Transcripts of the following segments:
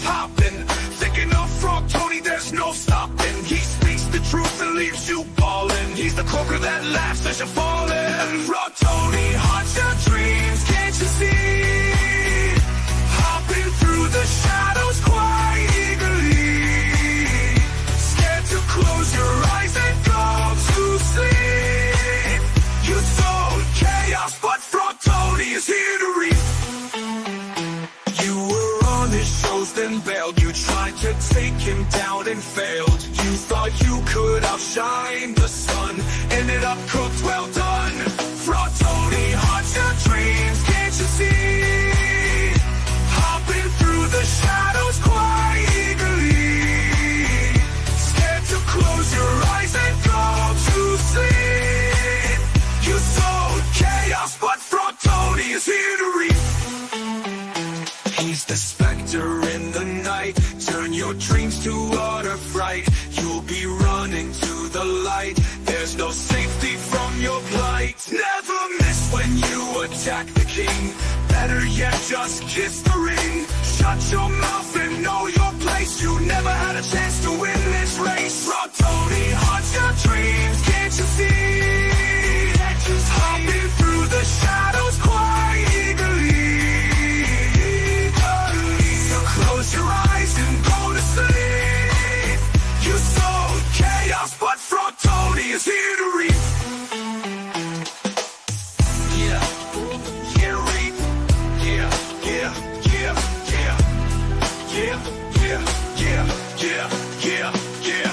popping. Thinking of Frog Tony, there's no stopping. He speaks the truth and leaves you ballin'. He's the cloaker that laughs as you're falling. Frog Tony haunts your dreams, can't you see? Hopping through the shadows quite eagerly. Scared to close your eyes and go to sleep. You sowed chaos, but Frog Tony is here to reap. You were on his shows, then bailed. You tried to take him down and failed. You thought you could outshine the sun. Ended up cooked, well done. Frog Tony haunts your dreams, can't you see? Hopping through the shadows quite eagerly. Scared to close your eyes and go to sleep. You sowed chaos, but Frog Tony is here to reap. He's the specter in the night. Turn your dreams to utter fright. You'll be running to the light. There's no safety from your plight. Never miss when you attack the king. Better yet, just kiss the ring. Shut your mouth and know your place. You never had a chance to win this race. Frog Tony haunts your dreams, can't you see? Just hopping through the shadows quite eagerly. So close your eyes and go to sleep. You sowed chaos, but Frog Tony is here to reap. Yeah, yeah, reap. Yeah, yeah, yeah, yeah. Yeah, yeah, yeah, yeah, yeah, yeah.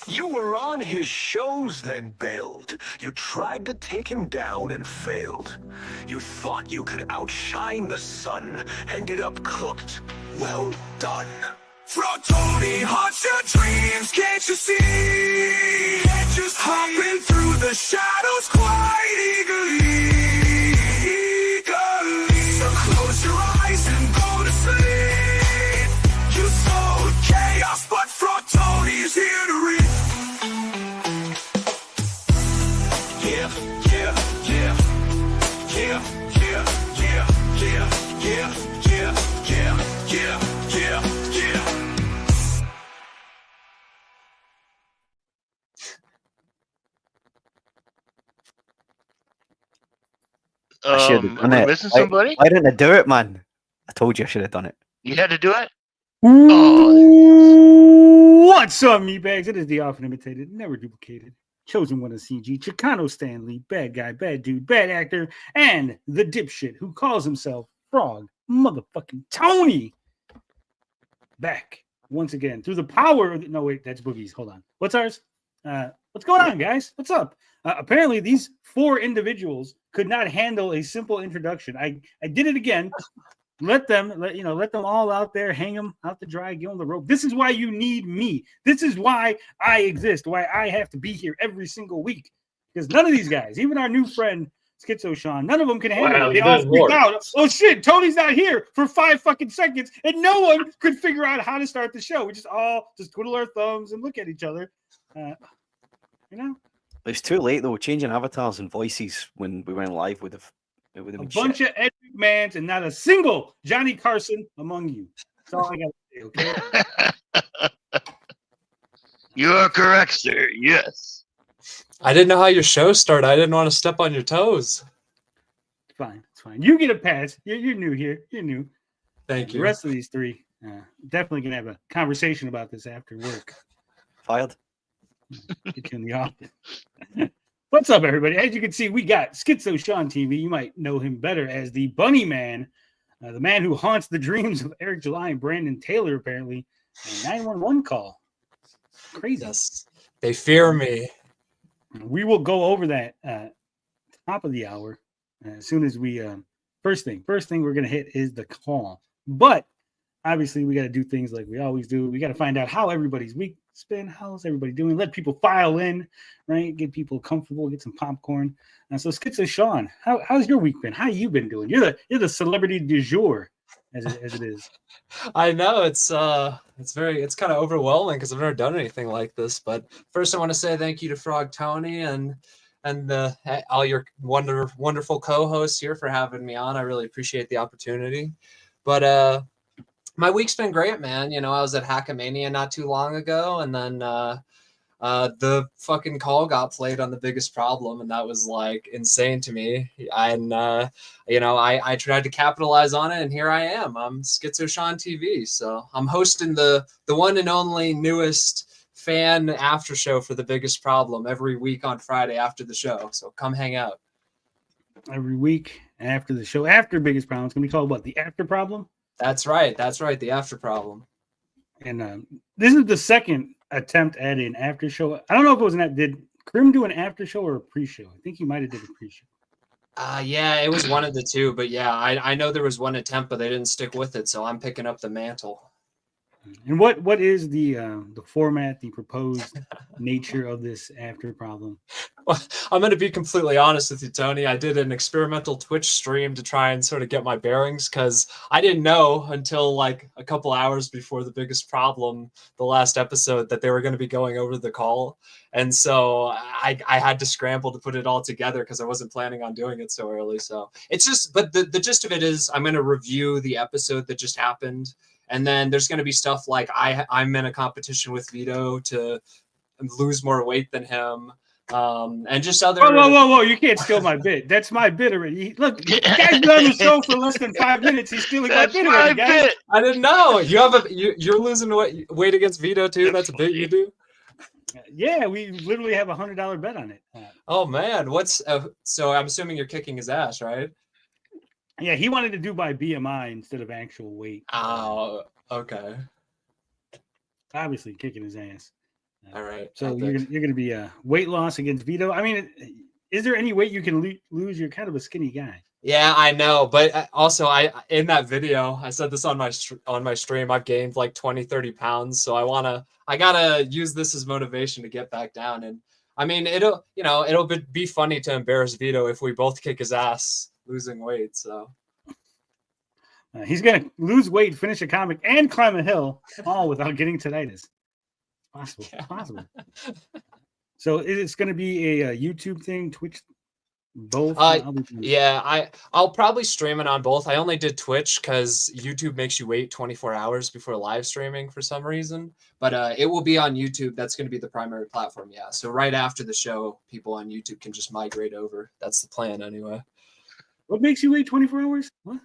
You were on his shows, then bailed. You tried to take him down and failed. You thought you could outshine the sun. Ended up cooked. Well done. Frog Tony haunts your dreams, can't you see? Just hopping through the shadows quite eagerly. So close your eyes and go to sleep. You sowed chaos, but Frog Tony is here to reap. Yeah, yeah, yeah, yeah, yeah, yeah, yeah, yeah, yeah, yeah, yeah, yeah, yeah. I should have done Are we it. missing somebody? Why didn't I do it, man? I told you I should have done it. You had to do it? What's up, meatbags? It is the often imitated, never duplicated, chosen one of CG, Chicano Stanley, bad guy, bad dude, bad actor, and the dipshit who calls himself Frog motherfucking Tony. Back once again through the power of no, wait, that's Boogie's. Hold on. What's ours? What's going on, guys? What's up? Apparently, these four individuals could not handle a simple introduction. I did it again. Let them all out there, hang them out to dry, give them the rope. This is why you need me. This is why I exist, why I have to be here every single week. Because none of these guys, even our new friend Schizo Sean, none of them can handle it. They all freak out. Oh shit, Tony's not here for 5 fucking seconds, and no one could figure out how to start the show. We just twiddle our thumbs and look at each other. It's too late though. Changing avatars and voices when we went live would have been bunch of Ed McMahons and not a single Johnny Carson among you. That's all I got to say. Okay. You are correct, sir. Yes. I didn't know how your show started. I didn't want to step on your toes. It's fine. You get a pass. You're new here. You're new. Thank you. The rest of these three, definitely gonna have a conversation about this after work. Fired. Get you in the office. What's up, everybody? As you can see, we got Schizo Sean TV. You might know him better as the Bunny Man, the man who haunts the dreams of Eric July and Brandon Taylor, apparently. A 911 call. Crazy. Yes. They fear me. We will go over that top of the hour as soon as we first thing we're gonna hit is the call. But obviously we got to do things like we always do. We got to find out how everybody's week spin. How's everybody doing? Let people file in, right? Get people comfortable. Get some popcorn. So Schizo Sean, how's your week been? How you been doing? You're the celebrity du jour, as it is. I know it's kind of overwhelming because I've never done anything like this. But first, I want to say thank you to Frog Tony and all your wonderful co-hosts here for having me on. I really appreciate the opportunity. But My week's been great, man. You know, I was at Hackamania not too long ago, and then the fucking call got played on The Biggest Problem, and that was like insane to me. And you know, I tried to capitalize on it, and here I am. I'm Schizo Sean TV, so I'm hosting the one and only newest fan after show for The Biggest Problem every week on Friday after the show. So come hang out. Every week after the show, after Biggest Problem, it's gonna be called what? The After Problem. That's right. That's right. The After Problem. And this is the second attempt at an after show. I don't know if it was did Krim do an after show or a pre-show? I think he might have did a pre-show. Yeah, it was one of the two, but yeah, I know there was one attempt, but they didn't stick with it, so I'm picking up the mantle. And what is the format, the proposed nature of this After Problem? Well, I'm going to be completely honest with you, Tony. I did an experimental Twitch stream to try and sort of get my bearings because I didn't know until like a couple hours before The Biggest Problem, the last episode, that they were going to be going over the call. And so I had to scramble to put it all together because I wasn't planning on doing it so early. So it's just, but the gist of it is I'm going to review the episode that just happened. And then there's going to be stuff like I'm in a competition with Vito to lose more weight than him. And just other. Whoa! You can't steal my bit. That's my bit already. Look, the guy's been on the show for less than 5 minutes. He's stealing my bit already, guys. I didn't know. You're losing weight against Vito too. That's a bit you do. Yeah, we literally have $100 bet on it. Oh man, what's so? I'm assuming you're kicking his ass, right? Yeah, he wanted to do by BMI instead of actual weight. Oh, okay. Obviously, kicking his ass. All right. So you're gonna be weight loss against Vito. I mean, is there any weight you can lose? You're kind of a skinny guy. Yeah, I know, but also I in that video I said this on my stream. I've gained like 20-30 pounds, so I gotta use this as motivation to get back down. And I mean, it'll be funny to embarrass Vito if we both kick his ass losing weight. So he's gonna lose weight, finish a comic, and climb a hill, all without getting tinnitus. Possible. Yeah. Possible. So it's going to be a YouTube thing, Twitch, both. Yeah, I'll probably stream it on both. I only did Twitch because YouTube makes you wait 24 hours before live streaming for some reason. But it will be on YouTube. That's going to be the primary platform. Yeah. So right after the show, people on YouTube can just migrate over. That's the plan, anyway. What makes you wait 24 hours? What?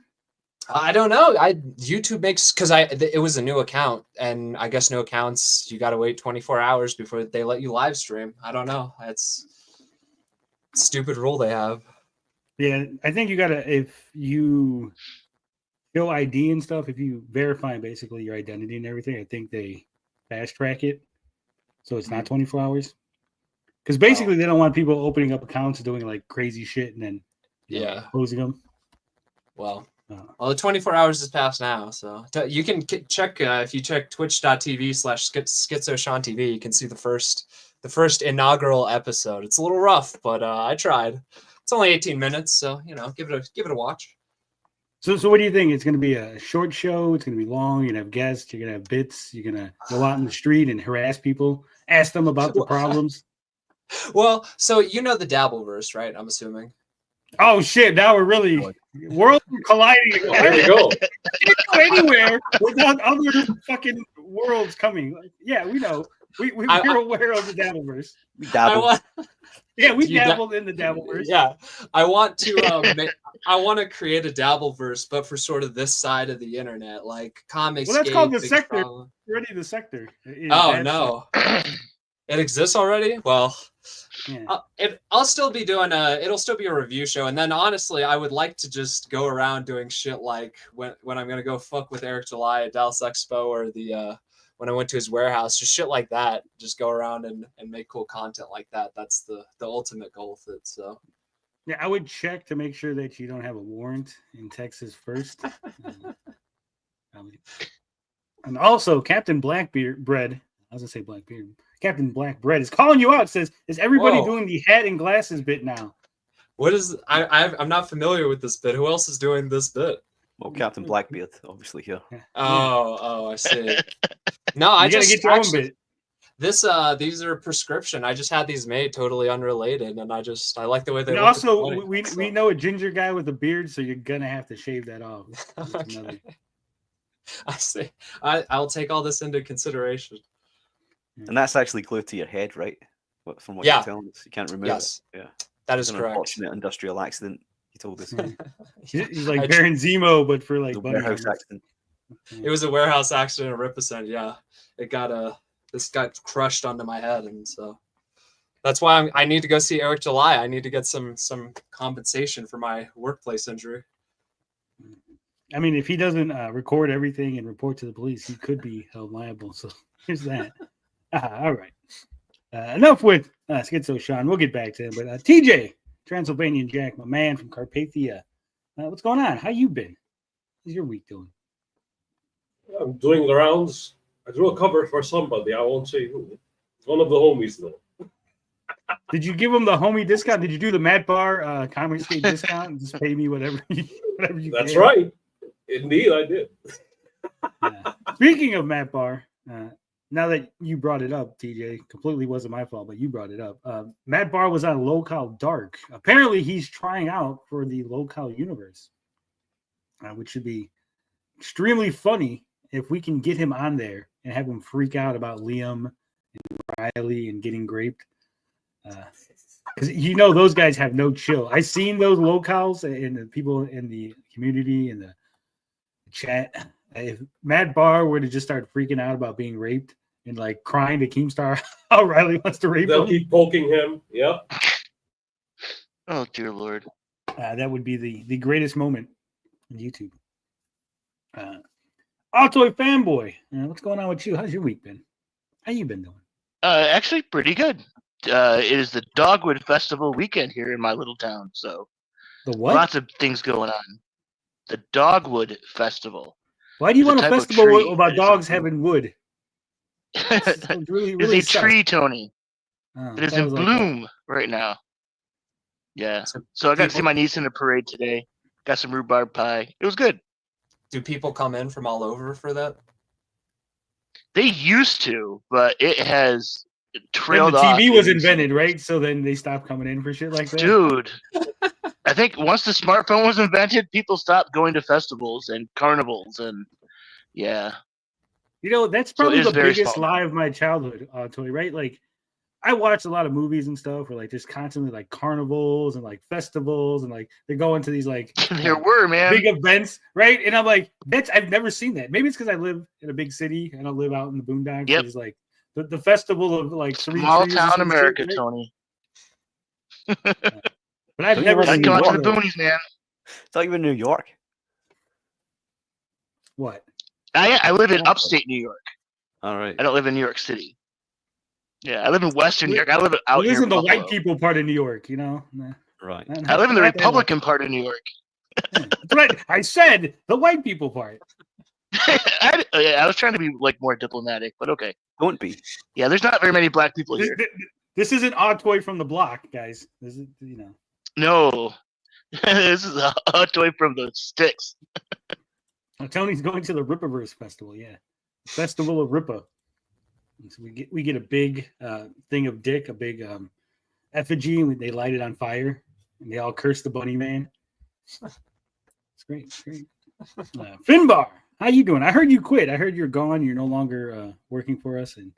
I don't know. YouTube makes it was a new account, and I guess new accounts you got to wait 24 hours before they let you live stream. I don't know. It's a stupid rule they have. Yeah, I think you gotta, if you show ID and stuff, if you verify basically your identity and everything, I think they fast track it, so it's not 24 hours. Because basically they don't want people opening up accounts and doing like crazy shit and then closing them. Well, the 24 hours has passed now, so you can check if you check twitch.tv/SchizoSeanTV, you can see the first inaugural episode. It's a little rough, but I tried. It's only 18 minutes, so give it a watch. So what do you think? It's going to be a short show? It's going to be long? You're going to have guests? You're going to have bits? You're going to go out in the street and harass people, ask them about the problems? Well, so the Dabbleverse, right? I'm assuming. Oh shit! Now we're really worlds colliding. There you go. You can't go anywhere without other fucking worlds coming. Yeah, we know. We're aware of the Dabbleverse. We dabbled. We dabbled in the Dabbleverse. Yeah, I want to create a Dabbleverse, but for sort of this side of the internet, like comics. Well, that's called the sector. Already the sector. Oh no, it exists already. Well. Yeah. I'll still be doing it'll still be a review show, and then honestly I would like to just go around doing shit like when I'm gonna go fuck with Eric July at Dallas Expo, or the when I went to his warehouse, just shit like that, just go around and make cool content like that. That's the ultimate goal with it. So yeah, I would check to make sure that you don't have a warrant in Texas first. And also Captain Blackbeard, I was gonna say Blackbeard. Captain Blackbread is calling you out. Says, is everybody doing the hat and glasses bit now? What is? I'm not familiar with this bit. Who else is doing this bit? Well, Captain Blackbeard, obviously here. Oh, I see. No, I just get your own bit. These are prescription. I just had these made totally unrelated, and I like the way they. And also, we know a ginger guy with a beard, so you're gonna have to shave that off. Okay. I see. I'll take all this into consideration. And that's actually glued to your head, right? From what Yeah. you're telling us, you can't remove Yes. it. Yeah, That it's is an correct. unfortunate industrial accident. You told us. He's like I- Baron Zemo, but for like The bunny warehouse helmets. accident. It was a warehouse accident at Rippaverse. Yeah, it got this got crushed onto my head, and so that's why I need to go see Eric July. I need to get some compensation for my workplace injury. I mean, if he doesn't record everything and report to the police, he could be held liable. So here's that. All right. Enough with Schizo Sean. We'll get back to him. But TJ, Transylvanian Jack, my man from Carpathia. What's going on? How you been? How's your week doing? I'm doing the rounds. I drew a cover for somebody. I won't say who. One of the homies, though. Did you give him the homie discount? Did you do the Matt Bar Comedy Skate discount and just pay me whatever you That's can? right. Indeed, I did. Speaking of Matt Bar, now that you brought it up, TJ, completely wasn't my fault, but you brought it up. Matt Bar was on Local Dark. Apparently, he's trying out for the Local Universe, which should be extremely funny if we can get him on there and have him freak out about Liam and Riley and getting graped. Because those guys have no chill. I've seen those locals and the people in the community and the chat. If Matt Barr were to just start freaking out about being raped and like crying to Keemstar how Riley wants to rape They'll him, keep poking him. Yep. Oh dear Lord. that would be the greatest moment on YouTube. Altoy fanboy, what's going on with you? How's your week been? How you been doing? Actually, pretty good. It is the Dogwood Festival weekend here in my little town, so The what? lots of things going on. The Dogwood Festival. Why do you It's a want a type of festival tree about that is dogs a- having wood? It's Sounds really a sus. tree, Tony. Oh, It is that in was like bloom right now. Yeah. So I got to see my niece in the parade today. Got some rhubarb pie. It was good. Do people come in from all over for that? They used to, but it has Then trailed the off. TV was in invented, recent right? years. So then they stopped coming in for shit like that. Dude, I think once the smartphone was invented, people stopped going to festivals and carnivals, and yeah. That's So it probably is the very biggest small. lie of my childhood, Toy, right? Like, I watched a lot of movies and stuff where like there's constantly like carnivals and like festivals and like they go into these like There were, man. big events, right? And I'm like, I've never seen that. Maybe it's because I live in a big city and I live out in the boondocks. Yep. There's like the festival of like three Small trees or town some America, shit, right? Tony. But I've Don't you never live I'd in seen come out to New the one. boonies, man. Thought you were in New York. What? I live in upstate New York. All right. I don't live in New York City. Yeah, I live in Western New York. I live out It here isn't in the Buffalo. white people part of New York, Nah. Right. I live in the Not that much. Republican part of New York. That's right. I said the white people part. I was trying to be like more diplomatic, but okay. Don't be. Yeah, there's not very many black people here. This isn't Odd Toy from the block, guys. This is, No, this is a toy from the sticks. Tony's going to the Rippaverse festival. Yeah, Festival of Rippa. And so we get a big thing of dick, a big effigy, and they light it on fire, and they all curse the bunny man. It's great. It's great. Finbar, how you doing? I heard you quit. I heard you're gone. You're no longer working for us, and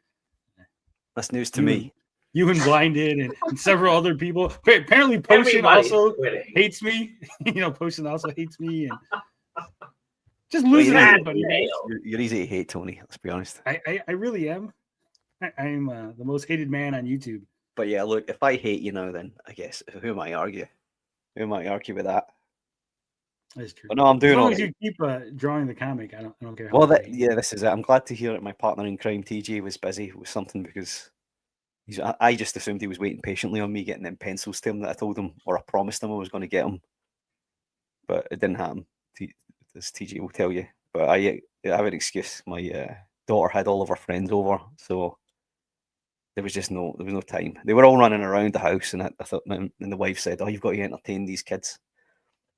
That's news to You- me. you and Blinded and several other people. Apparently, Potion Everybody's also quitting. hates me. Potion also hates me, and just losing yeah. everybody. Man. You're easy to hate, Tony. Let's be honest. I really am. I'm the most hated man on YouTube. But yeah, look, if I hate you now, then I guess who am I argue? Who am I argue with that? That's true. But no, I'm doing As long all as right. you keep drawing the comic, I don't care. How Well, much I hate you. this is it. I'm glad to hear that my partner in crime, TJ, was busy with something because I just assumed he was waiting patiently on me getting them pencils to him that I told him or I promised him I was going to get him. But it didn't happen, as TJ will tell you. But I have an excuse. My daughter had all of her friends over, so there was no time. They were all running around the house, and I thought, and the wife said, "Oh, you've got to entertain these kids."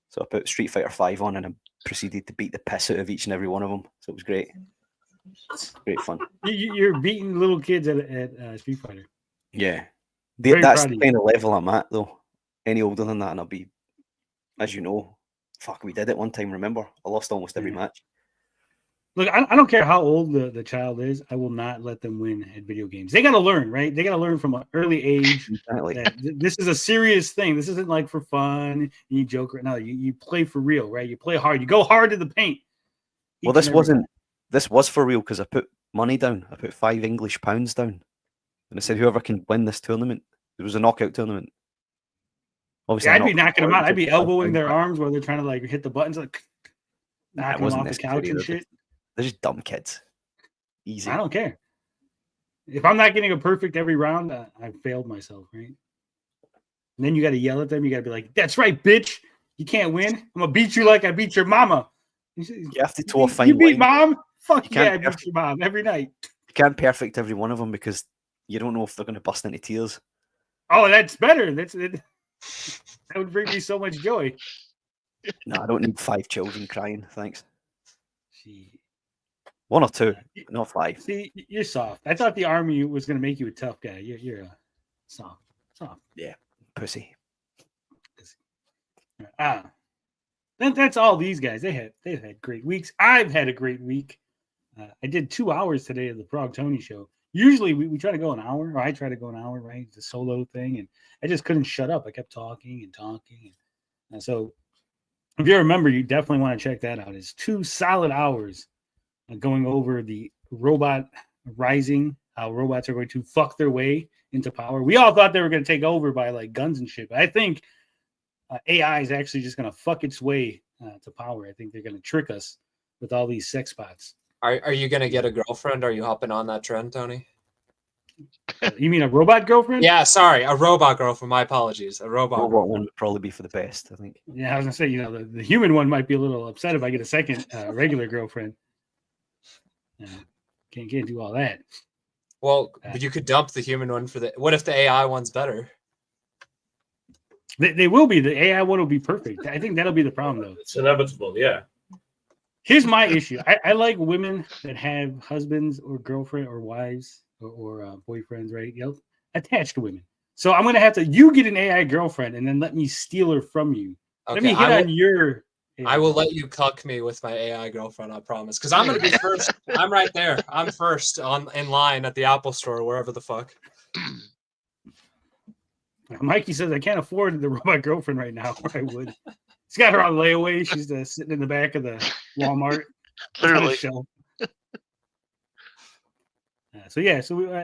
So I put Street Fighter 5 on, and I proceeded to beat the piss out of each and every one of them. So it was great, great fun. You're beating little kids at Street Fighter. Yeah, Very that's proud the of you. kind of level I'm at, though. Any older than that, and I'll be, as you know, fuck, we did it one time. Remember, I lost almost every Yeah. match. Look, I don't care how old the child is. I will not let them win at video games. They got to learn, right? They got to learn from an early age Exactly. that this is a serious thing. This isn't like for fun. You joke right now. You play for real, right? You play hard. You go hard to the paint. Well, this wasn't. This was for real because I put money down. I put £5 English down, and I said whoever can win this tournament. It was a knockout tournament. Obviously, I'd be knocking them out. I'd be elbowing their £5. arms while they're trying to like hit the buttons, like knocking them off the couch and shit. They're just dumb kids. Easy. I don't care. If I'm not getting a perfect every round, I failed myself, right? And then you got to yell at them. You got to be like, "That's right, bitch. You can't win. I'm gonna beat you like I beat your mama." You have to toe a fine You beat line. mom? Fuck You yeah, I can't beat your mom every night. You can't perfect every one of them because you don't know if they're going to bust into tears. Oh, that's better. That would bring me so much joy. No, I don't need 5 children crying. Thanks. Gee. 1 or 2, not 5. See, you're soft. I thought the army was going to make you a tough guy. You're soft. Yeah, pussy. That's all these guys. They've had great weeks. I've had a great week. I did 2 hours today of the Frog Tony show. Usually we try to go an hour, or I try to go an hour, right? It's a solo thing, and I just couldn't shut up. I kept talking and talking. And so if you remember, you definitely want to check that out. It's 2 solid hours going over the robot rising, how robots are going to fuck their way into power. We all thought they were going to take over by like guns and shit, but I think AI is actually just going to fuck its way to power. I think they're going to trick us with all these sex bots. Are you going to get a girlfriend? Are you hopping on that trend, Tony? You mean a robot girlfriend? Yeah, sorry, a robot girlfriend. My apologies. A robot Robot one would probably be for the best, I think. Yeah, I was going to say, the human one might be a little upset if I get a second regular girlfriend. Can't do all that. Well, but you could dump the human one for the. What if the AI one's better? They will be. The AI one will be perfect. I think that'll be the problem, though. It's inevitable, yeah. Here's my issue. I like women that have husbands or girlfriend or wives or boyfriends, right? Attached to women. So I'm gonna have to. You get an AI girlfriend, and then let me steal her from you. Okay, let me hit on your. I will let you cuck me with my AI girlfriend. I promise. Because I'm gonna be first. I'm right there. I'm first in line at the Apple Store, wherever the fuck. Mikey says I can't afford the robot girlfriend right now. Or I would. He's got her on layaway. She's sitting in the back of the Walmart. Literally. So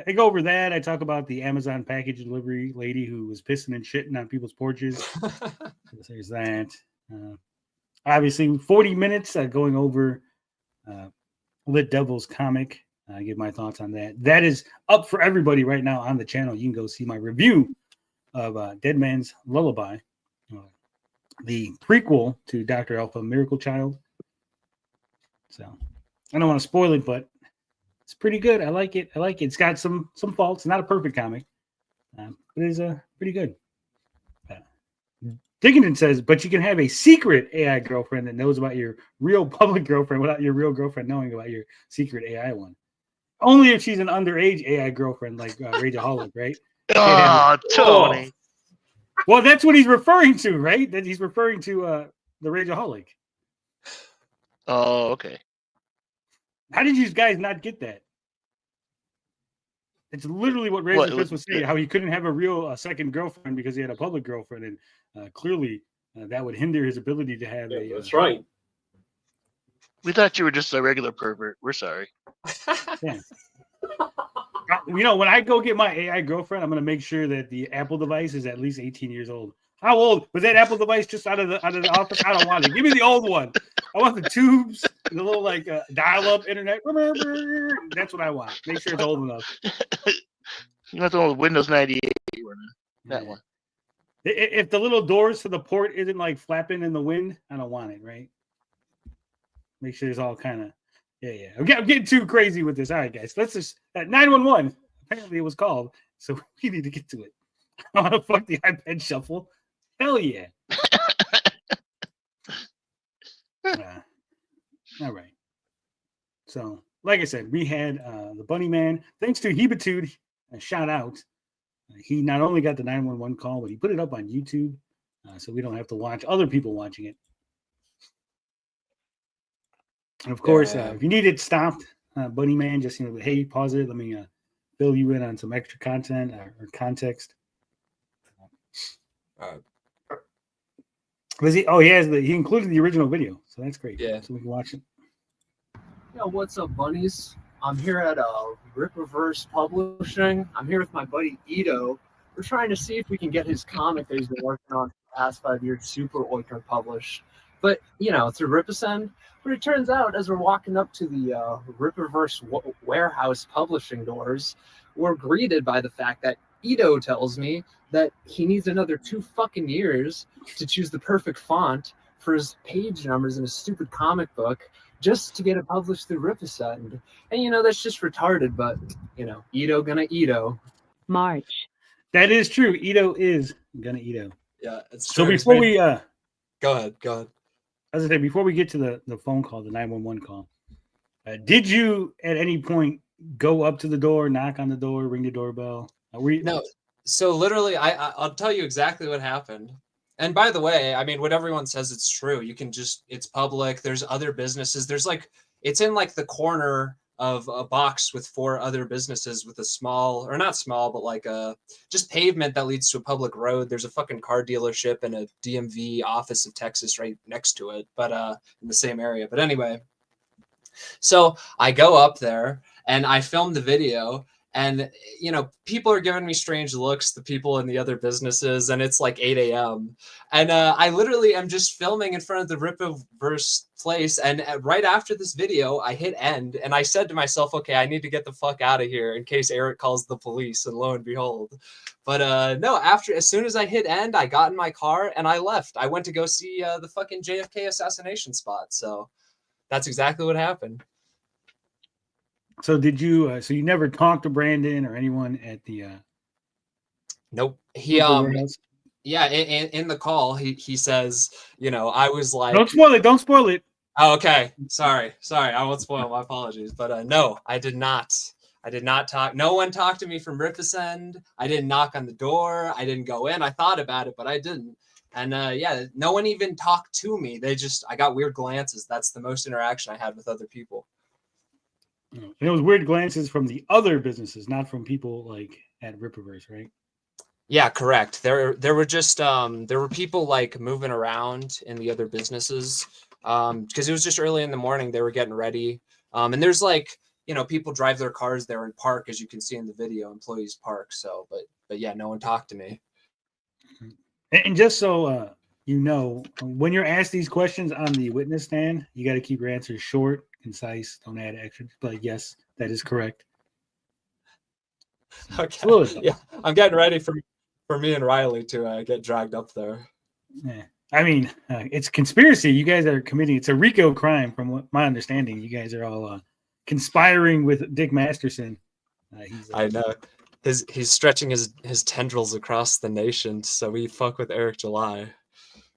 I go over that. I talk about the Amazon package delivery lady who was pissing and shitting on people's porches. There's that. Obviously, 40 minutes going over Lit Devil's comic. I give my thoughts on that. That is up for everybody right now on the channel. You can go see my review of Dead Man's Lullaby, the prequel to Dr. Alpha Miracle Child. So I don't want to spoil it, but it's pretty good. I like it. It's got some faults. Not a perfect comic, but it's pretty good. Diggington says, but you can have a secret AI girlfriend that knows about your real public girlfriend without your real girlfriend knowing about your secret AI one. Only if she's an underage AI girlfriend like Rageaholic, right? Oh, Tony. Well, that's what he's referring to, right? That he's referring to the Rageaholic. Oh, okay. How did you guys not get that? It's literally what Razor Fist was saying, how he couldn't have a real second girlfriend because he had a public girlfriend, and clearly that would hinder his ability to have a... That's right. We thought you were just a regular pervert. We're sorry. Yeah. When I go get my AI girlfriend, I'm going to make sure that the Apple device is at least 18 years old. How old? Was that Apple device just out of the office? I don't want it. Give me the old one. I want the tubes, the little like dial-up internet. That's what I want. Make sure it's old enough. You want the one with Windows 98 one. That one. If the little doors to the port isn't like flapping in the wind, I don't want it, right? Make sure it's all kind of... Yeah. I'm getting too crazy with this. All right, guys. Let's just... 911. Apparently it was called. So we need to get to it. I want to fuck the iPad shuffle. Hell yeah. All right. So, like I said, we had the Bunny Man. Thanks to Hebitude, a shout out. He not only got the 911 call, but he put it up on YouTube, so we don't have to watch other people watching it. And of course, Yeah. if you need it stopped, Bunny Man, just hey, pause it. Let me fill you in on some extra content or context. Was he? Oh, he included the original video, so that's great. Yeah. So we can watch it. Yo, what's up, bunnies? I'm here at Rippaverse Publishing. I'm here with my buddy Ito. We're trying to see if we can get his comic that he's been working on for the past 5 years, Super Ultra, published. But, through Ripasend. But it turns out, as we're walking up to the Rippaverse warehouse publishing doors, we're greeted by the fact that Ito tells me that he needs another 2 fucking years to choose the perfect font for his page numbers in his stupid comic book, just to get it published through Ripasend. And, that's just retarded, but, Ito gonna Ito. March. That is true. Ito is gonna Ito. Yeah, it's So true. before we go ahead. as I say, before we get to the phone call, the 911 call, did you at any point go up to the door, knock on the door, ring the doorbell? No. So literally, I'll tell you exactly what happened. And by the way, I mean, what everyone says, it's true. You can it's public. There's other businesses. It's in like the corner of a box with 4 other businesses with a small, or not small, but like just pavement that leads to a public road. There's a fucking car dealership and a DMV office of Texas right next to it, but in the same area. But anyway, so I go up there and I film the video. And, people are giving me strange looks, the people in the other businesses, and it's like 8 a.m. And I literally am just filming in front of the Rippaverse place. And right after this video, I hit end, and I said to myself, okay, I need to get the fuck out of here in case Eric calls the police, and lo and behold. But no, as soon as I hit end, I got in my car, and I left. I went to go see the fucking JFK assassination spot. So that's exactly what happened. So did you? So you never talked to Brandon or anyone at the? Nope. He yeah. In the call, he says, I was like, don't spoil it. Don't spoil it. Oh, okay. Sorry. I won't spoil. My apologies. But no, I did not. I did not talk. No one talked to me from Ripasend. I didn't knock on the door. I didn't go in. I thought about it, but I didn't. And yeah, no one even talked to me. I got weird glances. That's the most interaction I had with other people. And it was weird glances from the other businesses, not from people like at Rippaverse, right? Yeah, correct. There were just there were people like moving around in the other businesses because it was just early in the morning. They were getting ready, and there's like people drive their cars there and park, as you can see in the video. Employees park. So, but yeah, no one talked to me. And just so when you're asked these questions on the witness stand, you got to keep your answers short, concise, don't add extra. But yes, that is correct. Okay. Yeah, I'm getting ready for me and Riley to get dragged up there. Yeah. I mean, it's conspiracy. You guys are committing. It's a RICO crime, from what my understanding. You guys are all conspiring with Dick Masterson. I know. He's stretching his tendrils across the nation, so we fuck with Eric July.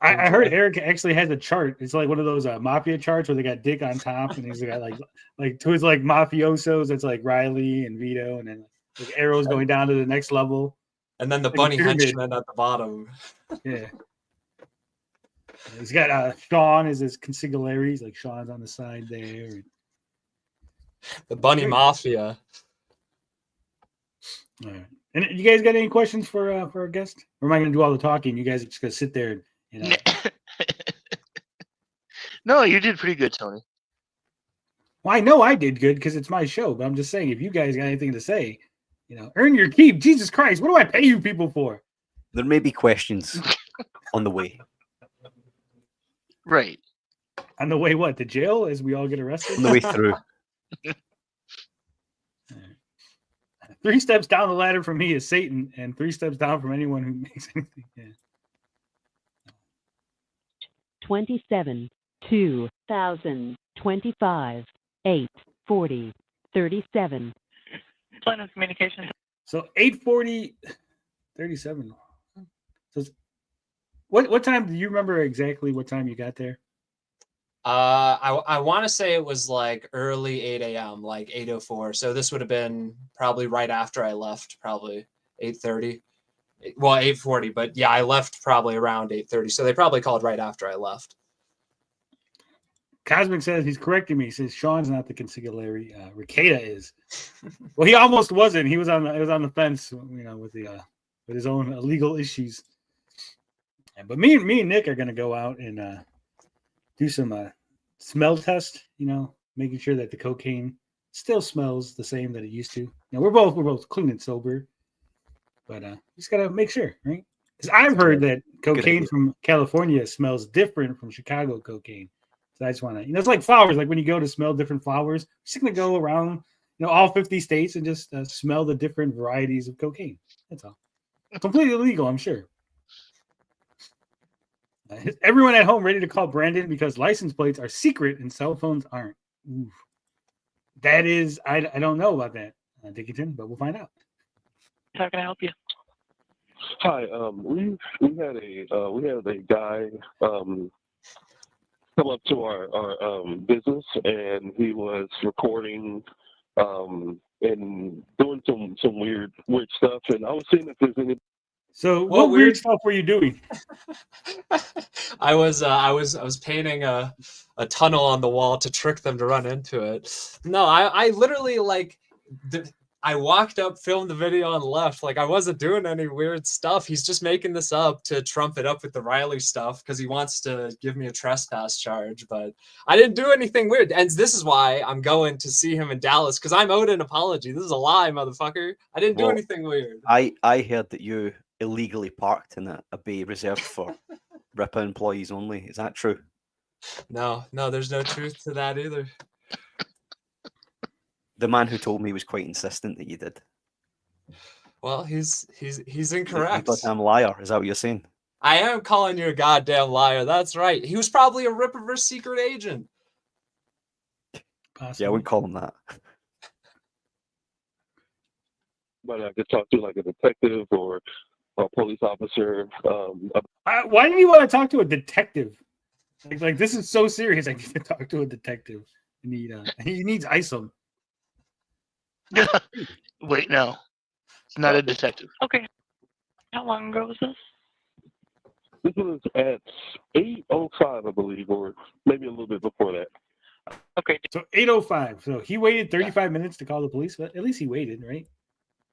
I heard Eric actually has a chart. It's like one of those mafia charts where they got Dick on top, and he's got like to his like mafiosos. It's like Riley and Vito, and then like arrows going down to the next level, and then the bunny henchman at the bottom. Yeah, he's got Sean as his consigliere. Like Sean's on the side there. The bunny mafia. All right. And you guys got any questions for our guest? Or am I going to do all the talking? You guys are just going to sit there and No, you did pretty good, Tony. Well, I know I did good because it's my show, but I'm just saying, if you guys got anything to say, earn your keep. Jesus Christ, what do I pay you people for? There may be questions on the way. Right. On the way, what? To jail as we all get arrested? On the way through. 3 steps down the ladder from me is Satan, and 3 steps down from anyone who makes anything. Yeah. 27, 2025, 8:40, 37. Plan of communication. So 8:40, 37. So what time do you remember exactly what time you got there? I want to say it was like early 8 a.m., like 8:04. So this would have been probably right after I left, probably 8:30. Well, 8:40, but yeah, I left probably around 8:30. So they probably called right after I left. Cosmic says he's correcting me. He says Sean's not the consigliere. Ricada is. Well, he almost wasn't. He was on the fence, with his own legal issues. But me and Nick are gonna go out and do some smell test. Making sure that the cocaine still smells the same that it used to. We're both clean and sober, but just gotta make sure, right? Because I've heard that cocaine from California smells different from Chicago cocaine. So I just want to, it's like flowers. Like when you go to smell different flowers, you're just gonna go around, all 50 states and just smell the different varieties of cocaine. That's all. Completely legal, I'm sure. Everyone at home ready to call Brandon because license plates are secret and cell phones aren't. Oof. That is, I don't know about that, Dickinson, but we'll find out. How can I help you? Hi, we had a guy come up to our business, and he was recording and doing some weird stuff, and I was seeing if there's any. So what weird stuff were you doing? I was painting a tunnel on the wall to trick them to run into it. No, I literally I walked up, filmed the video, and left. Like, I wasn't doing any weird stuff. He's just making this up to trump it up with the Riley stuff because he wants to give me a trespass charge. But I didn't do anything weird. And this is why I'm going to see him in Dallas, because I'm owed an apology. This is a lie, motherfucker. I didn't do anything weird. I heard that you illegally parked in a bay reserved for Rippa employees only. Is that true? No, there's no truth to that either. The man who told me was quite insistent that you did. Well, he's incorrect. You're a goddamn liar. Is that what you're saying? I am calling you a goddamn liar. That's right. He was probably a Rippaverse secret agent. Yeah, I wouldn't call him that. But I could talk to like a detective or a police officer. Why do you want to talk to a detective? Like this is so serious. I need to talk to a detective. He needs ISOM. Wait, no. It's not a detective. Okay. How long ago was this? This was at 8:05, I believe, or maybe a little bit before that. Okay. So 8:05. So he waited 35 minutes to call the police, but at least he waited, right?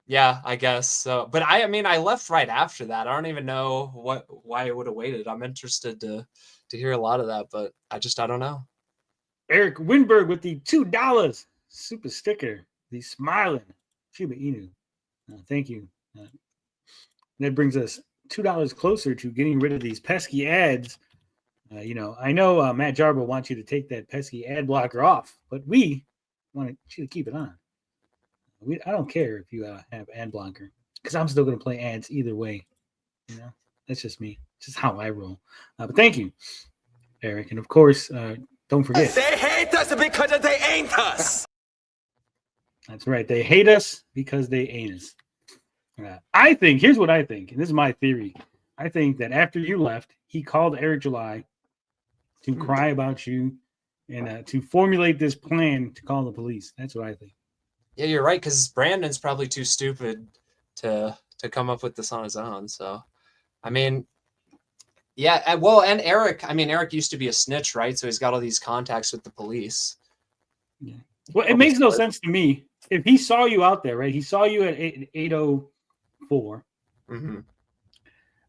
Yeah, I guess so. But I mean, I left right after that. I don't even know why I would have waited. I'm interested to hear a lot of that, but I don't know. Eric Winberg with the $2 super sticker. The smiling Shiba Inu. Thank you. That brings us $2 closer to getting rid of these pesky ads. I know Matt Jarbo wants you to take that pesky ad blocker off, but we want you to keep it on. I don't care if you have ad blocker because I'm still going to play ads either way. That's just me. It's just how I roll. But thank you, Eric. And of course, don't forget. They hate us because they ain't us. That's right. They hate us because they ain't us. I think, here's what I think, and this is my theory. I think that after you left, he called Eric July to cry about you and to formulate this plan to call the police. That's what I think. Yeah, you're right, because Brandon's probably too stupid to come up with this on his own. So, I mean, yeah, well, and Eric used to be a snitch, right? So he's got all these contacts with the police. Yeah. Well, it makes no sense to me. If he saw you out there, right? He saw you at 8:04. Mm-hmm.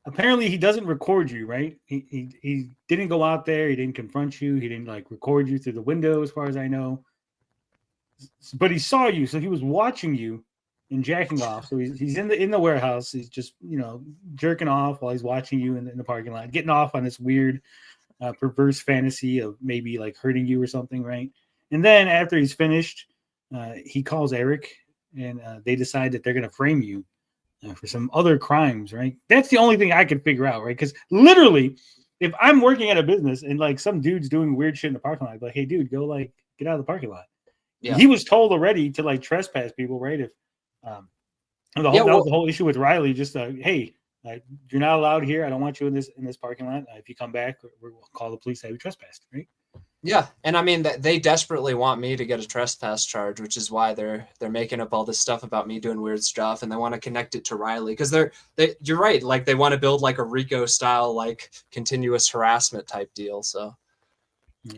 Apparently, he doesn't record you, right? He didn't go out there. He didn't confront you. He didn't record you through the window, as far as I know. But he saw you, so he was watching you and jacking off. So he's in the warehouse. He's just jerking off while he's watching you in the parking lot, getting off on this weird, perverse fantasy of maybe hurting you or something, right? And then after he's finished, he calls Eric, and they decide that they're going to frame you for some other crimes, right? That's the only thing I can figure out, right? Because literally, if I'm working at a business and some dude's doing weird shit in the parking lot, I'd be like, hey, dude, go get out of the parking lot. Yeah. He was told already to trespass people, right? If that was the whole issue with Riley. Just hey, you're not allowed here. I don't want you in this parking lot. If you come back, we'll call the police. Say we trespassed, right? Yeah, and I mean they desperately want me to get a trespass charge, which is why they're making up all this stuff about me doing weird stuff, and they want to connect it to Riley because you're right, they want to build a RICO style continuous harassment type deal. So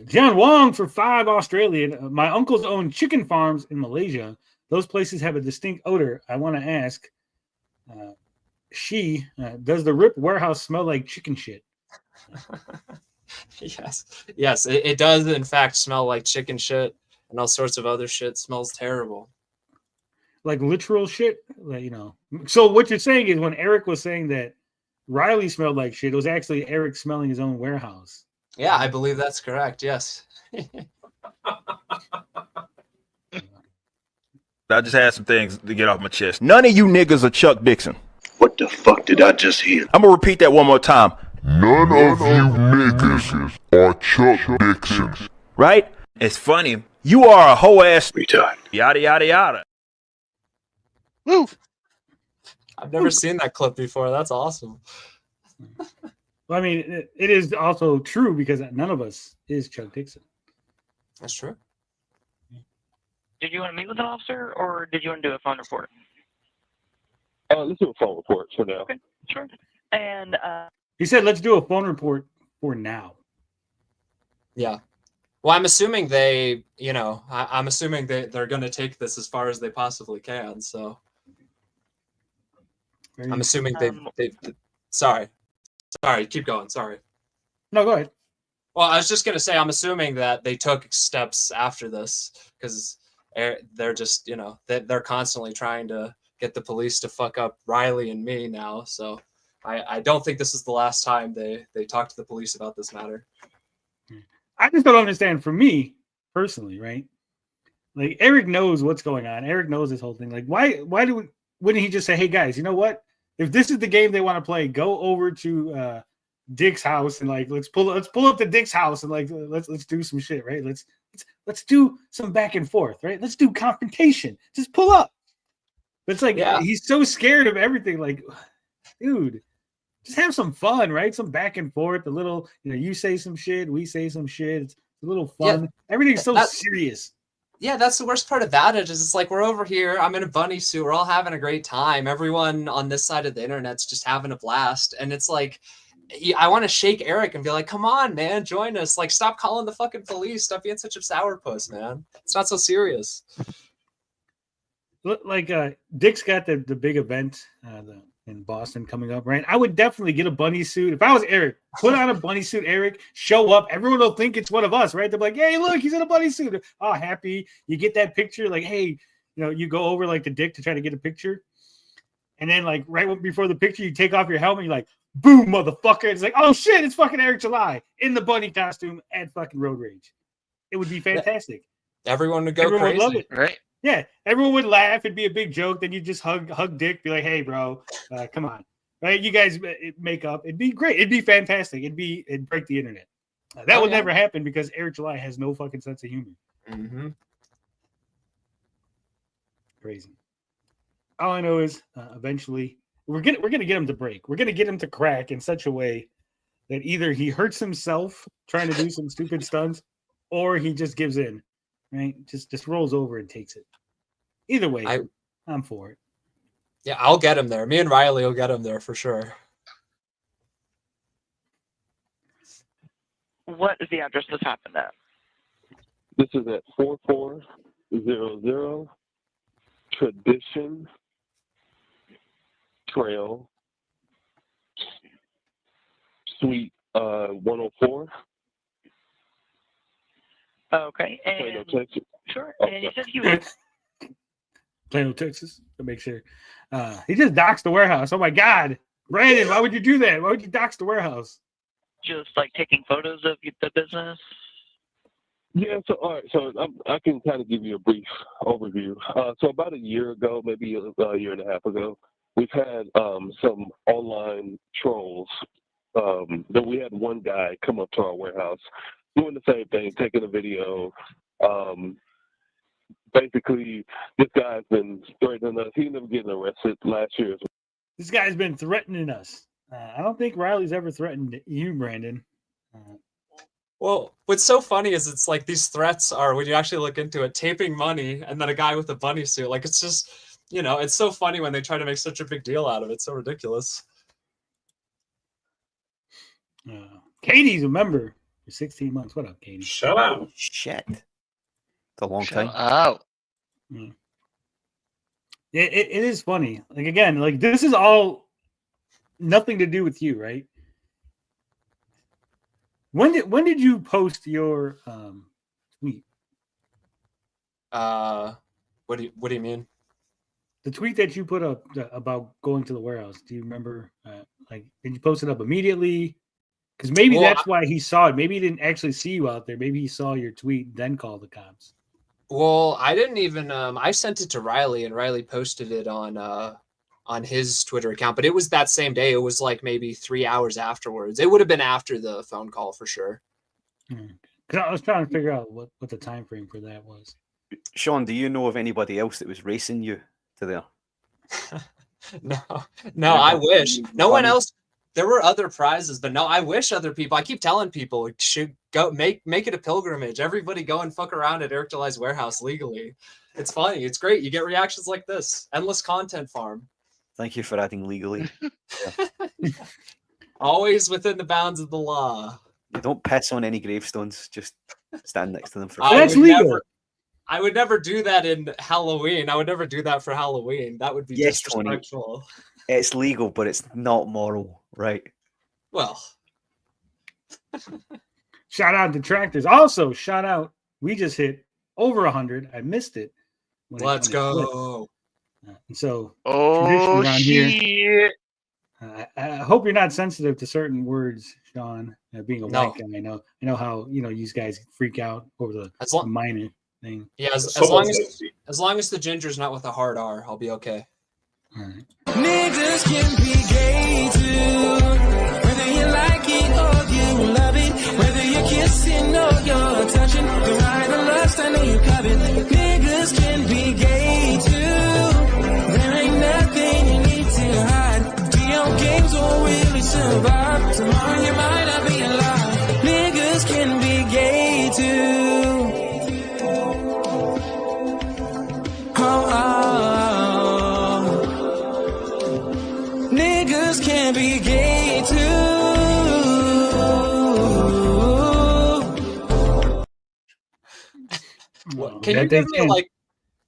John Wong for 5 Australian. My uncles own chicken farms in Malaysia. Those places have a distinct odor. I want to ask, does the Rip warehouse smell like chicken shit? Yes, it does in fact smell like chicken shit and all sorts of other shit. It smells terrible. Like literal shit, like, you know. So what you're saying is when Eric was saying that Riley smelled like shit, it was actually Eric smelling his own warehouse. Yeah, I believe that's correct. Yes. I just had some things to get off my chest. None of you niggas are Chuck Dixon. What the fuck did I just hear? I'm gonna repeat that one more time. None of you niggas are Chuck Dixon. Right? It's funny. You are a hoe ass retard. Yada yada yada. Woo! I've never seen that clip before. That's awesome. Well, I mean, it is also true because none of us is Chuck Dixon. That's true. Did you want to meet with an officer, or did you want to do a phone report? Let's do a phone report for now. Okay, sure. And he said, let's do a phone report for now. Yeah. Well, I'm assuming they, you know, I'm assuming they're going to take this as far as they possibly can. So I'm assuming they sorry, keep going. Sorry. No, go ahead. Well, I was just going to say, I'm assuming that they took steps after this because they're just, you know, they're constantly trying to get the police to fuck up Riley and me now. So I don't think this is the last time they talk to the police about this matter. I just don't understand for me personally, right? Like Eric knows what's going on. Eric knows this whole thing. Like, wouldn't he just say, hey guys, you know what? If this is the game they want to play, go over to Dick's house and like let's pull up to Dick's house and like let's do some shit, right? Let's do some back and forth, right? Let's do confrontation. Just pull up. But it's like he's so scared of everything. Like, dude, just have some fun, right? Some back and forth. A little, you know, you say some shit, we say some shit. It's a little fun. Yeah, everything's so serious. Yeah, that's the worst part about it. Is it's like we're over here. I'm in a bunny suit. We're all having a great time. Everyone on this side of the internet's just having a blast, and it's like, I want to shake Eric and be like, come on, man, join us. Like, stop calling the fucking police. Stop being such a sourpuss, man. It's not so serious. Like Dick's got the big event in Boston coming up, right? I would definitely get a bunny suit. If I was Eric, put on a bunny suit, Eric, show up. Everyone will think it's one of us, right? They're like, hey, look, he's in a bunny suit. Oh, happy. You get that picture. Like, hey, you know, you go over like to Dick to try to get a picture. And then like right before the picture, you take off your helmet. You're like, boom, motherfucker. It's like, oh shit, it's fucking Eric July in the bunny costume at fucking Road Rage. It would be fantastic. Everyone would go crazy. Would love it. Right? Yeah, everyone would laugh. It'd be a big joke. Then you just hug Dick, be like, hey, bro, come on. Right? You guys make up. It'd be great. It'd be fantastic. It'd break the internet. That would never happen because Eric July has no fucking sense of humor. Mm-hmm. Crazy. All I know is eventually we're gonna get him to break. We're gonna get him to crack in such a way that either he hurts himself trying to do some stupid stunts, or he just gives in. Right? Just rolls over and takes it. Either way, I'm for it. Yeah, I'll get him there. Me and Riley will get him there for sure. What is the address this happened at? This is at 4400 Tradition Trail, Suite 104. Okay, and Plano, Texas. Sure. And you said he was Plano, Texas, to make sure. He just doxed the warehouse. Oh my God, Brandon, why would you do that? Why would you dox the warehouse? just like taking photos of the business. Yeah, so all right, so I can kind of give you a brief overview. So about a year ago, maybe a year and a half ago, we've had some online trolls. That we had one guy come up to our warehouse doing the same thing, taking a video. Basically, this guy's been threatening us. He ended up getting arrested last year. This guy's been threatening us. I don't think Riley's ever threatened you, Brandon. Well, what's so funny is it's like these threats are, when you actually look into it, taping money and then a guy with a bunny suit. Like, it's just, you know, it's so funny when they try to make such a big deal out of it. It's so ridiculous. Katie's a member For 16 months. What up, Katie? Shout out. Shit. It's a long Shout time. out. Yeah. It is funny. Like, again, like, this is all nothing to do with you, right? When did you post your tweet? What do you mean? The tweet that you put up about going to the warehouse. Do you remember? Like, did you post it up immediately? Because maybe that's why he saw it. Maybe he didn't actually see you out there. Maybe he saw your tweet, then called the cops. Well, I didn't even. I sent it to Riley, and Riley posted it on his Twitter account. But it was that same day. It was like maybe 3 hours afterwards. It would have been after the phone call for sure. Because I was trying to figure out what the time frame for that was. Sean, do you know of anybody else that was racing you to there? No, I wish. No one else. There were other prizes, but no, I wish other people. I keep telling people should go make it a pilgrimage. Everybody go and fuck around at Eric July's warehouse legally. It's funny. It's great. You get reactions like this. Endless content farm. Thank you for adding legally. Always within the bounds of the law. You don't piss on any gravestones. Just stand next to them for. That's legal. I would never do that in Halloween. I would never do that for Halloween. That would be disrespectful. Tony, it's legal, but it's not moral, right? Well. Shout out to Tractors. Also, shout out. We just hit over 100. I missed it. Let's go. And so, Oh, around shit. here. I hope you're not sensitive to certain words, Sean. Being a white guy, I know how you guys freak out over the minor thing. Yeah, as long as the ginger's not with a hard R, I'll be okay. All right. Niggas can be gay too. Whether you like it or you love it, whether you're kissing or you're touching, the right or lust, I know you covet. Niggas can be gay too. There ain't nothing you need to hide. Video games won't really survive. Tomorrow you might not be alive. Niggas can be gay too. Niggas can be gay too.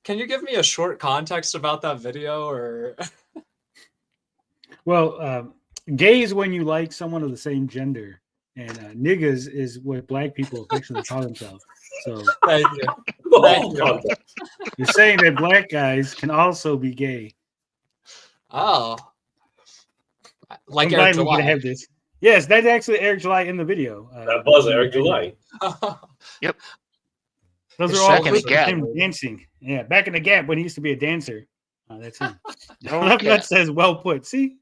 Can you give me a short context about that video or? Well, gay is when you like someone of the same gender, and niggas is what black people affectionately call themselves. So thank you. You're saying that black guys can also be gay. Oh. Like I'm Eric glad we're July. gonna have this. Yes, that's actually Eric July in the video. That was Eric July. Yep. Those His are all second clips of Gap. him dancing. Yeah, back in the Gap when he used to be a dancer. That's him. Okay. That says well put. See,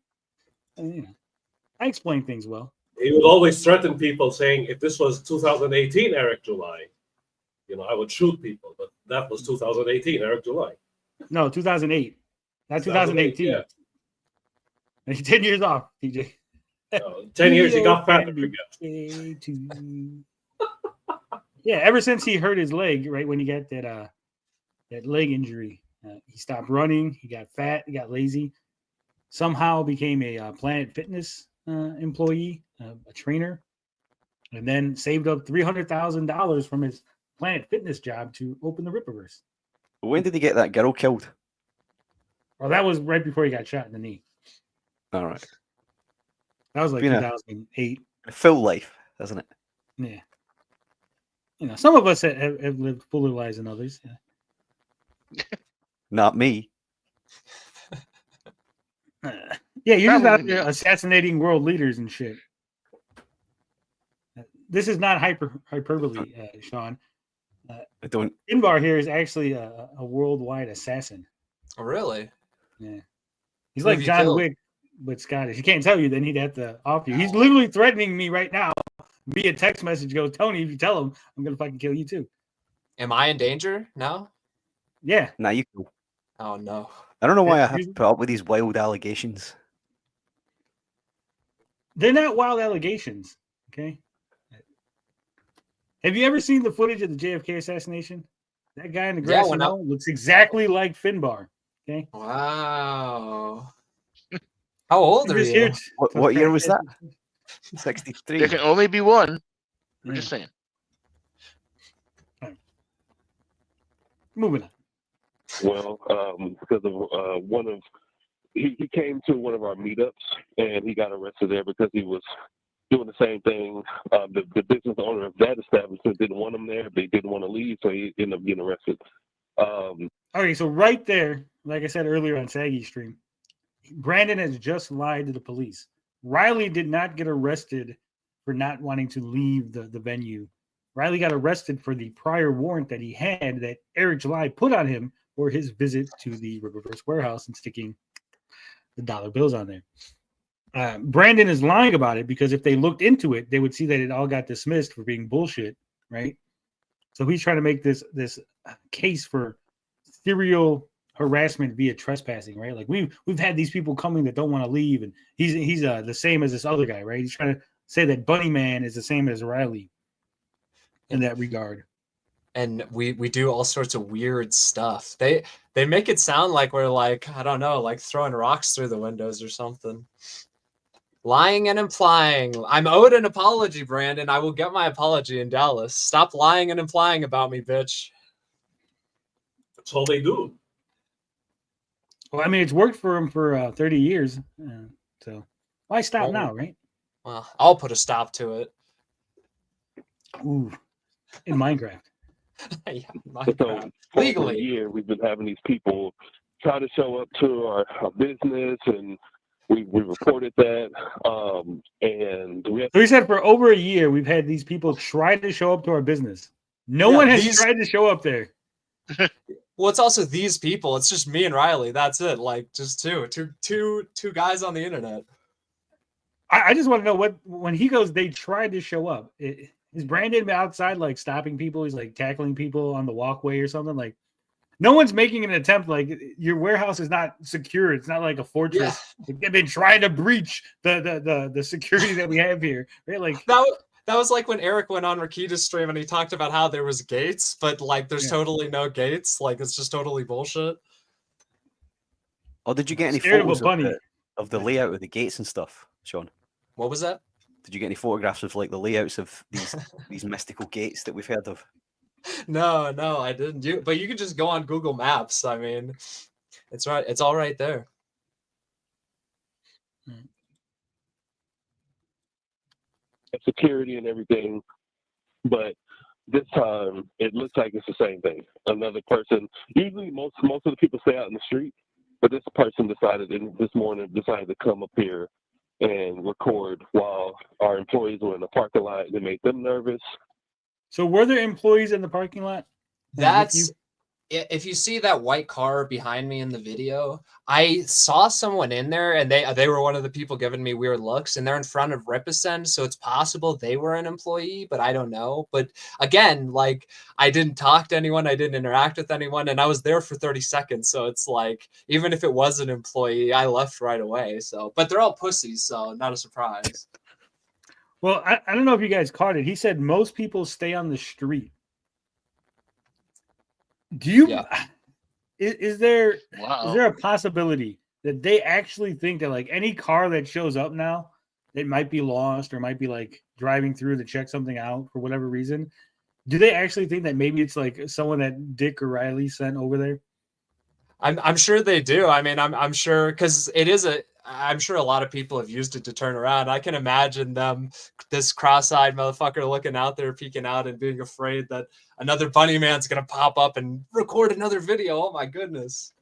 I explain things well. He would always threaten people, saying, "If this was 2018 Eric July, I would shoot people." But that was 2018 Eric July. No, 2008, not 2018. Yeah. 10 years off, TJ. 10 years, he got fat. Yeah, ever since he hurt his leg, right when he got that leg injury, he stopped running. He got fat. He got lazy. Somehow became a Planet Fitness employee, a trainer, and then saved up $300,000 from his Planet Fitness job to open the Rippaverse. When did he get that girl killed? Well, that was right before he got shot in the knee. All right. That was like Been 2008. A full life, hasn't it? Yeah. Some of us have lived fuller lives than others. Yeah. Not me. Yeah, you're just out there assassinating world leaders and shit. This is not hyperbole, Sean. I don't. Finbar here is actually a worldwide assassin. Oh, really? Yeah. He's Who like have you John killed? Wick, but Scottish. He can't tell you, then he'd have to off you. He's literally threatening me right now via text message. Goes, Tony, if you tell him, I'm gonna fucking kill you too. Am I in danger now? Yeah. Now you go. Oh no. I don't know why I have to put up with these wild allegations. They're not wild allegations. Okay. Have you ever seen the footage of the JFK assassination? That guy in the grassy knoll looks exactly like Finbar. Okay. Wow. How old are Just you? here What year was that? 63. There can only be one. We're just saying. Moving on. Well, because of he came to one of our meetups and he got arrested there because he was doing the same thing. The business owner of that establishment didn't want him there, but he didn't want to leave, so he ended up getting arrested. Okay, so right there, like I said earlier on Saggy's stream, Brandon has just lied to the police. Riley did not get arrested for not wanting to leave the venue. Riley got arrested for the prior warrant that he had that Eric July put on him for his visit to the Rippaverse warehouse and sticking the dollar bills on there. Brandon is lying about it because if they looked into it, they would see that it all got dismissed for being bullshit, right? So he's trying to make this case for serial harassment via trespassing, right? Like we've had these people coming that don't want to leave, and he's the same as this other guy, right? He's trying to say that Bunny Man is the same as Riley in that regard. And we do all sorts of weird stuff. They make it sound like we're like, I don't know, like throwing rocks through the windows or something. Lying and implying. I'm owed an apology, Brandon. I will get my apology in Dallas. Stop lying and implying about me, bitch. That's all they do. Well, I mean, it's worked for him for 30 years. So why stop now, right? Well, I'll put a stop to it. Ooh, in Minecraft. Yeah, So legally. for a year, we've been having these people try to show up to our business, and we reported that. And we have So he said for over a year, we've had these people try to show up to our business. No one has tried to show up there. Well, it's also these people. It's just me and Riley. That's it. Like just two guys on the internet. I just want to know when he goes, they tried to show up. Is Brandon outside like stopping people? He's like tackling people on the walkway or something. Like no one's making an attempt. Like your warehouse is not secure. It's not like a fortress. Yeah. They've been trying to breach the security that we have here. Right? Like that was like when Eric went on Rakita's stream and he talked about how there was gates, but like there's totally no gates. Like it's just totally bullshit. Oh, did you get any photos of the layout of the gates and stuff, Sean? What was that? Did you get any photographs of like the layouts of these mystical gates that we've heard of? No, I didn't. But you can just go on Google Maps. I mean, it's right. It's all right there. Security and everything, but this time it looks like it's the same thing. Another person. Usually, most of the people stay out in the street, but this person this morning decided to come up here and record while our employees were in the parking lot, and it made them nervous. So were there employees in the parking lot? That's if you see that white car behind me in the video, I saw someone in there and they were one of the people giving me weird looks, and they're in front of Rippaverse, so it's possible they were an employee, but I don't know. But again, like I didn't talk to anyone, I didn't interact with anyone, and I was there for 30 seconds. So it's like even if it was an employee, I left right away. So but they're all pussies, so not a surprise. Well, I don't know if you guys caught it. He said most people stay on the street. Do you? Yeah. Is there a possibility that they actually think that like any car that shows up now, it might be lost or might be like driving through to check something out for whatever reason? Do they actually think that maybe it's like someone that Dick or Riley sent over there? I'm sure they do. I mean, I'm sure because I'm sure a lot of people have used it to turn around. I can imagine this cross-eyed motherfucker looking out there, peeking out and being afraid that another bunny man's going to pop up and record another video. Oh my goodness.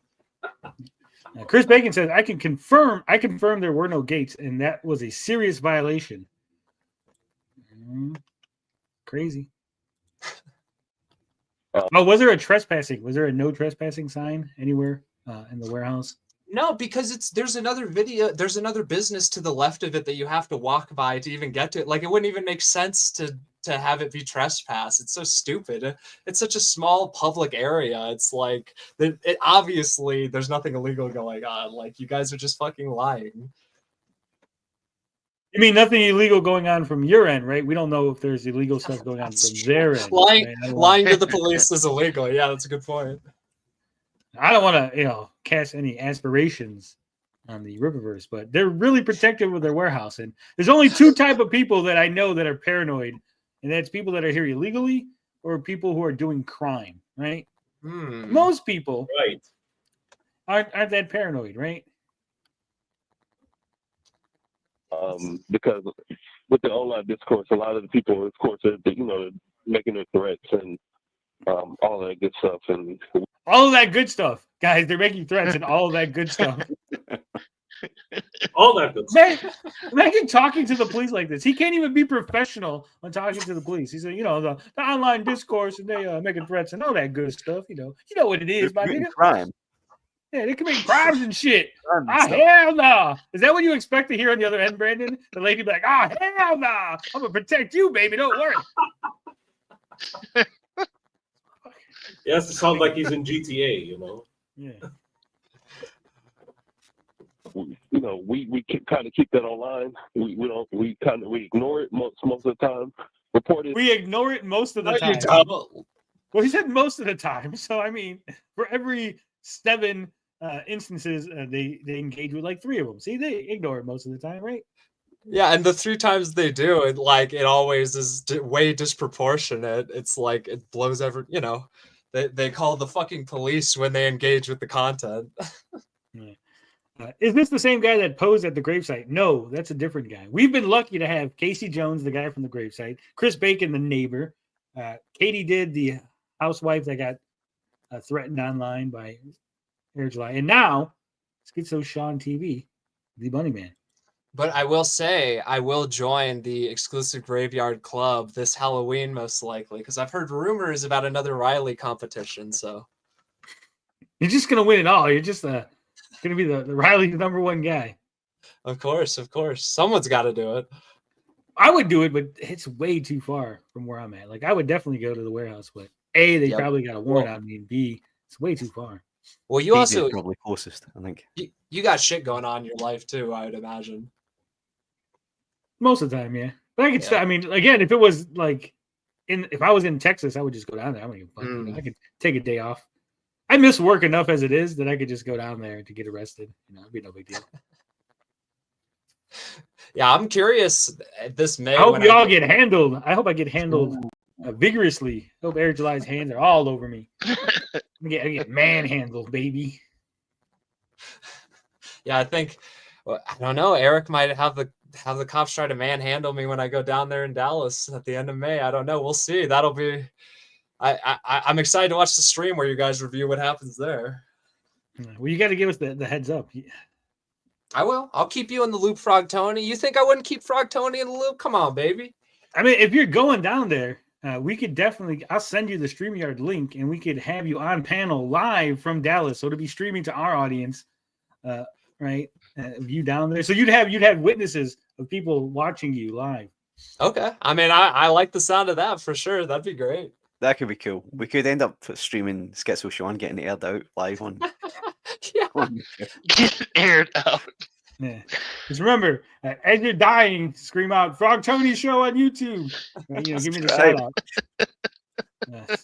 Chris Bacon says, I confirm there were no gates and that was a serious violation. Crazy. Was there a trespassing? Was there a no trespassing sign anywhere in the warehouse? No, because there's another business to the left of it that you have to walk by to even get to it. Like it wouldn't even make sense to have it be trespass. It's so stupid. It's such a small public area. It's like obviously there's nothing illegal going on. Like you guys are just fucking lying. You mean nothing illegal going on from your end, right? We don't know if there's illegal stuff going on from their end. Lying to the police is illegal. Yeah, that's a good point. I don't want to, cast any aspirations on the Rippaverse, but they're really protective of their warehouse. And there's only two type of people that I know that are paranoid and that's people that are here illegally or people who are doing crime, right? Hmm. Most people Right. aren't that paranoid, right? Because with the online discourse, a lot of the people, of course, are making their threats and all that good stuff. And All of that good stuff, guys. They're making threats and all of that good stuff. All that good stuff. Imagine talking to the police like this. He can't even be professional when talking to the police. He said, the online discourse and they making threats and all that good stuff. You know what it is, my nigga. Crime. Yeah, they commit crimes and shit. Crime and stuff. Hell no. Is that what you expect to hear on the other end, Brandon? The lady be like, hell no. I'm gonna protect you, baby. Don't worry. He has to sound like he's in GTA, Yeah. We kind of keep that online. We ignore it most of the time. Report it. We ignore it most of the time. Well, he said most of the time. So I mean, for every 7 instances, they engage with like 3 of them. See, they ignore it most of the time, right? Yeah, and the 3 times they do it, like it always is way disproportionate. It's like it blows they call the fucking police when they engage with the content. Yeah. Is this the same guy that posed at the gravesite? No, that's a different guy. We've been lucky to have Casey Jones, the guy from the gravesite, Chris Bacon, the neighbor, Katie did, the housewife that got threatened online by Air July, and now Schizo Sean TV, the Bunny Man. But I will say, I will join the exclusive Graveyard Club this Halloween, most likely, because I've heard rumors about another Riley competition. So you're just gonna win it all. You're just gonna be the Riley's #1 guy. Of course, someone's got to do it. I would do it, but it's way too far from where I'm at. Like I would definitely go to the warehouse, but A, they probably got a warrant on me, and B, it's way too far. Well, you also probably closest, I think. You got shit going on in your life too, I would imagine. Most of the time, yeah. But I could. I mean, again, if it was like if I was in Texas, I would just go down there. I wouldn't even fuck. I could take a day off. I miss work enough as it is that I could just go down there to get arrested. It'd be no big deal. Yeah, I'm curious. This May, I hope y'all get handled. I hope I get handled vigorously. I hope Eric July's hands are all over me. I get manhandled, baby. Yeah, I think. Well, I don't know. Eric might have the cops try to manhandle me when I go down there in Dallas at the end of May. I don't know. We'll see. That'll be. I'm excited to watch the stream where you guys review what happens there. Well, you got to give us the heads up. I will. I'll keep you in the loop, Frog Tony. You think I wouldn't keep Frog Tony in the loop? Come on, baby. I mean, if you're going down there, we could definitely. I'll send you the StreamYard link, and we could have you on panel live from Dallas. So it'll be streaming to our audience, right? You down there, so you'd have witnesses of people watching you live. Okay. I mean, I like the sound of that for sure. That'd be great. That could be cool. We could end up streaming Schizo Sean getting aired out live on. Get aired out. Yeah. Just remember, as you're dying, scream out "Frog Tony Show" on YouTube. Give me the shout out.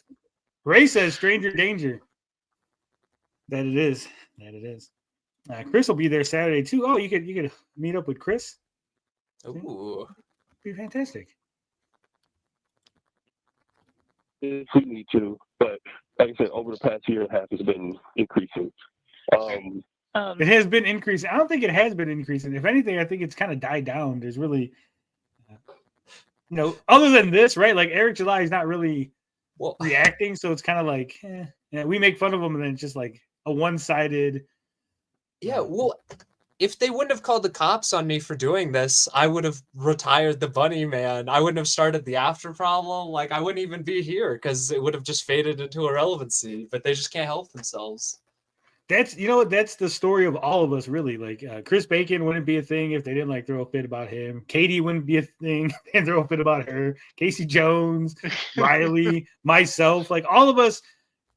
Ray says "Stranger Danger." That it is. Chris will be there Saturday too. Oh, you could meet up with Chris. Ooh, be fantastic. If we need to, but like I said, over the past year and a half, it's been increasing. It has been increasing. I don't think it has been increasing. If anything, I think it's kind of died down. There's really, other than this, right? Like Eric July is not really reacting, so it's kind of like, we make fun of him, and then it's just like a one-sided. Yeah, well, if they wouldn't have called the cops on me for doing this, I would have retired the Bunny Man. I wouldn't have started the After Problem. Like, I wouldn't even be here because it would have just faded into irrelevancy. But they just can't help themselves. That's the story of all of us, really. Like Chris Bacon wouldn't be a thing if they didn't like throw a fit about him. Katie wouldn't be a thing and throw a fit about her. Casey Jones, Riley, myself, like all of us.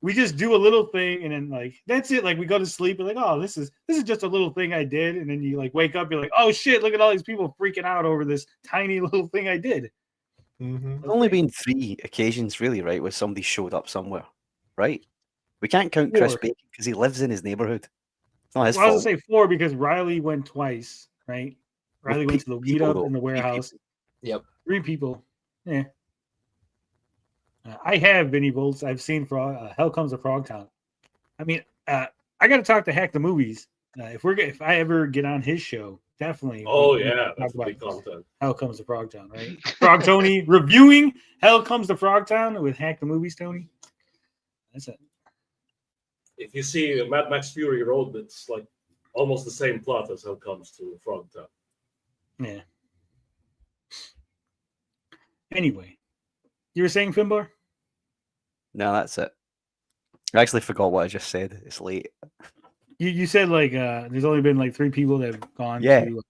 We just do a little thing and then like that's it. Like we go to sleep and like, oh, this is just a little thing I did. And then you like wake up, you're like, oh shit, look at all these people freaking out over this tiny little thing I did. Mm-hmm. There's only been 3 occasions really, right, where somebody showed up somewhere, right? We can't count Chris Bacon because he lives in his neighborhood. It's not his fault. I was gonna say 4 because Riley went twice, right? Riley went to the meetup in the warehouse. Yep. 3 people. Yeah. I have Vinny Bolts. I've seen Frog. Hell Comes to Frogtown. I mean, I got to talk to Hack the Movies. If I ever get on his show, definitely. Oh yeah, that's big content. Hell Comes to Frogtown, right? Frog Tony reviewing Hell Comes to Frogtown with Hack the Movies, Tony. That's it. If you see Mad Max Fury Road, it's like almost the same plot as Hell Comes to Frogtown. Yeah. Anyway, you were saying, Finbar? No, that's it. I actually forgot what I just said. It's late. You said like there's only been like 3 people that have gone. Yeah. To,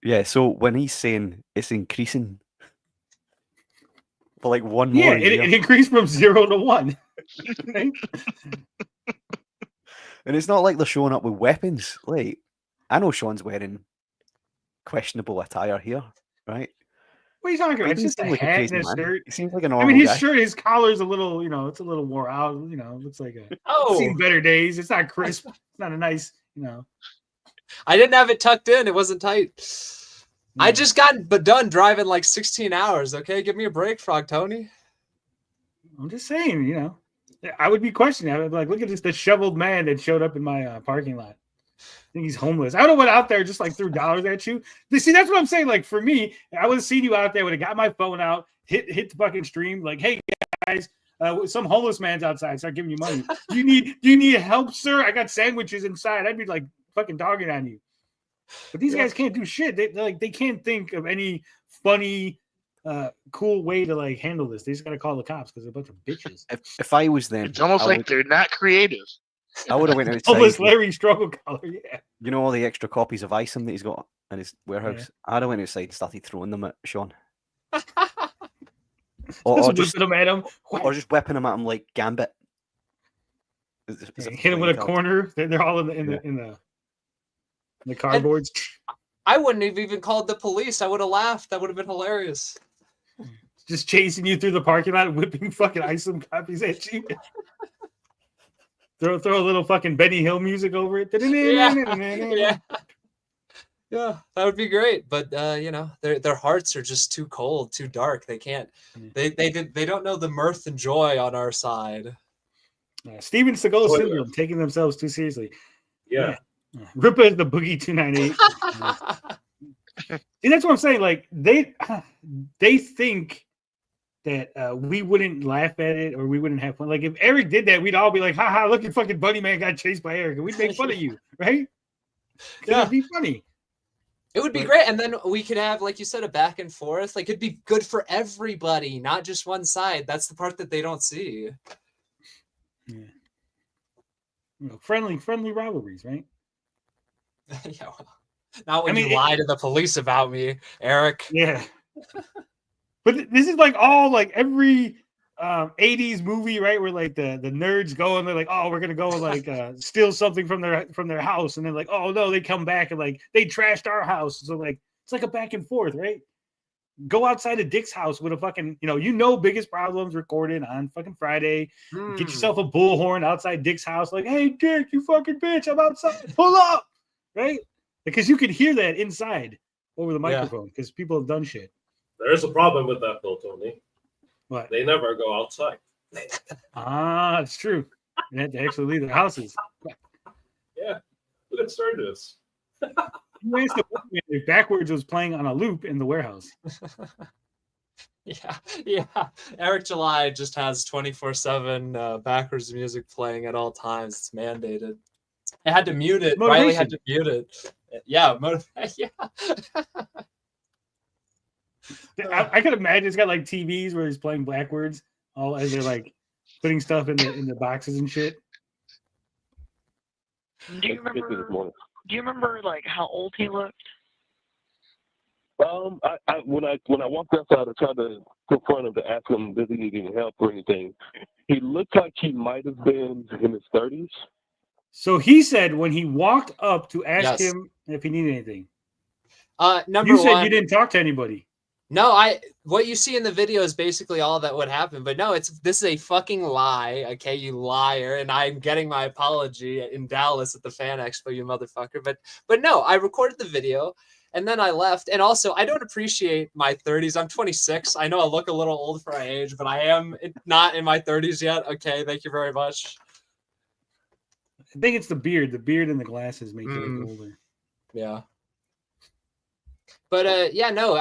Yeah, so when he's saying it's increasing for like one more yeah, year, it increased from 0 to 1. Right? and it's not like they're showing up with weapons. Like, I know Sean's wearing questionable attire here, right? What are you talking about? He It's just doesn't a seem like a hat crazy and a man. shirt. He seems like a I normal mean, his guy. shirt, his collar's a little, it's a little wore out. It looks like a. Oh. I've seen better days. It's not crisp. It's not a nice, I didn't have it tucked in. It wasn't tight. I just got done driving like 16 hours. Okay, give me a break, Frog Tony. I'm just saying, I would be questioning. I would be like, look at this disheveled man that showed up in my parking lot. I think he's homeless. I would have went out there just like threw dollars at you. See, that's what I'm saying. Like for me, I would have seen you out there, would have got my phone out, hit the fucking stream, like, hey guys, some homeless man's outside, start giving you money. Do you need help, sir? I got sandwiches inside. I'd be like fucking dogging on you. But these guys can't do shit. They can't think of any funny, cool way to like handle this. They just gotta call the cops because they're a bunch of bitches. If I was them, It's almost like they're not creative. I would have went outside. Homeless Larry struggle color, yeah. You know all the extra copies of Isom that he's got in his warehouse? Yeah. I'd have went outside and started throwing them at Sean. or just whipping them at him. Or just whipping them at him like Gambit. Hit him with a corner. They're all in the cardboards. I wouldn't have even called the police. I would have laughed. That would have been hilarious. Just chasing you through the parking lot, whipping fucking Isom copies at you. Throw a little fucking Benny Hill music over it. Yeah, that would be great. But their hearts are just too cold, too dark. They can't. They don't know the mirth and joy on our side. Steven Seagal syndrome, taking themselves too seriously. Yeah. Rippa is the Boogie 298. See, that's what I'm saying. Like they think that we wouldn't laugh at it or we wouldn't have fun. Like if Eric did that, we'd all be like, haha, look at fucking Bunny Man got chased by Eric. And we'd make fun of you, right? Yeah. It'd be funny. It would be great. And then we could have, like you said, a back and forth. Like it'd be good for everybody, not just one side. That's the part that they don't see. Yeah. Friendly rivalries, right? Yeah. Well, not when you lie to the police about me, Eric. Yeah. But this is like all like every 80s movie, right? Where like the nerds go and they're like, oh, we're gonna go and like steal something from their house, and then like, oh no, they come back and like they trashed our house. So like it's like a back and forth, right? Go outside of Dick's house with a fucking, biggest problems recorded on fucking Friday. Get yourself a bullhorn outside Dick's house, like, hey Dick, you fucking bitch, I'm outside, pull up, right? Because you could hear that inside over the microphone because people have done shit. There is a problem with that, though, Tony. What? They never go outside. It's true. They had to actually leave their houses. Yeah. Look at Stardust. Backwards was playing on a loop in the warehouse. Yeah. Eric July just has 24/7 backwards music playing at all times. It's mandated. I had to mute it. Motivation. Riley had to mute it. Yeah, yeah. I could imagine it's got like TVs where he's playing backwards, all as they're like putting stuff in the boxes and shit. Do you remember like how old he looked? When I walked outside, I tried to confront him to ask him does he need any help or anything. He looked like he might have been in his 30s. So he said when he walked up to ask him if he needed anything. Number you said one, you didn't talk to anybody. No, what you see in the video is basically all that would happen. But no, this is a fucking lie. Okay, you liar. And I'm getting my apology in Dallas at the Fan Expo, you motherfucker. But no, I recorded the video and then I left. And also, I don't appreciate my 30s. I'm 26. I know I look a little old for my age, but I am not in my 30s yet. Okay, thank you very much. I think it's the beard. The beard and the glasses make you look older. Yeah. But yeah, no,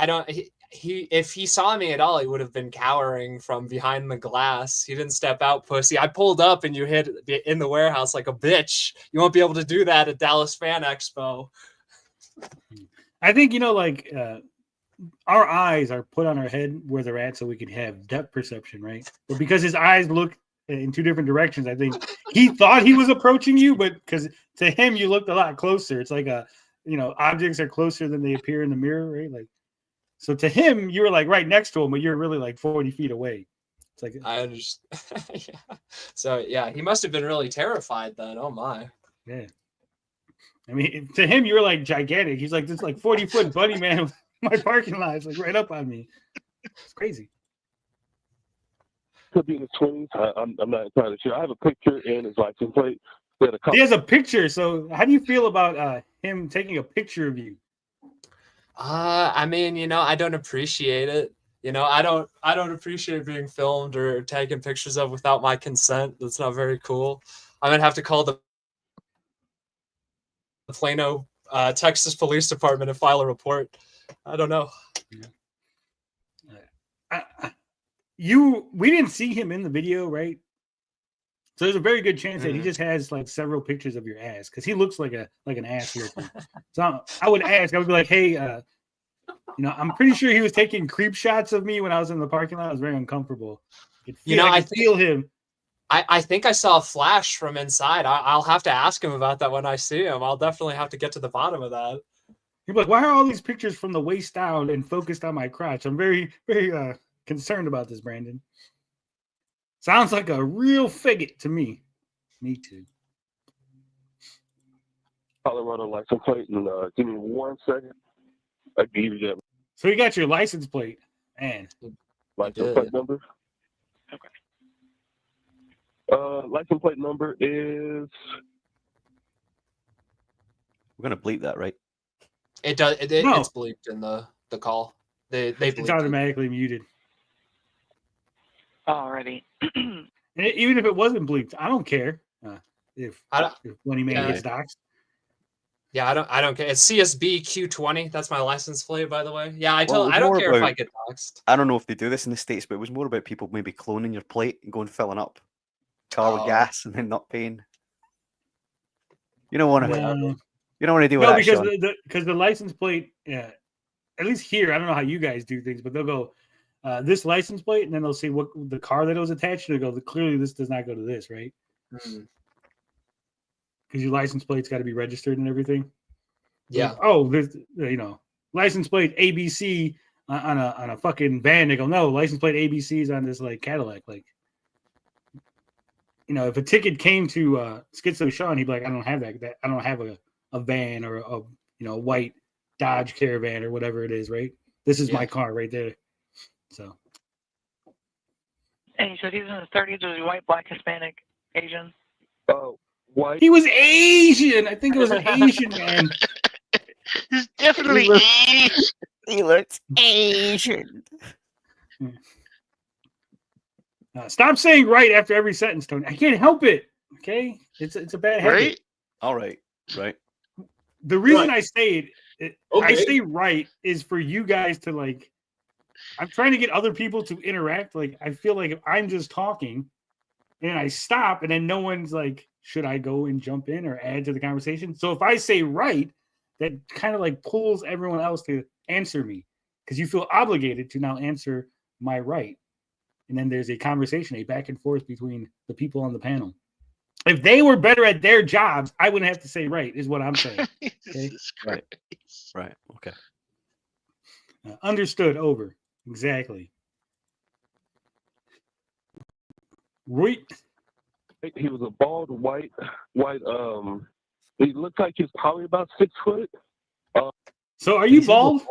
I don't. If he saw me at all, he would have been cowering from behind the glass. He didn't step out, pussy. I pulled up and you hid in the warehouse like a bitch. You won't be able to do that at Dallas Fan Expo. I think our eyes are put on our head where they're at, so we can have depth perception, right? But because his eyes look in two different directions, I think he thought he was approaching you, but because to him you looked a lot closer. It's like objects are closer than they appear in the mirror, right? Like. So to him, you were like right next to him, but you're really like 40 feet away. It's like I understand. Yeah. So yeah, he must have been really terrified then. Oh my. Yeah. I mean, to him, you were like gigantic. He's like this 40-foot bunny man with my parking lot is like right up on me. It's crazy. Could be in his 20s. I'm not entirely sure. I have a picture and his license plate. He has a picture. So how do you feel about him taking a picture of you? I mean, I don't appreciate it. I don't appreciate being filmed or taken pictures of without my consent. That's not very cool. I'm gonna have to call the Plano, Texas Police Department and file a report. I don't know. We didn't see him in the video, right? So there's a very good chance that he just has like several pictures of your ass because he looks like an ass looking. So I would be like, hey, I'm pretty sure he was taking creep shots of me when I was in the parking lot. I was very uncomfortable. I feel him. I think I saw a flash from inside. I'll have to ask him about that when I see him. I'll definitely have to get to the bottom of that. You're like, why are all these pictures from the waist down and focused on my crotch? I'm very, very concerned about this, Brandon. Sounds like a real faggot to me. Me too. Colorado license plate, and give me 1 second. I give you that. So you got your license plate, man. License plate number. Okay. License plate number is. We're gonna bleep that, right? It does. No. It's bleeped in the call. They it's automatically muted. Alrighty. Even if it wasn't bleeped, I don't care. If Bunny Man gets doxxed. Yeah, I don't care. It's CSB Q20. That's my license plate, by the way. Yeah, I don't care if I get doxxed. I don't know if they do this in the States, but it was more about people maybe cloning your plate and going filling up car with gas and then not paying. You don't want to. You don't want to do that. No, because the license plate. Yeah, at least here, I don't know how you guys do things, but they'll go this license plate, and then they'll see what the car that it was attached to. Go clearly this does not go to this, right? Because your license plate's got to be registered and everything. Yeah. Like, oh, this, license plate ABC on a fucking van. They go, no, license plate ABC is on this like Cadillac. Like, if a ticket came to Schizo Sean, he'd be like, I don't have that. I don't have a van or a white Dodge Caravan or whatever it is, right? This is my car right there. So. And he said he was in his 30s. Was he white, black, Hispanic, Asian? Oh, white. He was Asian. I think it was an Asian man. He's definitely Asian. He looks Asian. Stop saying right after every sentence, Tony. I can't help it. Okay, it's a bad habit. Right? All right. Right. The reason I say it, I say right is for you guys to like. I'm trying to get other people to interact. Like, I feel like if I'm just talking and I stop and then no one's like, should I go and jump in or add to the conversation? So if I say right, that kind of like pulls everyone else to answer me because you feel obligated to now answer my right. And then there's a conversation, a back and forth between the people on the panel. If they were better at their jobs, I wouldn't have to say right, is what I'm saying. Okay? Right. Okay. Understood. Over. Exactly. Right. He was a bald white. He looked like he's probably about 6 foot. So are you bald?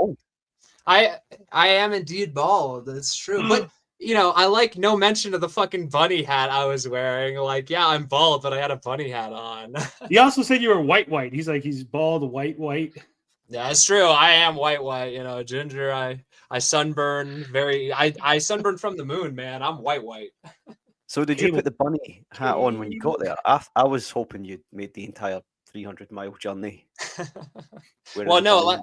I am indeed bald. It's true, but you know, I like no mention of the fucking bunny hat I was wearing. Like, yeah, I'm bald, but I had a bunny hat on. He also said you were white. He's like, he's bald, white. Yeah, it's true. I am white. You know, ginger. I sunburn I sunburn from the moon, man. I'm white. So did you put the bunny hat on when you got there? I was hoping you'd made the entire 300-mile journey. Well, no,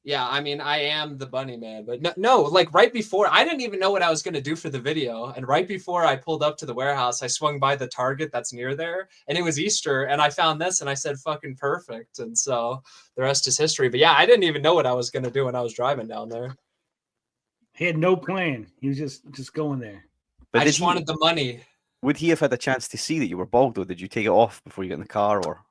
yeah, I mean, I am the bunny man, but no, like right before, I didn't even know what I was going to do for the video. And right before I pulled up to the warehouse, I swung by the Target that's near there, and it was Easter, and I found this, and I said, fucking perfect. And so the rest is history. But yeah, I didn't even know what I was going to do when I was driving down there. He had no plan. He was just going there. But I just wanted the money. Would he have had a chance to see that you were bald, though? Did you take it off before you got in the car, or?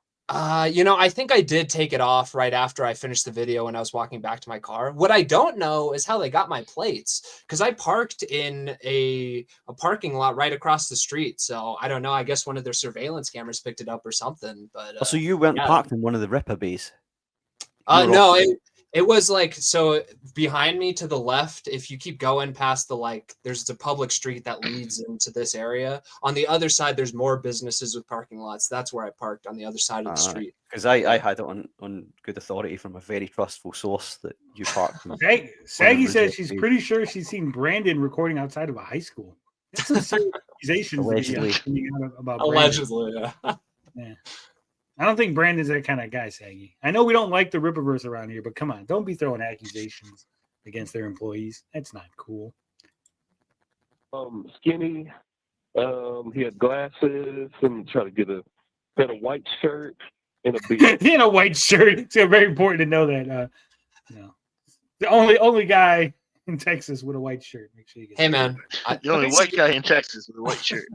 You know, I think I did take it off right after I finished the video when I was walking back to my car. What I don't know is how they got my plates, because I parked in a parking lot right across the street. So I don't know. I guess one of their surveillance cameras picked it up or something. But so you went and parked in one of the Ripper bays? No, it was like, so behind me to the left, if you keep going past there's a public street that leads into this area. On the other side, there's more businesses with parking lots. That's where I parked, on the other side of the street. Because I had it on good authority from a very trustful source that you parked. Saggy says she's pretty sure she's seen Brandon recording outside of a high school. That's some serious accusations. Allegedly. About Allegedly, yeah. I don't think Brandon's that kind of guy, Saggy. I know we don't like the Rippaverse around here, but come on, don't be throwing accusations against their employees. That's not cool. Skinny. He had glasses. And try to had a white shirt and a beard. He had a white shirt. It's very important to know that. The only guy in Texas with a white shirt. Make sure you get. Hey man, the only white guy in Texas with a white shirt.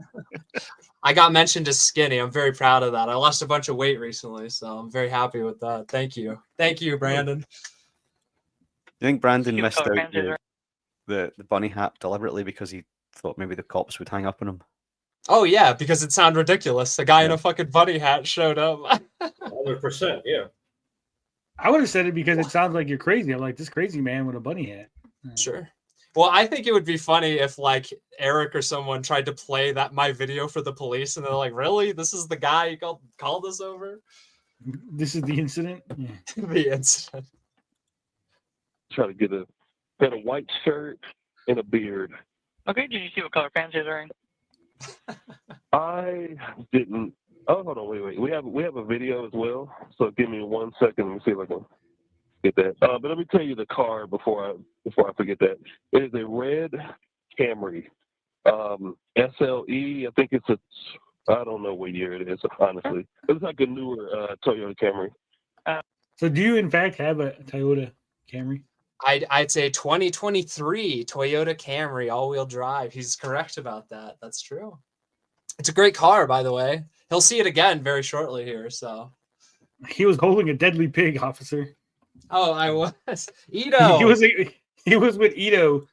I got mentioned as skinny. I'm very proud of that. I lost a bunch of weight recently, so I'm very happy with that. Thank you, Brandon. You think Brandon missed out the bunny hat deliberately because he thought maybe the cops would hang up on him? Oh yeah, because it sounded ridiculous. A guy in a fucking bunny hat showed up. 100%, yeah. I would have said it because it sounds like you're crazy. I'm like, this crazy man with a bunny hat. Sure. Well, I think it would be funny if like Eric or someone tried to play my video for the police, and they're like, "Really? This is the guy you called us over? This is the incident." Yeah. The incident. Try to had a white shirt and a beard. Okay, did you see what color pants he was wearing? I didn't. Oh, hold on, wait. We have a video as well. So give me 1 second. Let me see if I can get that. But let me tell you the car before I forget that. It is a red Camry, SLE. I think I don't know what year it is, honestly. It's like a newer Toyota Camry. So do you in fact have a Toyota Camry? I'd say 2023 Toyota Camry all-wheel drive. He's correct about that. That's true. It's a great car, by the way. He'll see it again very shortly here. So he was holding a deadly pig, officer. Oh, I was. Ito. He was with Ito.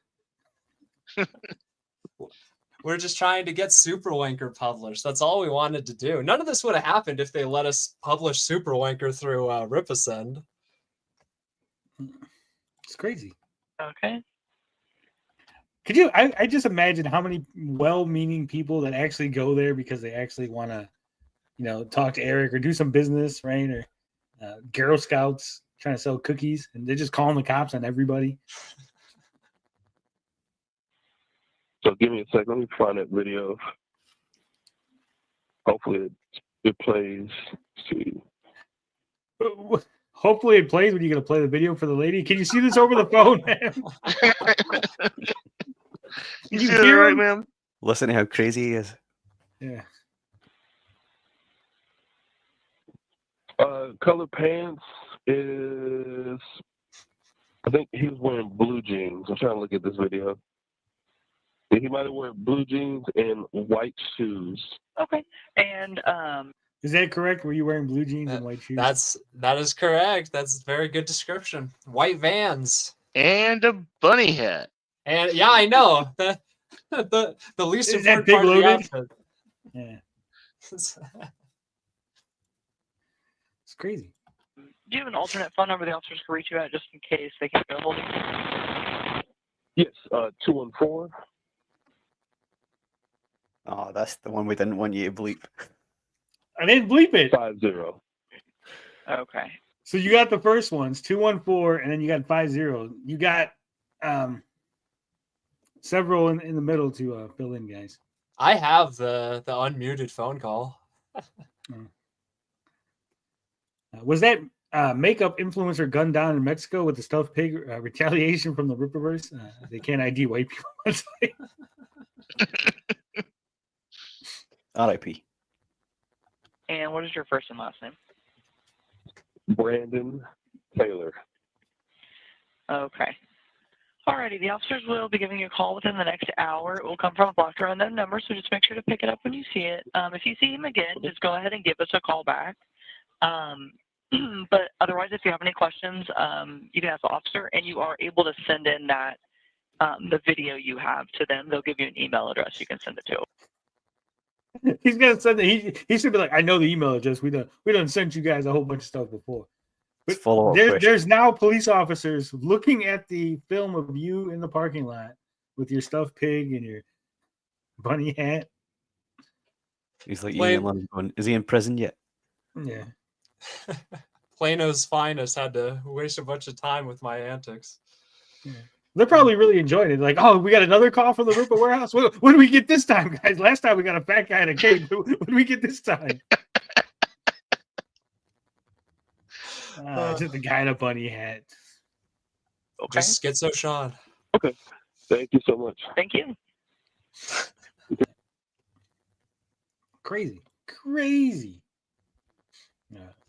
We're just trying to get Super Wanker published. That's all we wanted to do. None of this would have happened if they let us publish Super Wanker through Ripasend. It's crazy. Okay. Could you? I just imagine how many well-meaning people that actually go there because they actually want to, talk to Eric or do some business, right? Or Girl Scouts trying to sell cookies, and they're just calling the cops on everybody. So give me a second. Let me find that video. Hopefully it plays. Let's see. Hopefully it plays when you're going to play the video for the lady. Can you see this over the phone, man? You see that right, man? Listen to how crazy he is. Yeah. Color pants is, I think he was wearing blue jeans. I'm trying to look at this video. He might have worn blue jeans and white shoes. Okay. And is that correct? Were you wearing blue jeans and white shoes? That is correct. That's a very good description. White Vans and a bunny hat. And yeah, I know the least is important that big part loaded? of the outfit. Yeah. It's crazy. do you have an alternate phone number the officers can reach you at just in case they can't get a hold of you? Yes, 214. Oh, that's the one we didn't want you to bleep. I didn't bleep it. 50. Okay. So you got the first ones, 214, and then you got 50. You got several in the middle to fill in, guys. I have the unmuted phone call. Was that makeup influencer gunned down in Mexico with the stuffed pig retaliation from the Rippaverse? They can't ID white people. R.I.P. And what is your first and last name? Brandon Taylor. Okay. Alrighty, the officers will be giving you a call within the next hour. It will come from a blocked unknown number, so just make sure to pick it up when you see it. If you see him again, just go ahead and give us a call back. But otherwise, if you have any questions, you can ask the officer, and you are able to send in that the video you have to them. They'll give you an email address you can send it to. He's gonna send it. He should be like, I know the email address. We done sent you guys a whole bunch of stuff before. But there's now police officers looking at the film of you in the parking lot with your stuffed pig and your bunny hat. He's like, going, is he in prison yet? Yeah. Plano's finest had to waste a bunch of time with my antics. Yeah. They're probably really enjoying it. Like, oh, we got another call from the Ripper warehouse. What do we get this time, guys? Last time we got a fat guy in a cape. What do we get this time? Just a guy in a bunny hat. Okay. Just Schizo Sean. Okay. Thank you so much. Thank you. Crazy.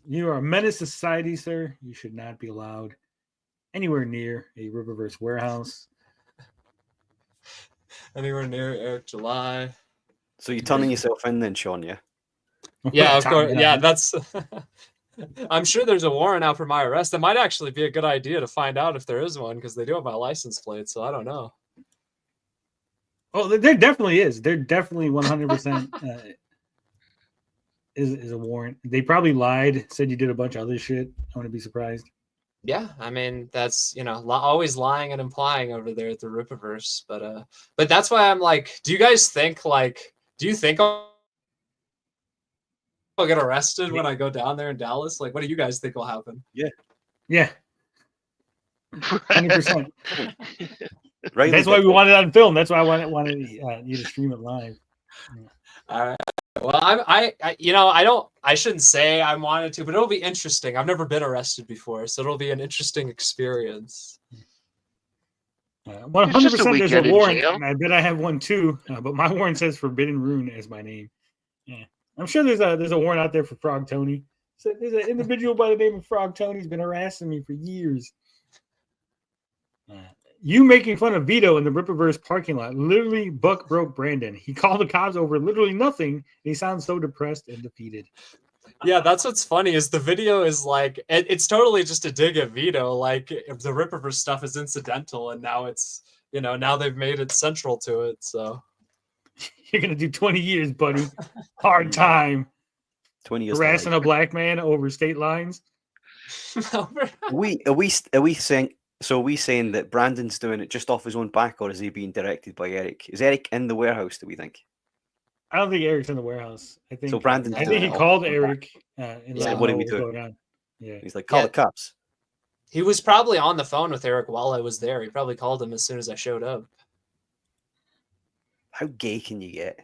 You are a menace to society, sir. You should not be allowed anywhere near a Rippaverse warehouse. Anywhere near Eric July. So you're turning yourself in then, Sean, yeah? Yeah, of course. Yeah, that's... I'm sure there's a warrant out for my arrest. That might actually be a good idea to find out if there is one, because they do have my license plate, so I don't know. Oh, there definitely is. There definitely 100% is a warrant. They probably lied, said you did a bunch of other shit. I wouldn't be surprised. Yeah, I mean, that's, always lying and implying over there at the Rippaverse. But that's why I'm like, do you guys think, do you think I'll get arrested when I go down there in Dallas? Like, what do you guys think will happen? Yeah. 100%. Right. That's why we wanted it on film. That's why I wanted you to stream it live. All right. Well, I shouldn't say I wanted to, but it'll be interesting. I've never been arrested before, so it'll be an interesting experience. 100% there's a warrant, and I bet I have one too. But my warrant says Forbidden Rune as my name. Yeah, I'm sure there's a warrant out there for Frog Tony. So there's an individual by the name of Frog Tony who's been harassing me for years. You making fun of Vito in the Rippaverse parking lot literally buck broke Brandon. He called the cops over literally nothing, and he sounds so depressed and defeated. Yeah, that's what's funny is the video is like it's totally just a dig at Vito. Like if the Rippaverse stuff is incidental, and now it's now they've made it central to it. So you're gonna do 20 years, buddy. Hard time. 20 years. Harassing a black man over state lines. Are we saying? So are we saying that Brandon's doing it just off his own back, or is he being directed by Eric? Is Eric in the warehouse, do we think? I don't think Eric's in the warehouse. I think so. Brandon's I think he called Eric. And said, "What are we doing?" Yeah, he's like, "Call the cops." He was probably on the phone with Eric while I was there. He probably called him as soon as I showed up. How gay can you get?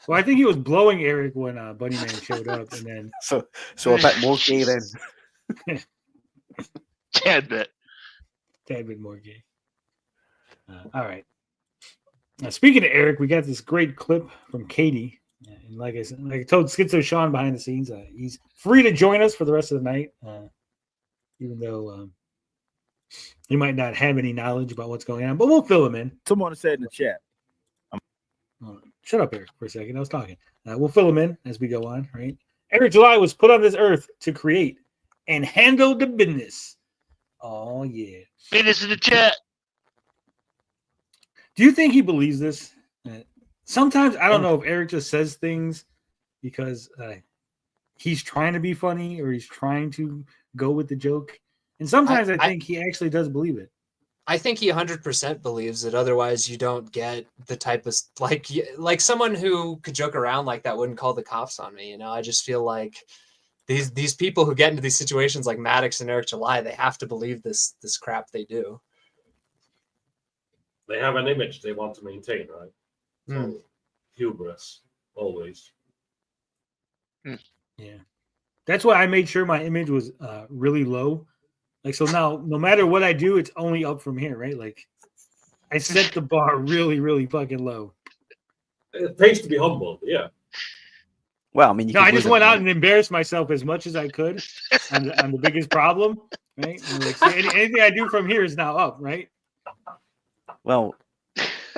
Well, I think he was blowing Eric when Bunny Man showed up, and then so a bit more gay then. Tad bit more gay. All right. Now, speaking of Eric, we got this great clip from Katie, and like I said, like I told Schizo Sean behind the scenes, he's free to join us for the rest of the night, even though he might not have any knowledge about what's going on, but we'll fill him in. Someone said in the chat. Shut up, Eric, for a second. I was talking. We'll fill him in as we go on. Right? Eric July was put on this earth to create and handle the business. Oh yeah. Finish in the chat. Do you think he believes this? Sometimes I don't know if Eric just says things because he's trying to be funny or he's trying to go with the joke. And sometimes I think he actually does believe it. I think he 100% believes it. Otherwise, you don't get the type of like someone who could joke around like that wouldn't call the cops on me. You know, I just feel like these people who get into these situations like Maddox and Eric July, they have to believe this crap they do. They have an image they want to maintain, right? Mm. So, hubris, always. Yeah, that's why I made sure my image was really low. Like, so now, no matter what I do, it's only up from here, right? Like, I set the bar really, really fucking low. It pays to be humble, yeah. Well, I mean, I just went out and embarrassed myself as much as I could on the biggest problem, right? And like, see, anything I do from here is now up, right? Well,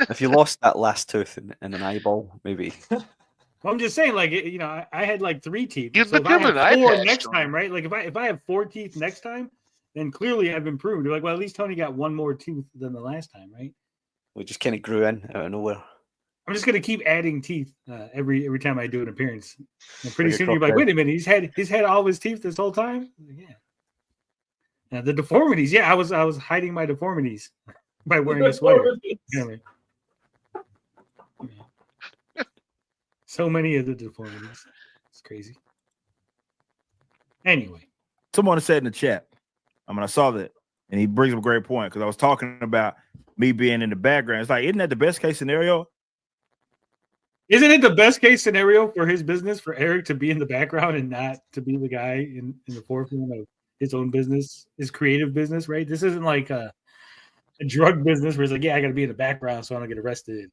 if you lost that last tooth in an eyeball, maybe. Well, I'm just saying, like, you know, I had like 3 teeth. You've So if I become have an eye 4 patch, next Tony. time, right? Like, if I have 4 teeth next time, then clearly I've improved. You're like, well, at least Tony got 1 more tooth than the last time, right? We just kind of grew in out of nowhere. I'm just gonna keep adding teeth every time I do an appearance. And pretty Like a soon you're like, crocodile. wait a minute, he's had all his teeth this whole time. Like, yeah. Now the deformities, yeah, I was hiding my deformities by wearing a sweater. Yeah. So many of the deformities, it's crazy. Anyway, Someone said in the chat, I saw that, and he brings up a great point because I was talking about me being in the background. It's like, isn't that the best case scenario? isn't it the best case scenario for his business for Eric to be in the background and not to be the guy in the forefront of his own business, his creative business, right? This isn't like a drug business where it's like, yeah, I got to be in the background so I don't get arrested.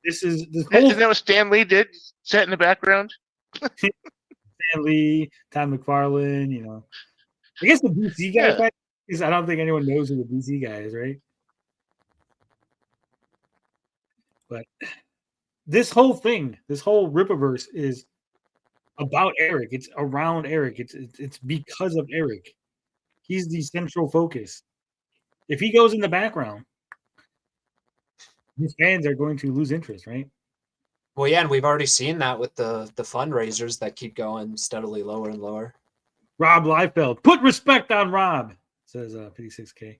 This whole Isn't that what Stan Lee did? Sat in the background? Stan Lee, Tom McFarlane, you know. I guess the DC guy is, I don't think anyone knows who the DC guy is, right? But this whole thing, this whole Rippaverse is about Eric. It's around Eric. It's because of Eric. He's the central focus. If he goes in the background, his fans are going to lose interest, right? Well, yeah, and we've already seen that with the fundraisers that keep going steadily lower and lower. Rob Liefeld, put respect on Rob, says 56K.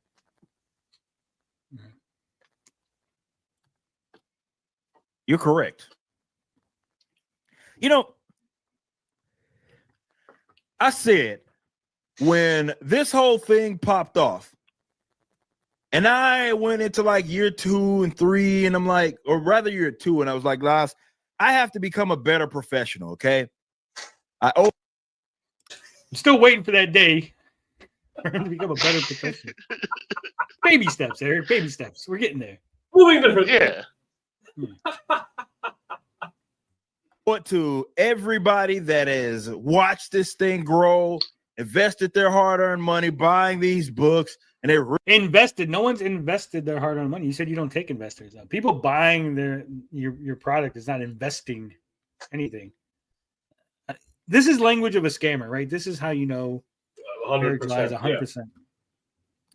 You're correct. You know, I said when this whole thing popped off, and I went into like year 2 and 3, and I'm like, or rather year 2, and I was like, guys, I have to become a better professional, okay? I'm still waiting for that day for him to become a better professional. Baby steps, Eric. Baby steps. We're getting there. Moving different. Yeah. But to everybody that has watched this thing grow, invested their hard-earned money buying these books, and they invested. No one's invested their hard-earned money. You said you don't take investors. People buying your product is not investing anything. This is language of a scammer, right? This is how you know 100%. 100%.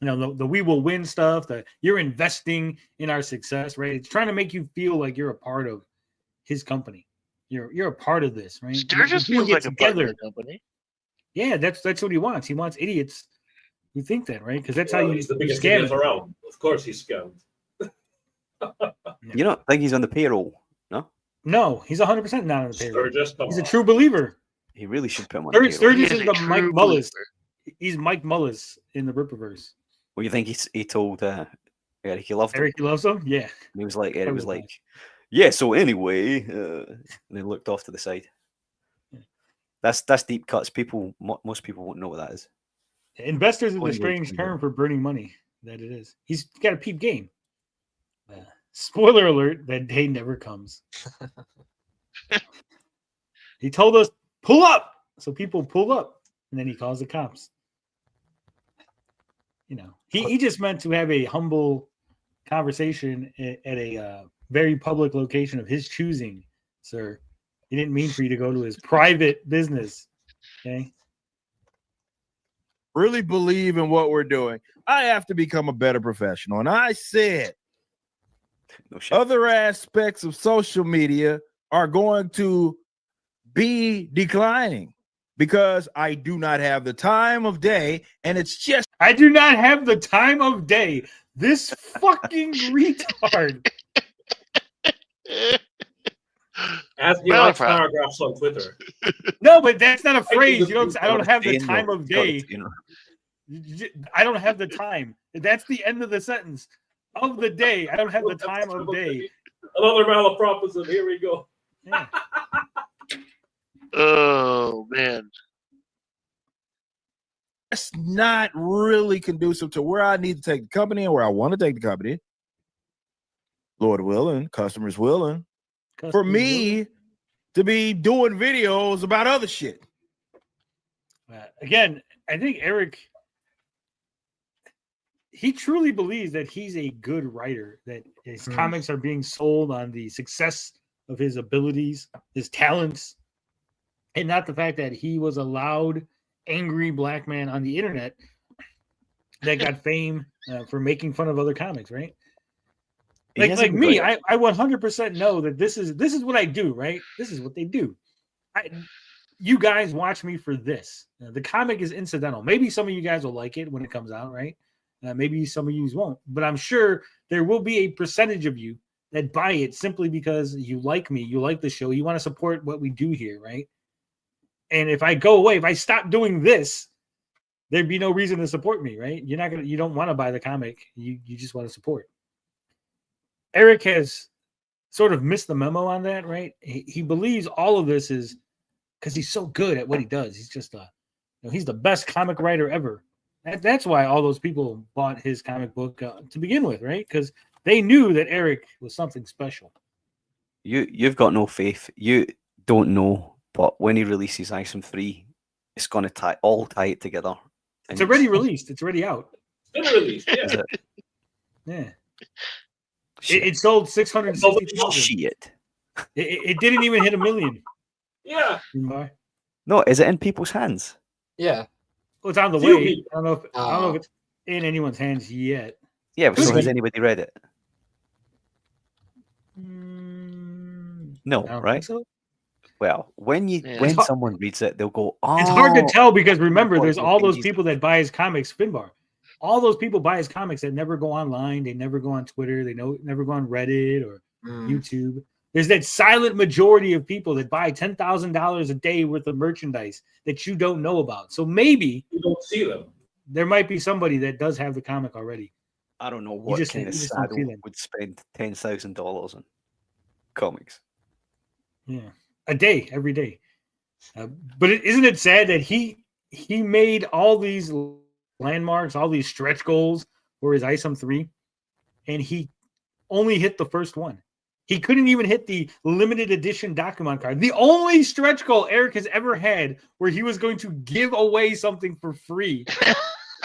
You know, the we will win stuff, that you're investing in our success, right? It's trying to make you feel like you're a part of his company. You're a part of this, right? Sturgis People feels get like a part of together. the company. Yeah, that's what he wants. He wants idiots who think that, right? Because that's how you He's the biggest scam idiot around. Of course he's scammed. You don't think he's on the payroll? No. No, he's 100% not on the payroll. Sturgis, come He's a on. true believer. He really should put him on the payroll. Sturgis He is is the a Mike true Mullis. believer. He's Mike Mullis in the Rippaverse. Well, you think he told Eric he loved him? Eric, you love him? Yeah. And he was like, Eric was Probably like, yeah. So anyway, and then looked off to the side. Yeah. That's deep cuts. Most people won't know what that is. Investors is a Only strange way to term for burning money. That it is. He's got a peep game. Spoiler alert: that day never comes. He told us pull up, so people pull up, and then he calls the cops. You know, he just meant to have a humble conversation at a very public location of his choosing, sir. He didn't mean for you to go to his private business. Okay. really believe in what we're doing, I have to become a better professional. And I said, other aspects of social media are going to be declining because I do not have the time of day, and it's just I do not have the time of day. This fucking retard. As he Well, likes Proud. paragraphs on Twitter. No, but that's not a phrase. You don't. I don't have the Saying, time though, of got day. it, you know. I don't have the time. That's the end of the sentence. Of the day. I don't have the time of day. Another malapropism. Here we go. Yeah. Oh man. That's not really conducive to where I need to take the company and where I want to take the company. Lord willing, customers willing. For me to be doing videos about other shit. Again, I think Eric, he truly believes that he's a good writer, that his comics are being sold on the success of his abilities, his talents, and not the fact that he was a loud, angry black man on the internet that got fame for making fun of other comics, right? Like me, I 100% know that this is what I do, right? This is what they do. You guys watch me for this. The comic is incidental. Maybe some of you guys will like it when it comes out, right? Maybe some of you won't, but I'm sure there will be a percentage of you that buy it simply because you like me, you like the show, you want to support what we do here, right? And if I go away, if I stop doing this, there'd be no reason to support me, right? You don't want to buy the comic, you just want to support. Eric has sort of missed the memo on that, right? He believes all of this is because he's so good at what he does. He's just he's the best comic writer ever. That's why all those people bought his comic book to begin with, right? Because they knew that Eric was something special. You've got no faith. You don't know, but when he releases Isom 3, it's going to tie it together. It's already released. It's already out. It's been released. Yeah. Is it? Yeah. It sold 660,000. Shit. It didn't even hit 1 million. Yeah. No, is it in people's hands? Yeah. Well, it's on the Few way. people. I don't know if it's in anyone's hands yet. Yeah, but so has anybody read it? No, I don't right? think so. Well, when someone reads it, they'll go, "Oh." It's hard to tell because remember, boy, there's the all those pages- people that buy his comics, Finbar. All those people buy his comics that never go online. They never go on Twitter. They never go on Reddit or YouTube. There's that silent majority of people that buy $10,000 a day worth of merchandise that you don't know about. So maybe you don't see them. There might be somebody that does have the comic already. I don't know what just- kind of you just don't see saddle them. would spend $10,000 on comics. Yeah, a day, every day. But isn't it sad that he made all these landmarks, all these stretch goals for his Isom 3, and he only hit the first one. He couldn't even hit the limited edition document card. The only stretch goal Eric has ever had where he was going to give away something for free.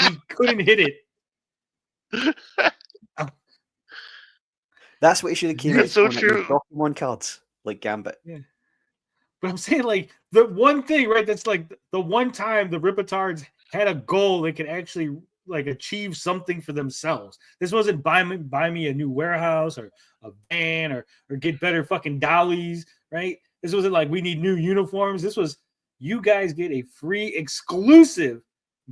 He couldn't hit it. That's what he should have came That's out so for, like, true. Pokemon cards, like Gambit. Yeah. But I'm saying, like, the one thing, right? That's like the one time the Rippatards had a goal they could actually like achieve something for themselves. This wasn't buy me a new warehouse or a van or get better fucking dollies, right? This wasn't like we need new uniforms. This was you guys get a free exclusive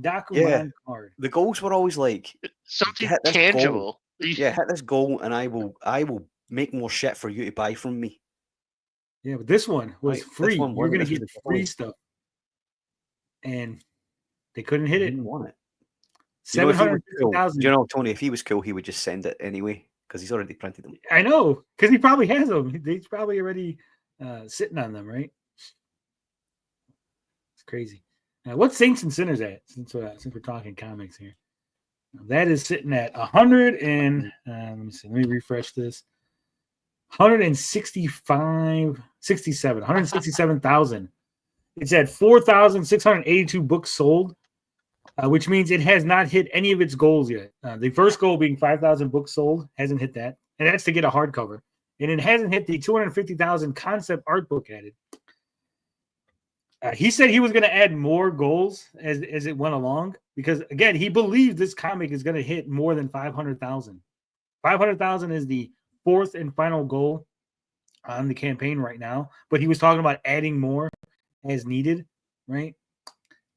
Dakuman card. The goals were always like Something hit this tangible. goal. Yeah, hit this goal, and I will make more shit for you to buy from me. Yeah, but this one was Right, this free. one You're wasn't. gonna This get was free free. stuff, and they couldn't hit He it. didn't want it. You know, if he was cool, 750,000. you know, Tony, if he was cool, he would just send it anyway because he's already printed them. I know, because he probably has them. He's probably already sitting on them, right? It's crazy. What's Saints and Sinners at? Since we're talking comics here, that is sitting at 100 and let me see. Let me refresh this. 167,000. It's at 4,682 books sold, which means it has not hit any of its goals yet. The first goal being 5,000 books sold hasn't hit that, and that's to get a hardcover. And it hasn't hit the 250,000 concept art book added. He said he was going to add more goals as it went along because, again, he believes this comic is going to hit more than 500,000. 500,000 is the fourth and final goal on the campaign right now, but he was talking about adding more as needed, right?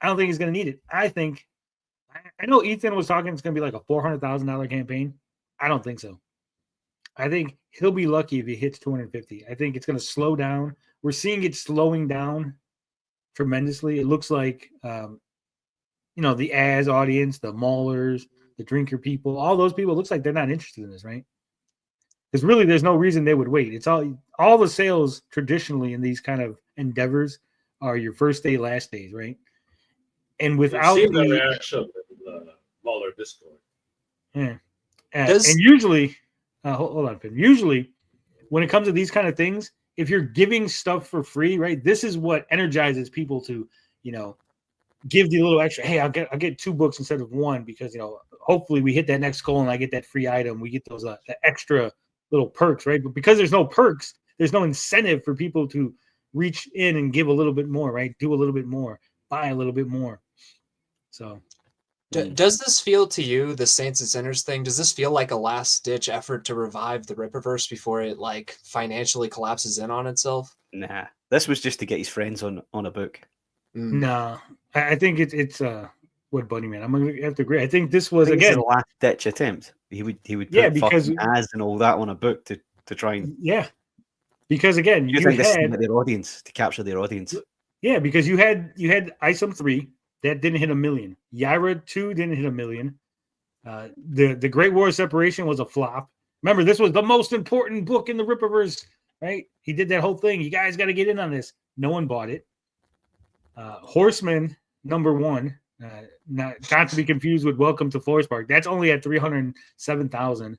I don't think he's going to need it. I think I know Ethan was talking. It's going to be like a $400,000 campaign. I don't think so. I think he'll be lucky if he hits 250. I think it's going to slow down. We're seeing it slowing down tremendously. It looks like, the as audience, the maulers, the drinker people, all those people, it looks like they're not interested in this, right? Because really, there's no reason they would wait. It's all the sales traditionally in these kind of endeavors are your first day, last days, right? And without You've seen the the reaction in the Mauler Discord. yeah, and usually, hold on, Finn. Usually, when it comes to these kind of things, if you're giving stuff for free, right, this is what energizes people to, give the little extra. Hey, I'll get 2 books instead of 1 because hopefully we hit that next goal and I get that free item. We get those the extra little perks, right? But because there's no perks, there's no incentive for people to reach in and give a little bit more, right? Do a little bit more, buy a little bit more. So, does this feel to you, the Saints and Sinners thing? Does this feel like a last-ditch effort to revive the Rippaverse before it financially collapses in on itself? Nah, this was just to get his friends on a book. No, I think it's what Bunny Man. I'm gonna have to agree. I think this was again a last ditch attempt. He would put because as and all that on a book to try and because again you think had their audience to capture their audience. Yeah, because you had ISOM 3 that didn't hit 1 million. Yaira 2 didn't hit 1 million. The Great War of Separation was a flop. Remember, this was the most important book in the Rippaverse, right? He did that whole thing. You guys got to get in on this. No one bought it. Horseman #1, not to be confused with Welcome to Forest Park. That's only at 307,000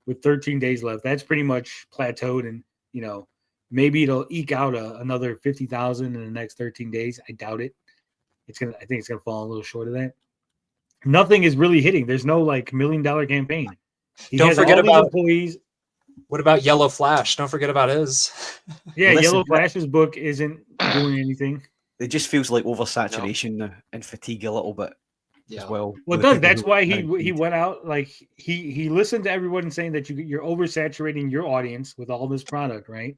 with 13 days left. That's pretty much plateaued, and maybe it'll eke out another 50,000 in the next 13 days. I doubt it. I think it's gonna fall a little short of that. Nothing is really hitting. There's no $1 million campaign. Don't forget about employees. What about Yellow Flash? Don't forget about his. Yeah, Yellow Flash's book isn't doing anything. It just feels like oversaturation now and fatigue a little bit as well. Well, it does. That's why he went out he listened to everyone saying that you're oversaturating your audience with all this product, right?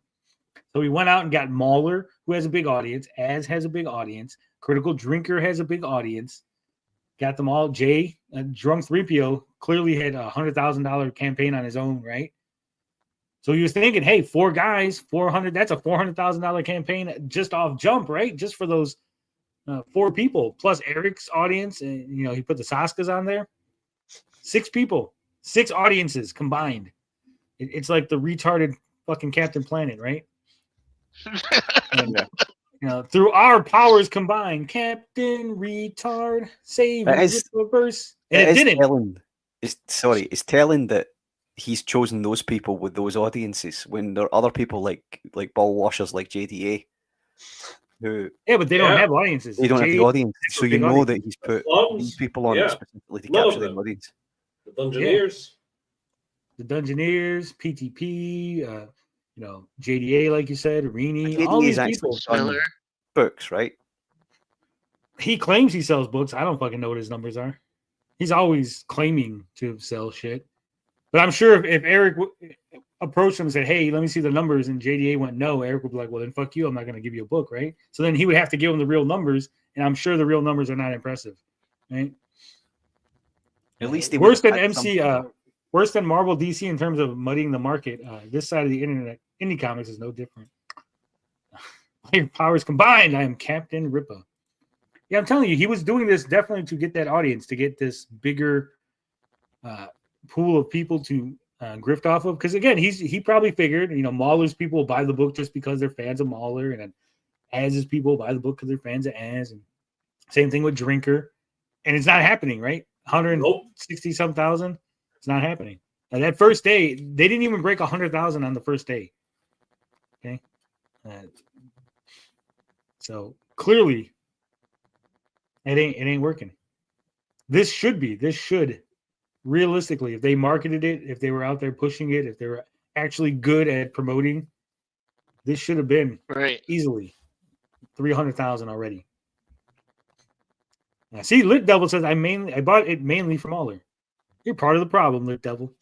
So he went out and got Mauler, who has a big audience, Az has a big audience, Critical Drinker has a big audience, got them all. Jay, Drunk 3PO, clearly had a $100,000 campaign on his own, right? So he was thinking, hey, 4 guys, 400, that's a $400,000 campaign just off jump, right? Just for those 4 people, plus Eric's audience. And, he put the Saskas on there. 6 people, 6 audiences combined. It's like the retarded fucking Captain Planet, right? And, through our powers combined, Captain Retard, save the Rippaverse. And it didn't. It's telling that he's chosen those people with those audiences when there are other people like ball washers like JDA who but they don't have audiences. They don't have the audience, so you know that he's put these people on specifically to capture their audience. The Dungeoneers, PTP, JDA, like you said, Rini, all these people. Books, right? He claims he sells books. I don't fucking know what his numbers are. He's always claiming to sell shit. But I'm sure if Eric approached him and said, hey, let me see the numbers, and JDA went no, Eric would be like, well, then fuck you. I'm not going to give you a book, right? So then he would have to give him the real numbers, and I'm sure the real numbers are not impressive, right? At least worse than worse than Marvel DC in terms of muddying the market. This side of the internet, indie comics is no different. Your powers combined, I am Captain Rippa. Yeah, I'm telling you, he was doing this definitely to get that audience, to get this bigger pool of people to grift off of. Because again, he probably figured, Mauler's people will buy the book just because they're fans of Mauler, and then Az's people buy the book because they're fans of Az. And same thing with Drinker, and it's not happening, right? 160 some thousand, it's not happening. And that first day, they didn't even break 100,000 on the first day. Okay, so clearly, it ain't working. This should realistically, if they marketed it, if they were out there pushing it, if they were actually good at promoting, this should have been easily 300,000 already. Now, see, Lit Devil says I bought it mainly from Mauler. You're part of the problem, Lit Devil.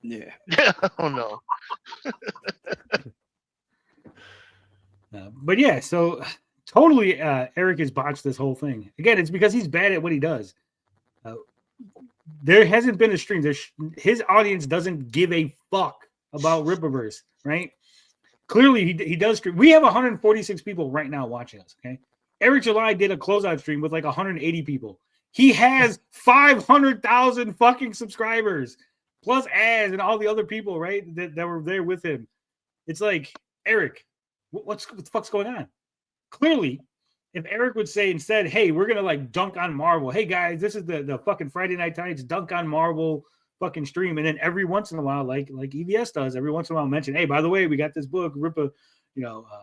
Yeah. Oh no. But yeah, so totally, Eric has botched this whole thing. Again, it's because he's bad at what he does. There hasn't been a stream. His audience doesn't give a fuck about Rippaverse, right? Clearly, he does stream. We have 146 people right now watching us, okay? Eric July did a closeout stream with like 180 people. He has 500,000 fucking subscribers, plus ads and all the other people, right, that were there with him. It's like, Eric, what the fuck's going on? Clearly, if Eric would say instead, hey, we're going to like dunk on Marvel. Hey, guys, this is the fucking Friday Night Times dunk on Marvel fucking stream. And then every once in a while, like EVS does, every once in a while mention, hey, by the way, we got this book,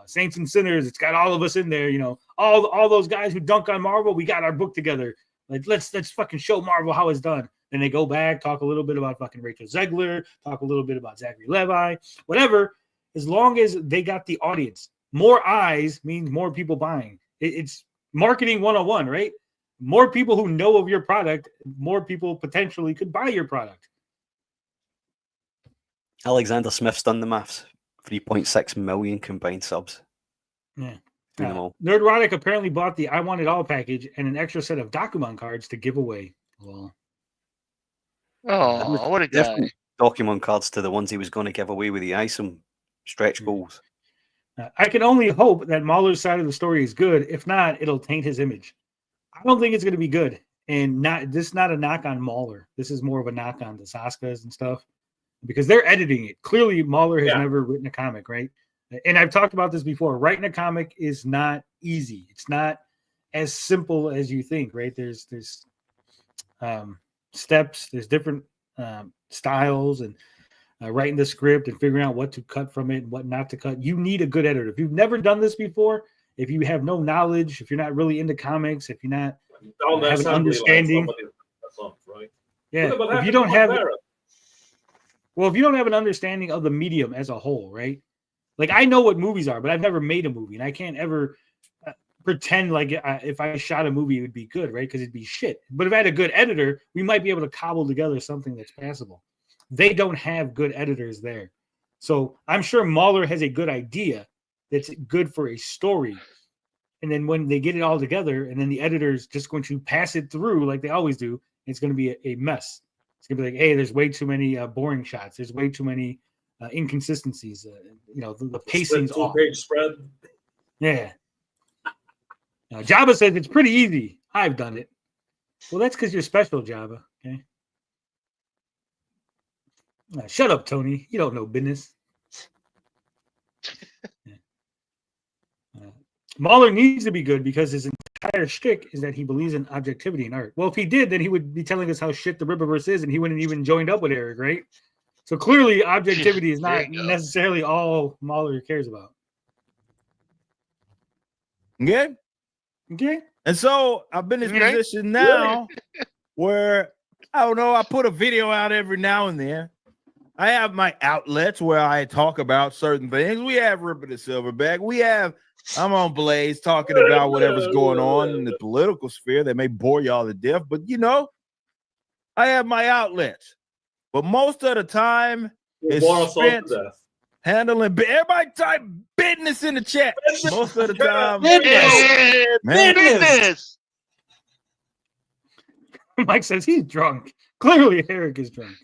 Saints and Sinners. It's got all of us in there. All those guys who dunk on Marvel, we got our book together. Like, let's fucking show Marvel how it's done. Then they go back, talk a little bit about fucking Rachel Zegler, talk a little bit about Zachary Levi, whatever. As long as they got the audience, more eyes means more people buying. It's marketing 101, right? More people who know of your product, more people potentially could buy your product. Alexander Smith's done the maths. 3.6 million combined subs. Yeah. Between them all. Nerdrotic apparently bought the I Want It All package and an extra set of Document cards to give away. Well, Oh, what a guy. Different document cards to the ones he was going to give away with the ISOM stretch goals. I can only hope that Mahler's side of the story is good. If not, it'll taint his image. I don't think it's going to be good. And this is not a knock on Mahler. This is more of a knock on the Saskas and stuff because they're editing it. Clearly, Mahler has never written a comic, right? And I've talked about this before. Writing a comic is not easy. It's not as simple as you think, right? There's steps. There's different styles and writing the script and figuring out what to cut from it and what not to cut. You need a good editor. If you've never done this before, if you have no knowledge, if you're not really into comics, if you're not have an understanding, right? Yeah. If you don't have, if you don't have an understanding of the medium as a whole, right? Like I know what movies are, but I've never made a movie, and I can't ever pretend like if I shot a movie, it would be good, right? Because it'd be shit. But if I had a good editor, we might be able to cobble together something that's passable. They don't have good editors there. So I'm sure Mahler has a good idea that's good for a story. And then when they get it all together, and then the editor's just going to pass it through like they always do, it's going to be a mess. It's going to be like, hey, there's way too many boring shots. There's way too many inconsistencies. The pacing's off. Two-page spread. Yeah. Jabba says it's pretty easy. I've done it. Well, that's because you're special, Jabba. Okay. Shut up, Tony. You don't know business. Mahler needs to be good because his entire shtick is that he believes in objectivity in art. Well, if he did, then he would be telling us how shit the Rippaverse is, and he wouldn't even joined up with Eric, right? So clearly, objectivity is not necessarily all Mahler cares about. Okay. Okay. And so I've been in this position now where I don't know. I put a video out every now and then. I have my outlets where I talk about certain things. We have Ripper the Silverback. I'm on Blaze talking about whatever's going on in the political sphere that may bore y'all to death. But, I have my outlets. But most of the time, it's spent handling. Everybody type business in the chat. Most of the time, business. Mike says he's drunk. Clearly, Eric is drunk.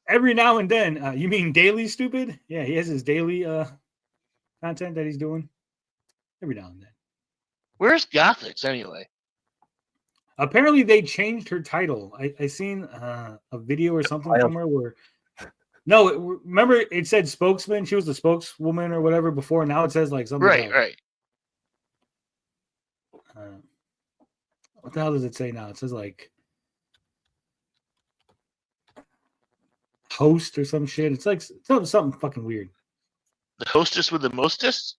Every now and then, you mean daily, stupid? Yeah, he has his daily content that he's doing every now and then. Where's Gothics anyway? Apparently, they changed her title. I seen a video or something somewhere where. No, remember it said spokesman. She was the spokeswoman or whatever before. Now it says like something. Right. What the hell does it say now? It says like host or some shit. It's like something fucking weird. The hostess with the mostest?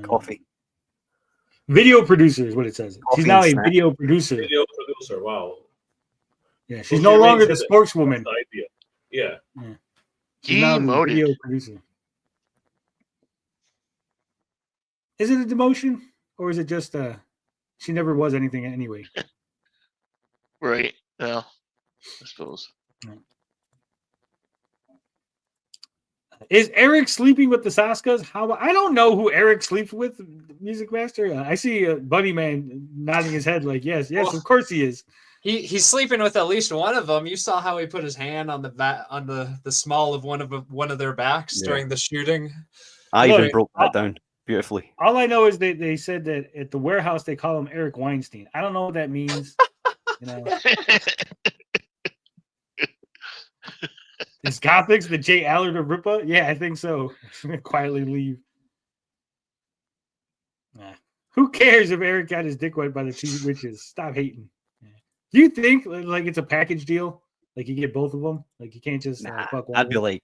Coffee. Video producer is what it says. She's now a video producer. Video producer, wow. Yeah, she's no longer the spokeswoman. Yeah. She's now the video producer. Is it a demotion or is it just she never was anything anyway? Right. Well, I suppose. Is Eric sleeping with the Saskas? How I don't know who Eric sleeps with, Music Master. I see Bunny Man nodding his head like yes, of course he is. He's sleeping with at least one of them. You saw how he put his hand on the small of one of their backs during the shooting. I even broke that down beautifully. All I know is they said that at the warehouse they call him Eric Weinstein. I don't know what that means. You know. Is Gothics the Jay Allard of Rippa? Yeah, I think so. Quietly leave. Nah. Who cares if Eric got his dick wet by the two witches? Stop hating. Yeah. Do you think like it's a package deal? Like you get both of them? Like you can't just fuck one. I'd be like,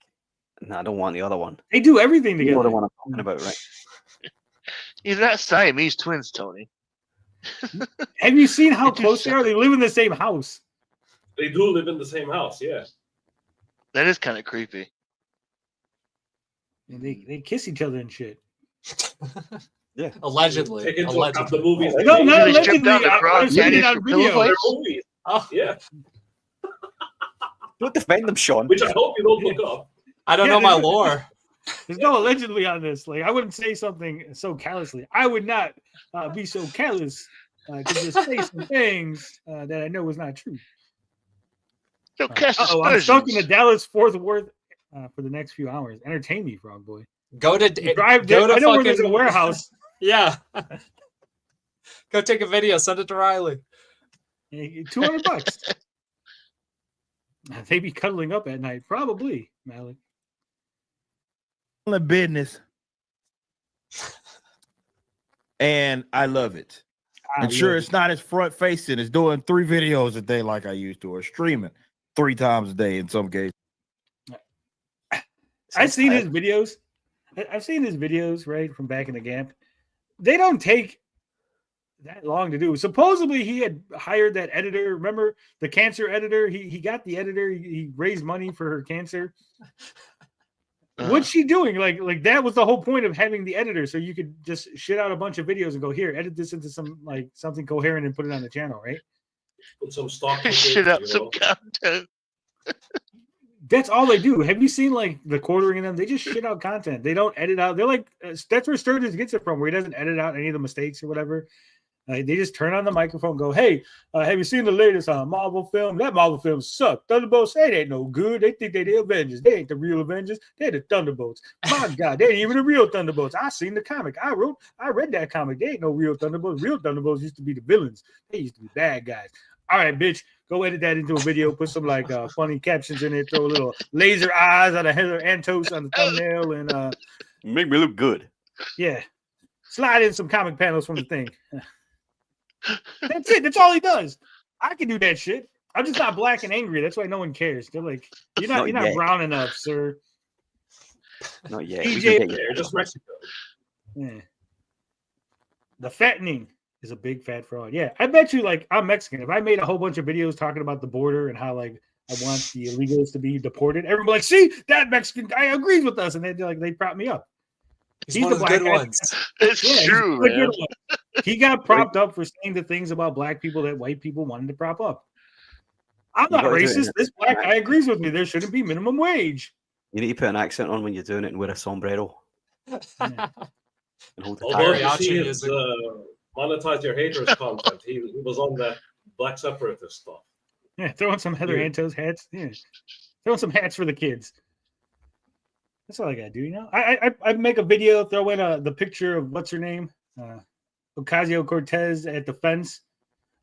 no, I don't want the other one. They do everything together. You know the one I'm talking about, right? He's not Siamese twins, Tony. Have you seen how close they are? They live in the same house. They do live in the same house, yeah. That is kind of creepy. And they kiss each other and shit. Yeah, allegedly. Take into account the movies. No, not They stripped allegedly. down the I've seen it on video. They're movies. Oh. Yeah, Don't defend them, Sean. which I hope you don't look up. I don't know my lore. There's no allegedly on this. Like I wouldn't say something so callously. I would not be so callous to just say some things that I know is not true. So cast I'm stuck in the Dallas Fort Worth for the next few hours. Entertain me, Frog Boy. Go to drive. Go to I know where fucking there's a warehouse. Yeah. Go take a video. Send it to Riley. $200. They be cuddling up at night, probably, Malik. The business, and I love it. And sure, it's not as front facing as doing 3 videos a day like I used to, or streaming 3 times a day in some cases. I've seen his videos. I've seen his videos, right, from back in the camp. They don't take that long to do. Supposedly, he had hired that editor. Remember the cancer editor? He got the editor. He raised money for her cancer. What's she doing? Like that was the whole point of having the editor, so you could just shit out a bunch of videos and go here, edit this into something coherent and put it on the channel, right? Put some stock. Shit out some content. That's all they do. Have you seen like the quartering in them? They just shit out content. They don't edit out. They're like that's where Sturgis gets it from, where he doesn't edit out any of the mistakes or whatever. They just turn on the microphone and go, hey, have you seen the latest Marvel film? That Marvel film sucked. Thunderbolts, they ain't no good. They think they the Avengers. They ain't the real Avengers. They're the Thunderbolts. My God, they ain't even the real Thunderbolts. I seen the comic. I read that comic. They ain't no real Thunderbolts. Real Thunderbolts used to be the villains. They used to be bad guys. All right, bitch, go edit that into a video. Put some like funny captions in it. Throw a little laser eyes on a Heather Antos on the thumbnail and make me look good. Yeah, slide in some comic panels from the thing. That's it. That's all he does. I can do that shit. I'm just not black and angry. That's why no one cares. They're like, you're not brown enough, sir. Not yet. You're just Mexico. Yeah. The fattening is a big fat fraud. Yeah, I bet you, like, I'm Mexican. If I made a whole bunch of videos talking about the border and how, like, I want the illegals to be deported, everybody like, see, that Mexican guy agrees with us, and they prop me up. He's one of the good ones. It's true, man. He got propped up for saying the things about black people that white people wanted to prop up. I'm not racist. This black guy agrees with me. There shouldn't be minimum wage. You need to put an accent on when you're doing it and wear a sombrero. And hold the Although you see his monetize your haters content, he was on that black separatist stuff. Yeah, throwing some Heather Antos hats. Yeah, throwing some hats for the kids. That's all I gotta do, you know. I make a video, throw in the picture of what's her name, Ocasio-Cortez at the fence.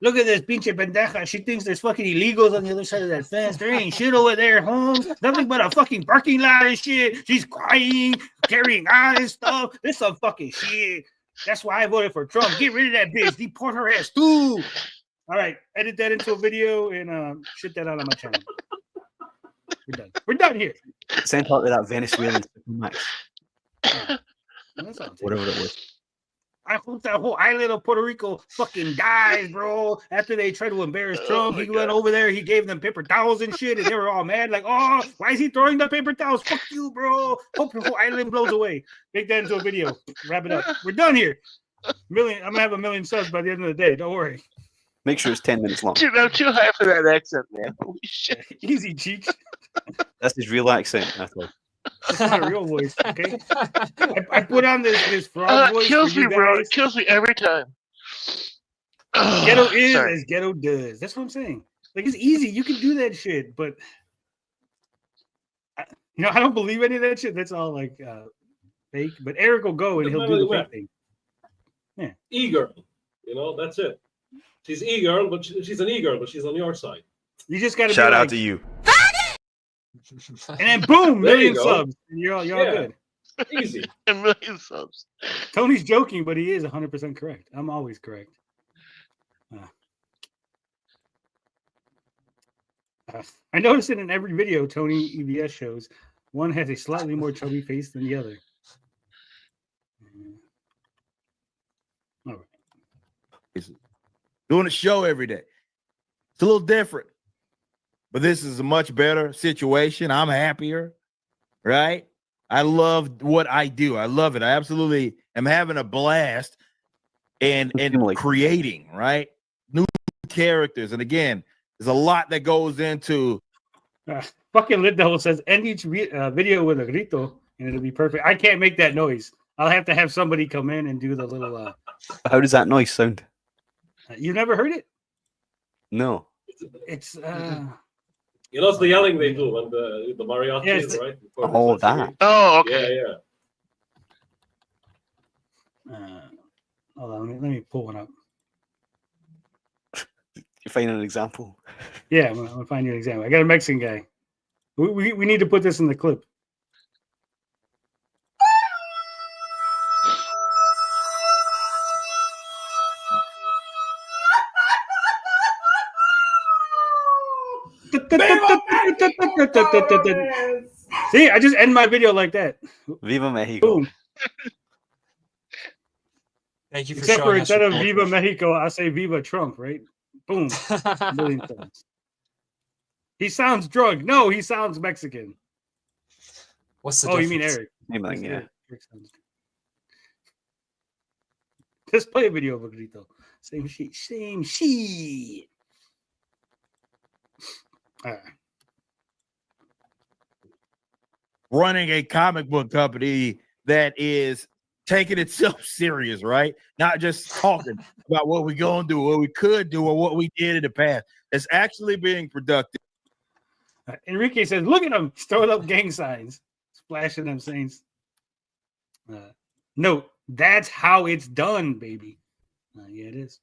Look at this pinche pendeja. She thinks there's fucking illegals on the other side of that fence. There ain't shit over there, Holmes. Nothing but a fucking parking lot and shit. She's crying, carrying on and stuff. This some fucking shit. That's why I voted for Trump. Get rid of that bitch. Deport her ass too. All right, edit that into a video and shit that out on my channel. We're done. We're done here. Sent out to that Venezuelan Max. Whatever it was. I hope that whole island of Puerto Rico fucking dies, bro. After they tried to embarrass Trump, he went over there, he gave them paper towels and shit, and they were all mad, like, oh, why is he throwing the paper towels? Fuck you, bro. Hope the whole island blows away. Make that into a video. Wrap it up. We're done here. I'm gonna have 1 million subs by the end of the day. Don't worry. Make sure it's 10 minutes long. Dude, I'm too high for that accent, man. Holy shit. Easy, Cheech. That's his real accent, I thought. That's not a real voice, okay? I put on this frog voice kills for me, you bro. guys. It kills me every time. Ghetto is Sorry. as ghetto does. That's what I'm saying. Like, it's easy. You can do that shit, but I don't believe any of that shit. That's all like fake. But Eric will go and he'll do the fake thing. Yeah. E-girl. That's it. She's e-girl, but she's an e-girl, but she's on your side. You just got to Shout be out like, to you. and then boom, There you million go. subs. And you're all good. Easy. A million subs. Tony's joking, but he is 100% correct. I'm always correct. I noticed it in every video Tony EBS shows. One has a slightly more chubby face than the other. All right. Doing a show every day. It's a little different, but this is a much better situation. I'm happier, right? I love what I do. I love it. I absolutely am having a blast and creating, right? New characters. And again, there's a lot that goes into fucking Lit Devil says end each video with a grito and it'll be perfect. I can't make that noise. I'll have to have somebody come in and do the little How does that noise sound? You never heard it? No. It's it's the yelling they do when the mariachi is right. Oh, that. Oh, okay. Yeah. Hold on, let me pull one up. You find an example? Yeah, I'm gonna find you an example. I got a Mexican guy. We need to put this in the clip. See, I just end my video like that. Viva Mexico. Boom. Thank you for Except for showing us instead your of Viva Mexico, I say Viva Trump, right? Boom. Million times. He sounds drunk. No, he sounds Mexican. What's the you difference? mean Eric? Same thing, yeah. Eric sounds good. Just play a video of a grito. Same shit. Same shit. All right. running a comic book company that is taking itself serious, right? Not just talking about what we're going to do, what we could do, or what we did in the past. It's actually being productive. Enrique says, look at him. He's throwing up gang signs, splashing them Saints. Note, that's how it's done, baby. Yeah, it is.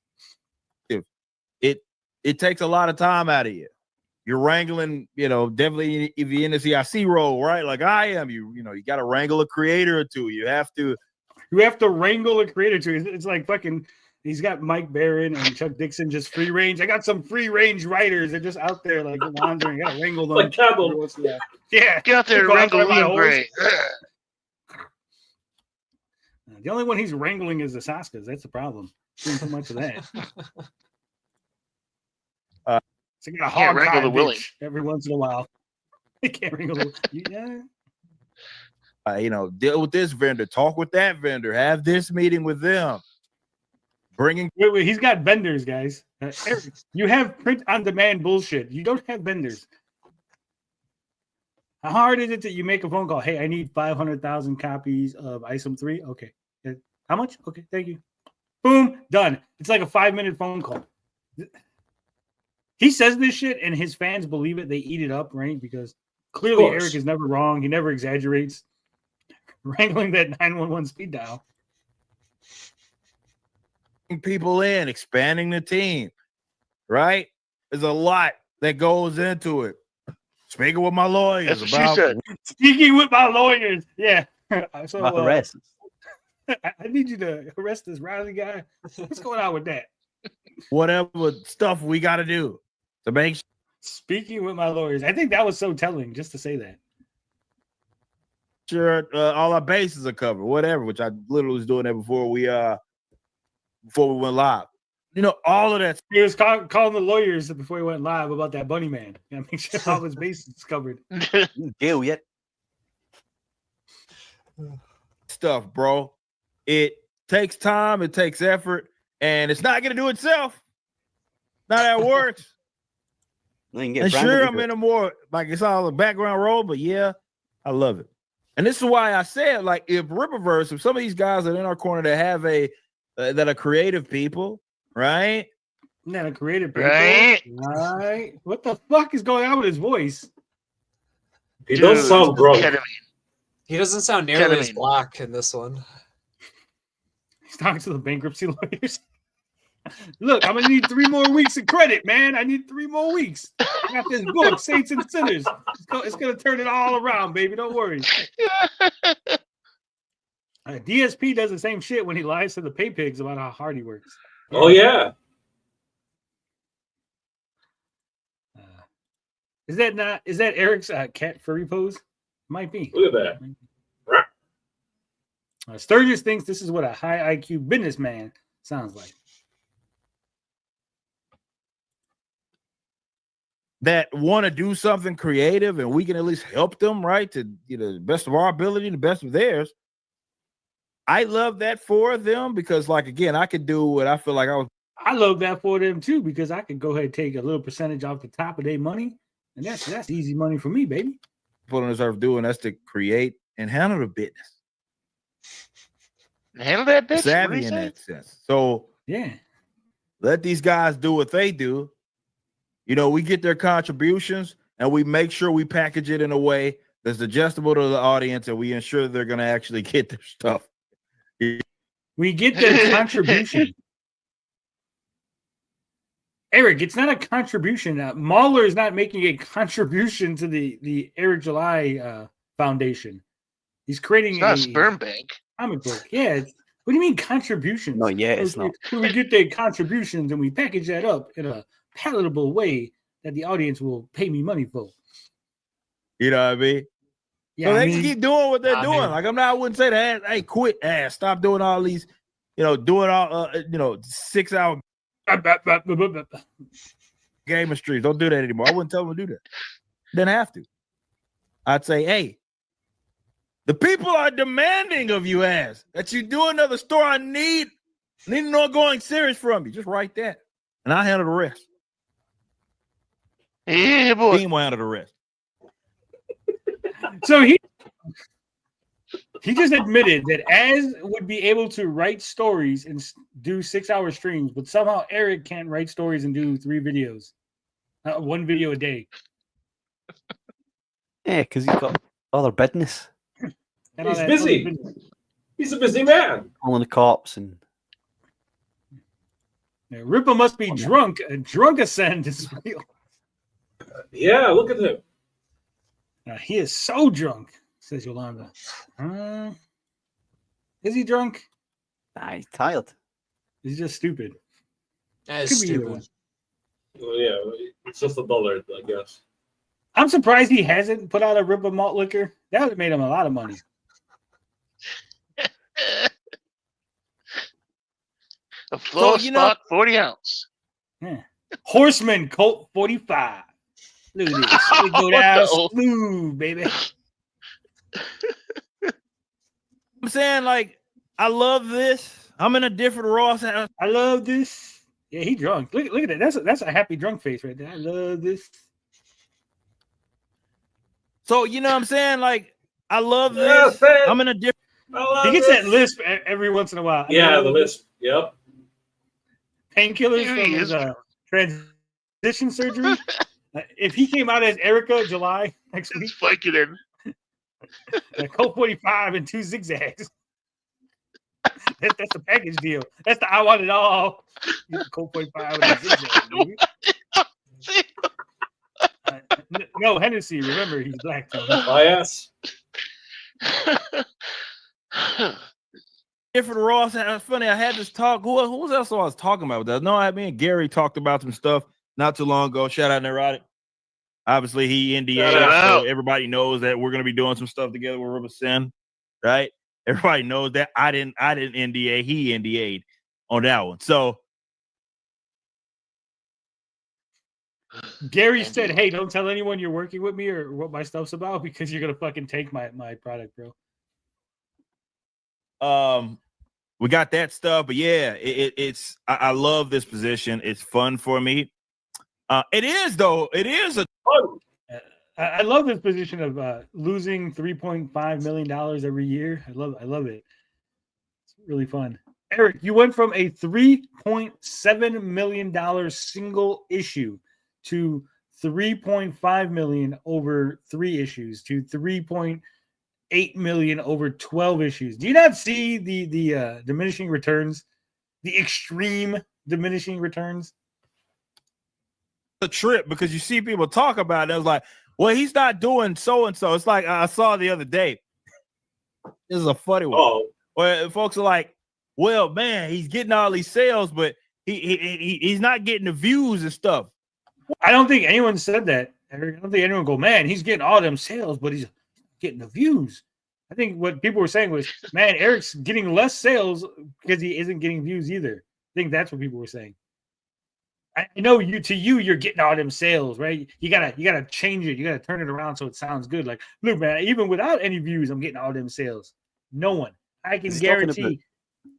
It takes a lot of time out of you. You're wrangling, definitely if you're in the CIC role, right? Like I am, you got to wrangle a creator or two. You have to wrangle a creator too. It's like fucking. He's got Mike Barron and Chuck Dixon just free range. I got some free range writers. They're just out there like wandering. I gotta wrangle them. Like cattle. Yeah, get out there and wrangle Liam Gray. The only one he's wrangling is the Saskas. That's the problem. Doing so much of that. So you got a hog wrangle the willing every once in a while. He can't wrangle the deal with this vendor, talk with that vendor, have this meeting with them. Wait, he's got vendors, guys. Eric, you have print on demand bullshit. You don't have vendors. How hard is it that you make a phone call? Hey, I need 500,000 copies of ISOM 3. Okay. How much? Okay, thank you. Boom, done. It's like a 5-minute phone call. He says this shit and his fans believe it. They eat it up, right? Because clearly Eric is never wrong. He never exaggerates. Wrangling that 911 speed dial. People in, expanding the team, right? There's a lot that goes into it. Speaking with my lawyers. That's what she said. Speaking with my lawyers. Yeah. So arrest. I need you to arrest this Riley guy. What's going on with that? Whatever stuff we got to do to make. Speaking with my lawyers. I think that was so telling just to say that. Sure, all our bases are covered, whatever, which I literally was doing that before we went live. All of that. He was calling the lawyers before he went live about that bunny man. Make sure all his bases covered. Jail yet? Stuff, bro. It takes time, it takes effort, and it's not going to do itself. Not how it works. And sure, I'm in a more, like it's all a background role, but yeah, I love it. And this is why I said, like, if Rippaverse, if some of these guys are in our corner that have that are creative people, right? Not a creative people, Right. right? What the fuck is going on with his voice? He does sound drunk. Ketamine. He doesn't sound nearly as Ketamine. black in this one. He's talking to the bankruptcy lawyers. Look, I'm gonna need 3 more weeks of credit, man. I need 3 more weeks. I got this book, Saints and Sinners. It's gonna turn it all around, baby. Don't worry. DSP does the same shit when he lies to the pay pigs about how hard he works. Oh yeah. Is that Eric's cat furry pose? Might be. Look at that. Sturgis thinks this is what a high IQ businessman sounds like. That want to do something creative, and we can at least help them, right? To the best of our ability, the best of theirs. I love that for them because, like, again, I could do what I feel like I love that for them too because I could go ahead and take a little percentage off the top of their money, and that's easy money for me, baby. Put on this earth doing. That's to create and handle the business. Handle that bitch. Savvy in that sense. So yeah, let these guys do what they do. We get their contributions and we make sure we package it in a way that's digestible to the audience, and we ensure they're going to actually get their stuff. We get their contribution. Eric, it's not a contribution. Mahler is not making a contribution to the Eric July Foundation. He's creating It's not a sperm bank. Comic book. Yeah. What do you mean contributions? No, yeah, it's not. We get their contributions and we package that up in a palatable way that the audience will pay me money for. You know what I mean? Yeah, so they can keep doing what they're doing. mean, Like I wouldn't say that. Hey, quit. Stop doing all these. Doing all 6-hour game of streams. Don't do that anymore. I wouldn't tell them to do that. Didn't have to. I'd say, hey, the people are demanding of you that you do another story. I need an ongoing series from you. Just write that, and I'll handle the rest. Yeah, boy. Team will handle the rest. So he just admitted that Az would be able to write stories and do 6-hour streams, but somehow Eric can't write stories and do 3 videos, 1 video a day. Yeah, because he's got other business. He's busy. He's a busy man. Calling the cops and. Yeah, Rippa must be drunk. A drunk ascend is real. Yeah, look at him. He is so drunk, says Yolanda. Is he drunk? Nah, he's tired. He's just stupid. That Could is be either stupid. one. Well, yeah, it's just $1, I guess. I'm surprised he hasn't put out a Rippa malt liquor. That would have made him a lot of money. A full stock 40 ounce. Yeah. Horseman Colt 45. Look at this. It go down smooth, baby. I'm saying, like, I love this. I'm in a different Ross house. I love this. Yeah, he drunk. Look at that. That's a happy drunk face right there. I love this. So, you know what I'm saying? Like, I love this. I'm in a different. He gets that lisp every once in a while. Yeah, the lisp. Yep. Painkillers from his transition surgery. If he came out as Erica July next week, spike it in. Colt 45 and 2 zigzags. That's a package deal. That's the I want it all. Get the Colt 45 and a zigzag, baby. No, Hennessy. Remember, he's black. Oh, yes. Different Ross. It's funny. I had this talk. Who else I was talking about with that? No, I mean Gary talked about some stuff not too long ago. Shout out Neurotic. Obviously, he NDA, so everybody knows that we're gonna be doing some stuff together with Rippa Sin, right? Everybody knows that I didn't NDA. He NDA'd on that one. So Gary said, "Hey, don't tell anyone you're working with me or what my stuff's about because you're gonna fucking take my product, bro." we got that stuff, but yeah, it's I love this position. It's fun for me. It is though. It is a I love this position of losing $3.5 million every year. I love it. It's really fun. Eric, you went from a $3.7 million single issue to $3.5 million over 3 issues to $3.8 million over 12 issues. Do you not see the diminishing returns? The extreme diminishing returns? A trip because you see people talk about it. I was like, well, he's not doing so and so. It's like I saw the other day. This is a funny one. Oh, Where folks are like, well, man, he's getting all these sales, but he's not getting the views and stuff. I don't think anyone said that, Eric. I don't think anyone go, man, he's getting all them sales, but he's getting the views. I think what people were saying was, man, Eric's getting less sales because he isn't getting views either. I think that's what people were saying. I know you're getting all them sales, right? You gotta change it. You gotta turn it around so it sounds good. Like, look, man, even without any views, I'm getting all them sales. No one. I can guarantee.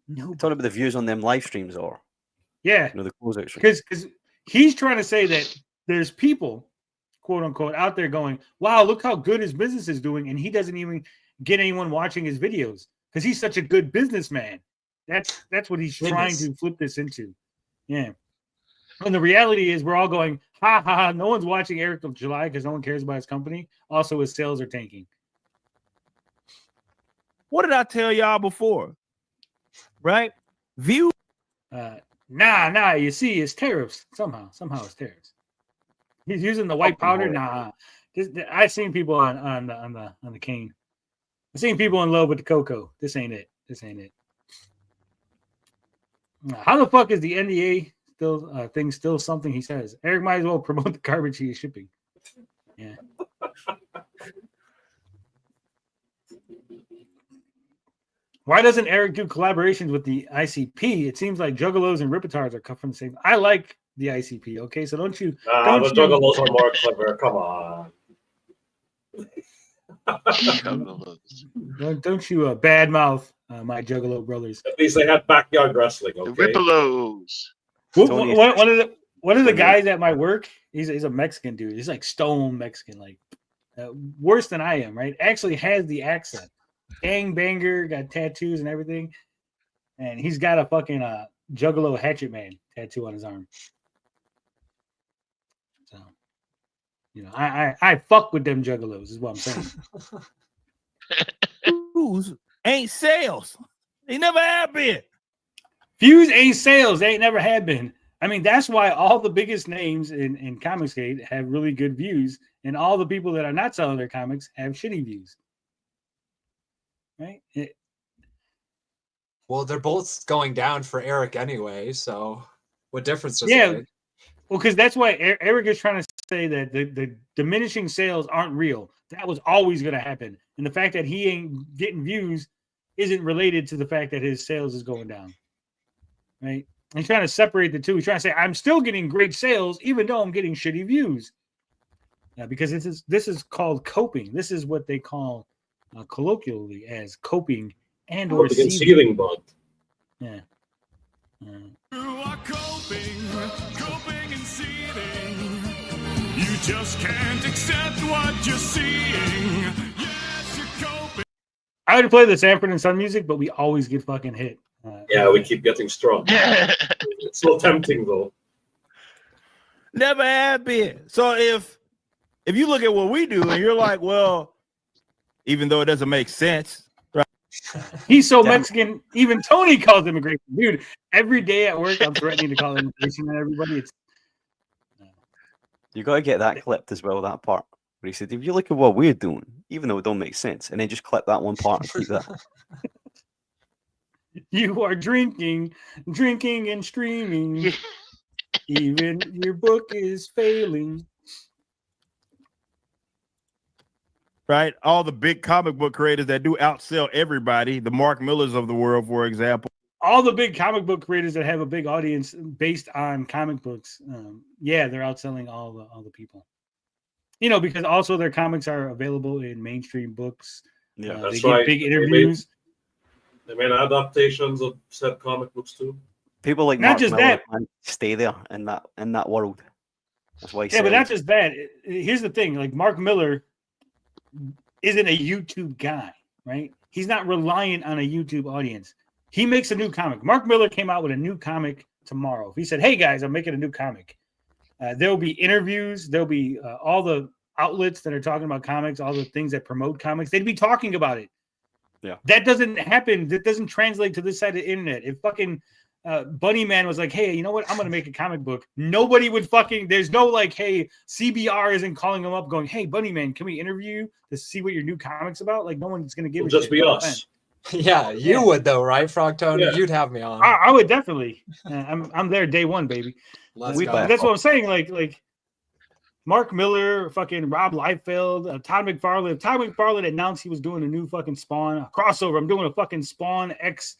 No, talking about the views on them live streams, or yeah, the closeout streams. Because he's trying to say that there's people, quote unquote, out there going, wow, look how good his business is doing, and he doesn't even get anyone watching his videos because he's such a good businessman. That's what he's trying to flip this into. Yeah. And the reality is we're all going, ha, ha, ha. No one's watching Eric of July because no one cares about his company. Also, his sales are tanking. What did I tell y'all before? Right? View. Nah. You see, it's tariffs. Somehow it's tariffs. He's using the white powder. Nah. I've seen people on the cane. I've seen people in love with the cocoa. This ain't it. How the fuck is the NDA still something he says? Eric might as well promote the garbage he is shipping. Yeah. Why doesn't Eric do collaborations with the ICP? It seems like Juggalos and Rippatards are cut from the same. I like the ICP. Okay, so don't you? the Juggalos are more clever. Come on. Don't you badmouth my Juggalo brothers? At least they had backyard wrestling. Okay? The Rippalos. One of the guys at my work, he's a Mexican dude. He's like stone Mexican, like worse than I am, right? Actually has the accent. Gang banger, got tattoos and everything. And he's got a fucking Juggalo Hatchet Man tattoo on his arm. So, I fuck with them Juggalos, is what I'm saying. Views ain't sales. They never have been. Views ain't sales. They ain't never have been. I mean, that's why all the biggest names in Comicsgate have really good views, and all the people that are not selling their comics have shitty views. Right? Well, they're both going down for Eric anyway, so what difference does it make? Well, because that's why Eric is trying to say that the diminishing sales aren't real. That was always going to happen. And the fact that he ain't getting views isn't related to the fact that his sales is going down. Right? And he's trying to separate the two. He's trying to say, I'm still getting great sales, even though I'm getting shitty views. Because this is called coping. This is what they call colloquially as coping and or seething bud. Yeah. You are coping and seething. You just can't accept what you're seeing. Yes, you're coping. I would play the Sanford and Son music, but we always get fucking hit. Yeah, we keep getting strong. It's so tempting though. Never have been. So if you look at what we do and you're like, well, even though it doesn't make sense, right? He's so Mexican, even Tony calls immigration. Dude, every day at work, I'm threatening to call immigration and everybody. You got to get that clipped as well, that part where he said, if you look at what we're doing, even though it don't make sense, and then just clip that one part and keep that. You are drinking and streaming. Even your book is failing. Right? All the big comic book creators that do outsell everybody, the Mark Millers of the world, for example. All the big comic book creators that have a big audience based on comic books, they're outselling all the people. Because also their comics are available in mainstream books. Yeah, they that's get right. Big interviews. They made adaptations of said comic books too. People like Not Mark just Miller that. stay there in that world. That's why he Yeah, but not sells. just that. Here's the thing: like Mark Miller isn't a YouTube guy, right? He's not reliant on a YouTube audience. He makes a new comic. Mark Miller came out with a new comic tomorrow. He said, "Hey guys, I'm making a new comic." There'll be interviews. There'll be all the outlets that are talking about comics, all the things that promote comics. They'd be talking about it. Yeah. That doesn't happen. That doesn't translate to this side of the internet. If fucking Bunny Man was like, "Hey, you know what? I'm gonna make a comic book." Nobody would fucking. There's no like, "Hey, CBR isn't calling him up, going, hey, Bunny Man, can we interview you to see what your new comic's about?" Like, no one's gonna give It'll a just shit. be No us. offense. Yeah, you would though, right, Frog Tony? Yeah. You'd have me on. I would definitely. I'm there day one, baby. Let's go. That's what I'm saying. Like Mark Miller, fucking Rob Liefeld, Todd McFarlane. If Todd McFarlane announced he was doing a new fucking Spawn a crossover, I'm doing a fucking Spawn X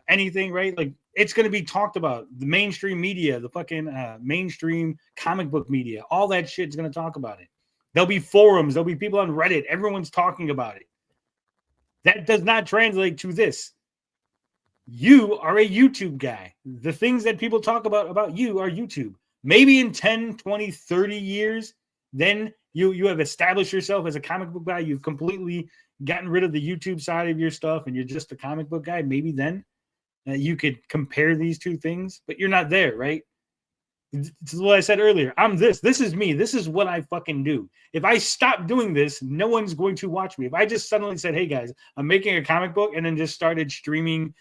anything, right? Like it's going to be talked about. The mainstream media, the fucking mainstream comic book media, all that shit's going to talk about it. There'll be forums. There'll be people on Reddit. Everyone's talking about it. That does not translate to this. You are a YouTube guy. The things that people talk about you are YouTube. Maybe in 10, 20, 30 years, then you have established yourself as a comic book guy. You've completely gotten rid of the YouTube side of your stuff and you're just a comic book guy. Maybe then you could compare these two things, but you're not there, right? This is what I said earlier. I'm this. This is me. This is what I fucking do. If I stop doing this, no one's going to watch me. If I just suddenly said, "Hey guys, I'm making a comic book," and then just started streaming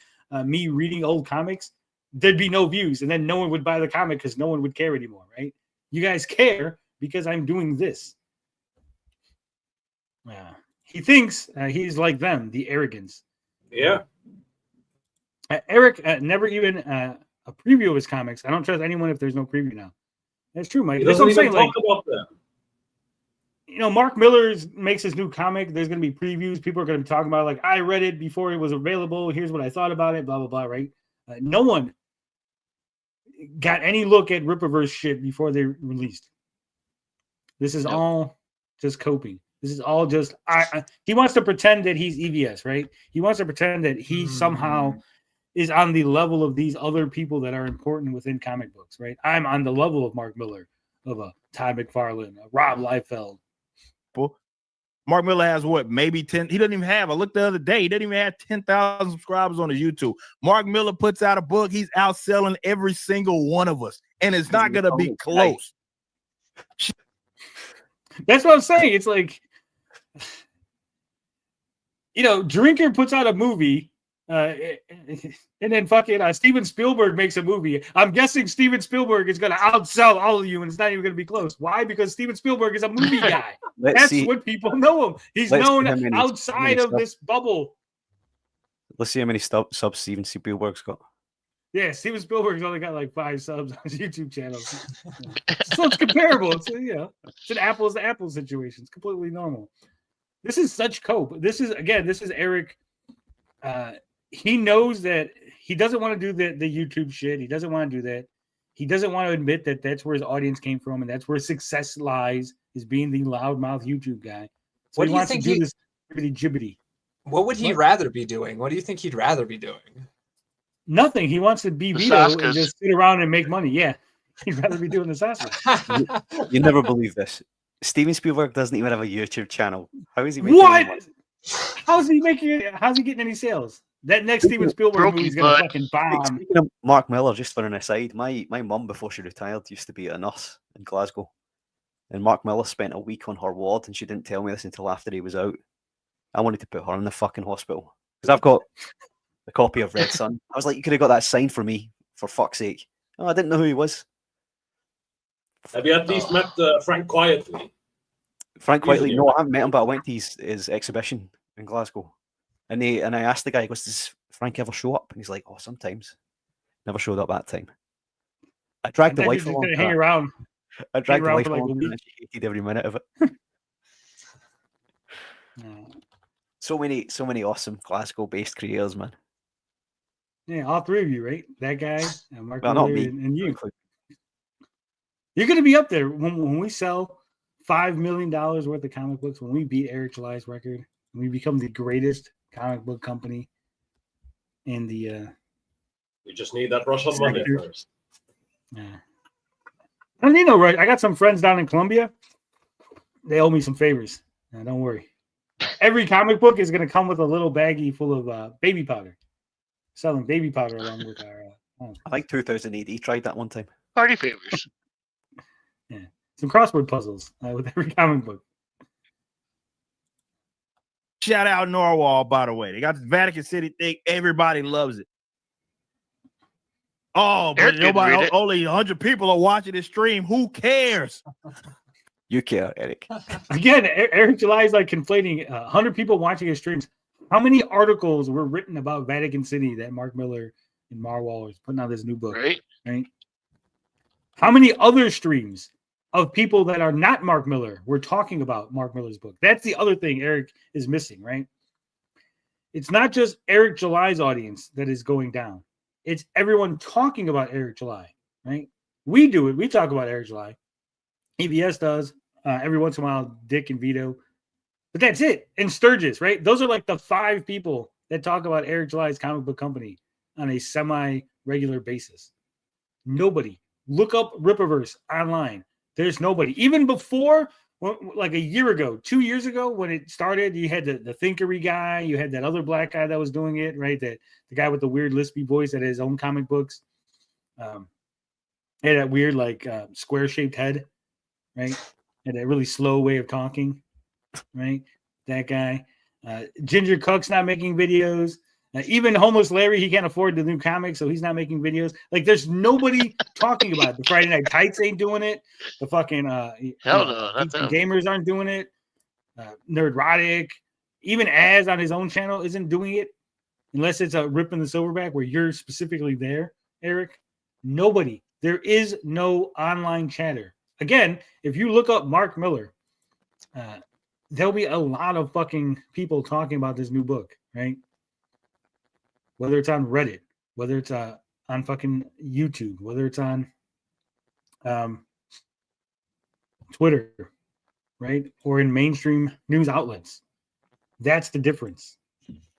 me reading old comics, there'd be no views, and then no one would buy the comic because no one would care anymore, right? You guys care because I'm doing this. He thinks he's like them, the arrogance. Yeah. Eric never even a preview of his comics. I don't trust anyone if there's no preview now. That's true, Mike. He That's doesn't what I'm even saying. talk Like, about them. you know, Mark Miller makes his new comic. There's going to be previews. People are going to be talking about, like, I read it before it was available. Here's what I thought about it, blah, blah, blah, right? No one got any look at Rippaverse shit before they released. This is all just coping. This is all just, he wants to pretend that he's EVS, right? He wants to pretend that he somehow is on the level of these other people that are important within comic books, right? I'm on the level of Mark Miller, of a Todd McFarlane, a Rob Liefeld. Mark Miller has what, maybe 10? He doesn't even have. I looked the other day. He doesn't even have 10,000 subscribers on his YouTube. Mark Miller puts out a book. He's outselling every single one of us, and it's not going to be close. That's what I'm saying. It's like, you know, Drinker puts out a movie, and then fucking Steven Spielberg makes a movie. I'm guessing Steven Spielberg is going to outsell all of you, and it's not even going to be close. Why? Because Steven Spielberg is a movie guy. That's what people know him. He's known outside of this bubble. Let's see how many subs Steven Spielberg's got. Yeah, Steven Spielberg's only got like 5 subs on his YouTube channel. So it's comparable. It's, you know, it's an apples to apples situation. It's completely normal. This is such cope. This is Eric. He knows that he doesn't want to do the YouTube shit. He doesn't want to do that. He doesn't want to admit that that's where his audience came from and that's where success lies, is being the loudmouth YouTube guy. So What he do you wants think to do this jibbity. What would he rather be doing? What do you think he'd rather be doing? Nothing. He wants to be The Vito Saskas. and just sit around and make money. Yeah. He'd rather be doing the Saskas. You never believe this. Steven Spielberg doesn't even have a YouTube channel. How is he making What? money? How's he making it? How's he getting any sales? That next Steven Spielberg movie is going to fucking bomb. Speaking of Mark Miller, just for an aside, my mum, before she retired, used to be a nurse in Glasgow. And Mark Miller spent a week on her ward, and she didn't tell me this until after he was out. I wanted to put her in the fucking hospital. Because I've got a copy of Red Sun. I was like, you could have got that signed for me, for fuck's sake. Oh, I didn't know who he was. Have you at least met Frank Quietly? Frank Quietly, no, I haven't met him, but I went to his exhibition in Glasgow. And I asked the guy, he goes, does Frank ever show up? And he's like, oh, sometimes. Never showed up that time. I dragged the wife along. Hang around. I dragged the wife for like along, a week. and she hated every minute of it. So many awesome Glasgow-based creators, man. Yeah, all three of you, right? That guy, Mark Well, not Miller, me. and you. You're going to be up there when we sell $5 million worth of comic books, when we beat Eric July's record, when we become the greatest comic book company in the We just need that rush of money sector. first. Yeah. I don't need no rush. I got some friends down in Colombia. They owe me some favors. Don't worry. Every comic book is going to come with a little baggie full of baby powder. Selling baby powder along with our. I think 2000 AD tried that one time. Party favors. Yeah, some crossword puzzles with every comic book. Shout out Norwal, by the way. They got the Vatican City thing. Everybody loves it. Oh, but nobody, only 100 people are watching this stream. Who cares? You care, Eric. Again, Eric July is like conflating 100 people watching his streams. How many articles were written about Vatican City that Mark Miller and Marwal is putting out this new book? Right. How many other streams of people that are not Mark Miller were talking about Mark Miller's book? That's the other thing Eric is missing, right? It's not just Eric July's audience that is going down. It's everyone talking about Eric July, right? We do it. We talk about Eric July. EBS does. Every once in a while, Dick and Vito. But that's it. And Sturgis, right? Those are like the 5 people that talk about Eric July's comic book company on a semi-regular basis. Nobody. Look up Rippaverse online. There's nobody. Even before, like a year ago, 2 years ago, when it started, you had the thinkery guy. You had that other black guy that was doing it, right? The guy with the weird lispy voice that had his own comic books. He had that weird, like, square-shaped head, right? Had that really slow way of talking, right? That guy. Ginger Cook's not making videos. Even Homeless Larry, he can't afford the new comics, so he's not making videos. Like, there's nobody talking about it. The Friday Night Tights ain't doing it. The fucking gamers aren't doing it. Nerdrotic, even Az on his own channel isn't doing it, unless it's a Rip in the Silverback where you're specifically there, Eric. Nobody. There is no online chatter. Again, if you look up Mark Miller, there'll be a lot of fucking people talking about this new book, right? Whether it's on Reddit, whether it's on fucking YouTube, whether it's on Twitter, right? Or in mainstream news outlets. That's the difference.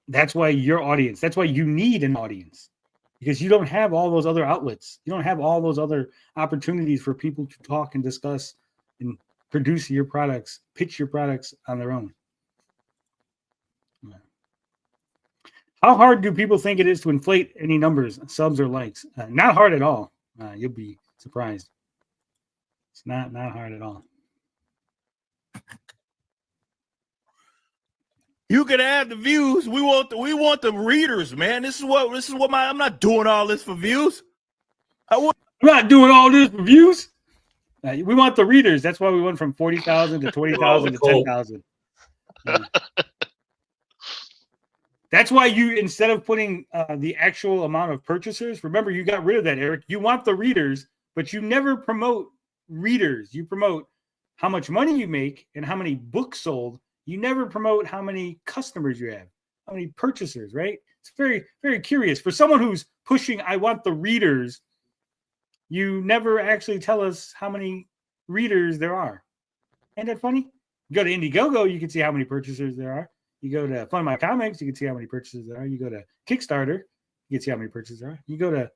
That's why your audience, that's why you need an audience. Because you don't have all those other outlets. You don't have all those other opportunities for people to talk and discuss and produce your products, pitch your products on their own. How hard do people think it is to inflate any numbers, subs or likes? Not hard at all. You'll be surprised. It's not hard at all. You can have the views. We want the readers, man. This is what I'm not doing all this for views. I'm not doing all this for views. We want the readers. That's why we went from 40,000 to 20,000 to 10,000. That's why you, instead of putting the actual amount of purchasers, remember you got rid of that, Eric. You want the readers, but you never promote readers. You promote how much money you make and how many books sold. You never promote how many customers you have, how many purchasers, right? It's very, very curious. For someone who's pushing, I want the readers, you never actually tell us how many readers there are. Ain't that funny? You go to Indiegogo, you can see how many purchasers there are. You go to Fund My Comics, you can see how many purchases there are. You go to Kickstarter, you can see how many purchases there are. You go to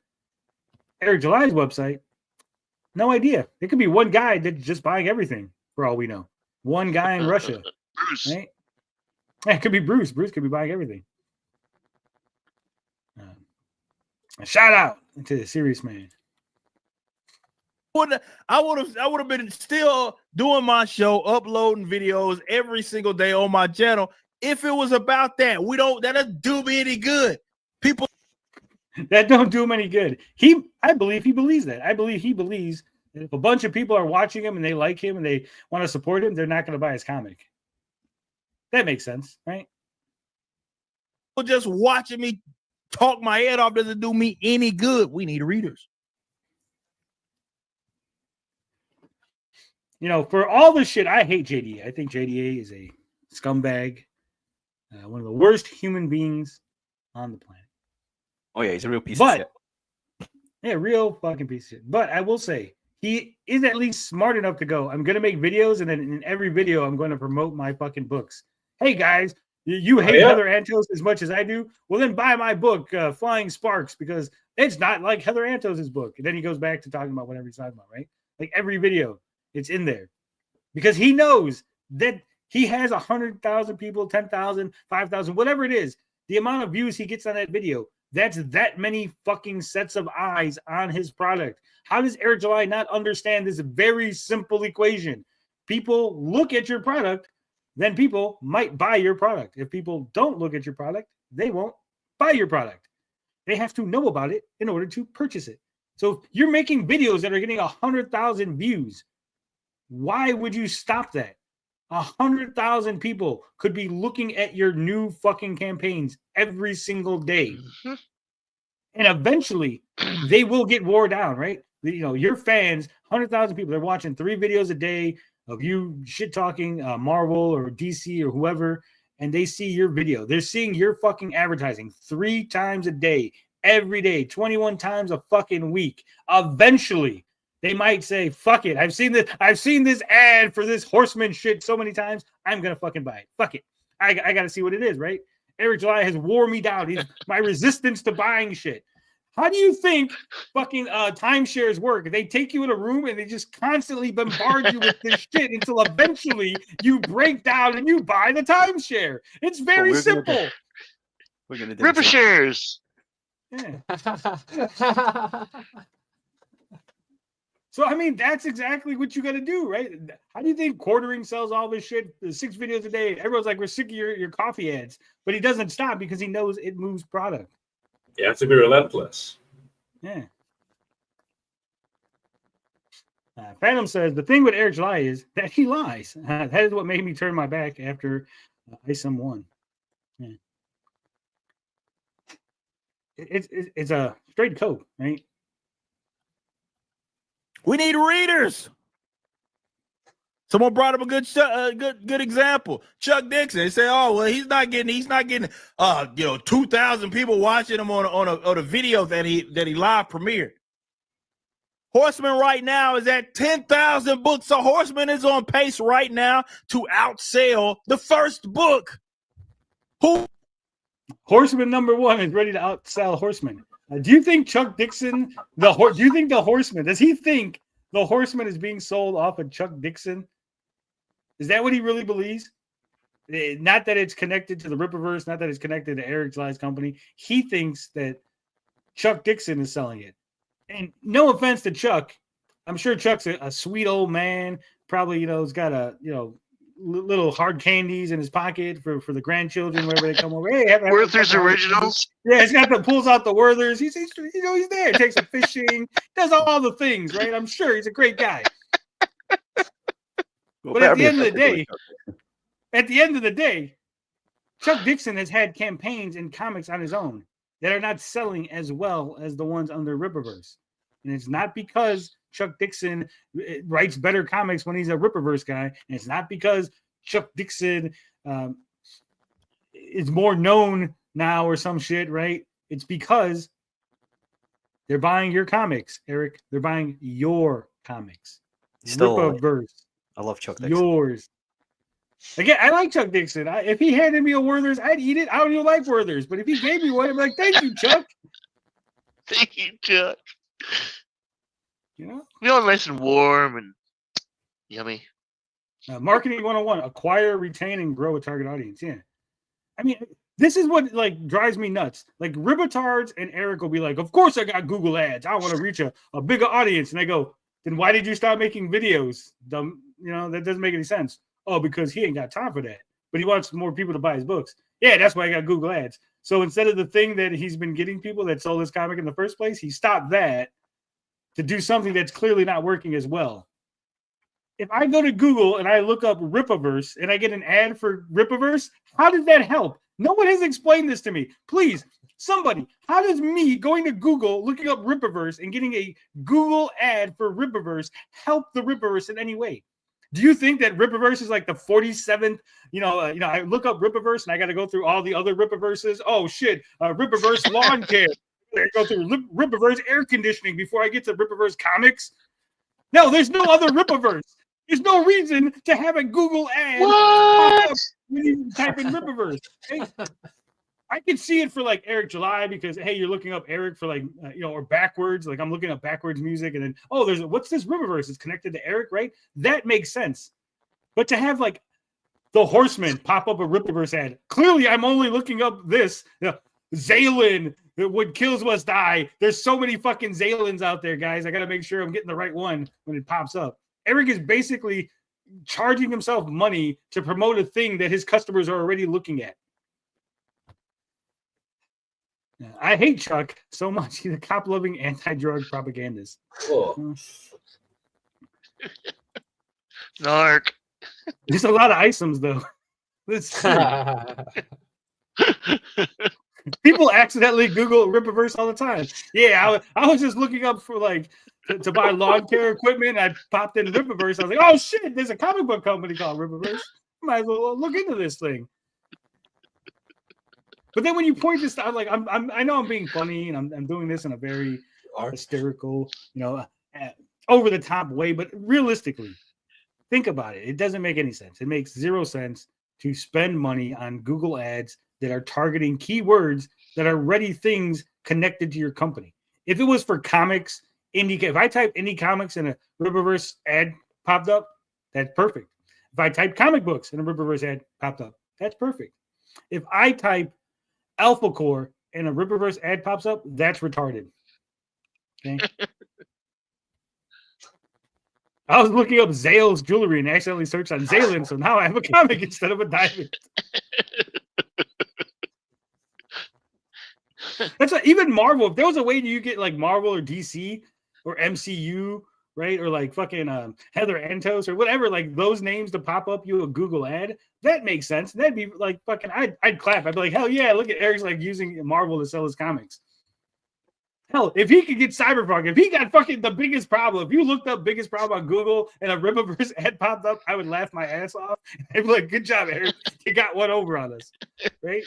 Eric July's website, no idea. It could be one guy that's just buying everything, for all we know. One guy in Russia. Bruce. Right? Yeah, it could be Bruce. Bruce could be buying everything. A shout out to the serious man. I would have been still doing my show, uploading videos every single day on my channel if it was about that. That doesn't do me any good. People that don't do him any good. I believe he believes that. I believe he believes that if a bunch of people are watching him and they like him and they want to support him, they're not going to buy his comic. That makes sense, right? People just watching me talk my head off doesn't do me any good. We need readers. You know, for all the shit, I hate JDA. I think JDA is a scumbag, one of the worst human beings on the planet. Oh, yeah, he's a real piece of shit. Yeah, real fucking piece of shit. But I will say, he is at least smart enough to go, I'm going to make videos, and then in every video, I'm going to promote my fucking books. Hey, guys, you hate Heather Antos as much as I do? Well, then buy my book, Flying Sparks, because it's not like Heather Antos' book. And then he goes back to talking about whatever he's talking about, right? Like every video, it's in there because he knows that he has 100,000 people, 10,000, 5,000, whatever it is. The amount of views he gets on that video, that's that many fucking sets of eyes on his product. How does Eric July not understand this very simple equation? People look at your product, then people might buy your product. If people don't look at your product, they won't buy your product. They have to know about it in order to purchase it. So if you're making videos that are getting 100,000 views, why would you stop that? 100,000 people could be looking at your new fucking campaigns every single day. And eventually they will get wore down, right? You know, your fans, 100,000 people, they're watching 3 videos a day of you shit talking Marvel or DC or whoever, and they see your video. They're seeing your fucking advertising 3 times a day, every day, 21 times a fucking week. Eventually, they might say, fuck it. I've seen this ad for this horseman shit so many times. I'm gonna fucking buy it. Fuck it. I gotta see what it is, right? Eric July has wore me down. He's my resistance to buying shit. How do you think fucking timeshares work? They take you in a room and they just constantly bombard you with this shit until eventually you break down and you buy the timeshare. It's very simple. We're gonna do Ripper shares. Yeah. So, I mean, that's exactly what you got to do, right? How do you think Quartering sells all this shit? 6 videos a day. Everyone's like, we're sick of your coffee ads. But he doesn't stop because he knows it moves product. You have to be relentless. Yeah. Phantom says, the thing with Eric July is that he lies. That is what made me turn my back after ISM 1. Yeah. It's a straight coat, right? We need readers. Someone brought up a good example. Chuck Dixon. They say, "Oh, well, he's not getting 2,000 people watching him on a video that he live premiered." Horseman right now is at 10,000 books. So Horseman is on pace right now to outsell the first book. Horseman number 1 is ready to outsell Horseman. Do you think Chuck Dixon, do you think the Horseman, does he think the Horseman is being sold off of Chuck Dixon? Is that what he really believes? Not that it's connected to the Rippaverse, not that it's connected to Eric July's company. He thinks that Chuck Dixon is selling it. And no offense to Chuck, I'm sure Chuck's a sweet old man. Probably, he's got little hard candies in his pocket for the grandchildren whenever they come over. Hey, Werther's Originals. Yeah, he's got pulls out the Werther's. He's there. Takes them fishing, does all the things, right? I'm sure he's a great guy. But at the end of the day, Chuck Dixon has had campaigns and comics on his own that are not selling as well as the ones under Rippaverse. And it's not because Chuck Dixon writes better comics when he's a Rippaverse guy. And it's not because Chuck Dixon is more known now or some shit, right? It's because they're buying your comics, Eric. They're buying your comics. Rippaverse. I love Chuck Dixon. Yours. Again, I like Chuck Dixon. If he handed me a Werther's, I'd eat it. I don't even like Werther's. But if he gave me one, I'd be like, thank you, Chuck. Thank you, Chuck. All nice and warm and yummy. Marketing 101, acquire, retain, and grow a target audience. Yeah. I mean, this is what drives me nuts. Like Ribbitards and Eric will be like, of course I got Google ads. I want to reach a bigger audience. And I go, then why did you stop making videos? Dumb, that doesn't make any sense. Oh, because he ain't got time for that. But he wants more people to buy his books. Yeah, that's why I got Google ads. So instead of the thing that he's been getting people that sold his comic in the first place, he stopped that to do something that's clearly not working as well. If I go to Google and I look up Rippaverse and I get an ad for Rippaverse, how does that help? No one has explained this to me. Please, somebody, how does me going to Google, looking up Rippaverse and getting a Google ad for Rippaverse help the Rippaverse in any way? Do you think that Rippaverse is like the 47th? I look up Rippaverse and I got to go through all the other Rippaverses. Oh shit, Rippaverse lawn care. I go through Rippaverse air conditioning before I get to Rippaverse comics. No, there's no other Rippaverse. There's no reason to have a Google ad pop up when you type in Rippaverse. Okay? I can see it for like Eric July because hey, you're looking up Eric for like or backwards. Like I'm looking up backwards music, and then what's this Rippaverse? It's connected to Eric, right? That makes sense. But to have like the Horseman pop up a Rippaverse ad, clearly I'm only looking up this Zaylin. When kills must die. There's so many fucking Zaylins out there, guys. I got to make sure I'm getting the right one when it pops up. Eric is basically charging himself money to promote a thing that his customers are already looking at. I hate Chuck so much. He's a cop-loving anti-drug propagandist. Oh. Narc. There's a lot of isoms, though. People accidentally Google Rippaverse all the time. Yeah, I was just looking up for like to buy lawn care equipment. I popped in Rippaverse. I was like, oh shit, there's a comic book company called Rippaverse. Might as well look into this thing. But then when you point this out, like I know I'm being funny and I'm doing this in a very hysterical, over the top way. But realistically, think about it. It doesn't make any sense. It makes zero sense to spend money on Google ads that are targeting keywords that are already things connected to your company. If it was for comics, if I type indie comics and a Rippaverse ad popped up, that's perfect. If I type comic books and a Rippaverse ad popped up, that's perfect. If I type Alpha Core and a Rippaverse ad pops up, that's retarded. Okay. I was looking up Zale's jewelry and accidentally searched on Zaylin, so now I have a comic instead of a diamond. That's even Marvel. If there was a way you get like Marvel or DC or MCU, right, or like fucking Heather Antos or whatever, like those names to pop up you a Google ad, that makes sense. That'd be like fucking. I'd clap. I'd be like, hell yeah! Look at Eric's like using Marvel to sell his comics. Hell, if he could get Cyberpunk, if he got fucking the biggest problem, if you looked up biggest problem on Google and a Rippaverse ad popped up, I would laugh my ass off. I'd be like, good job, Eric. You got one over on us, right?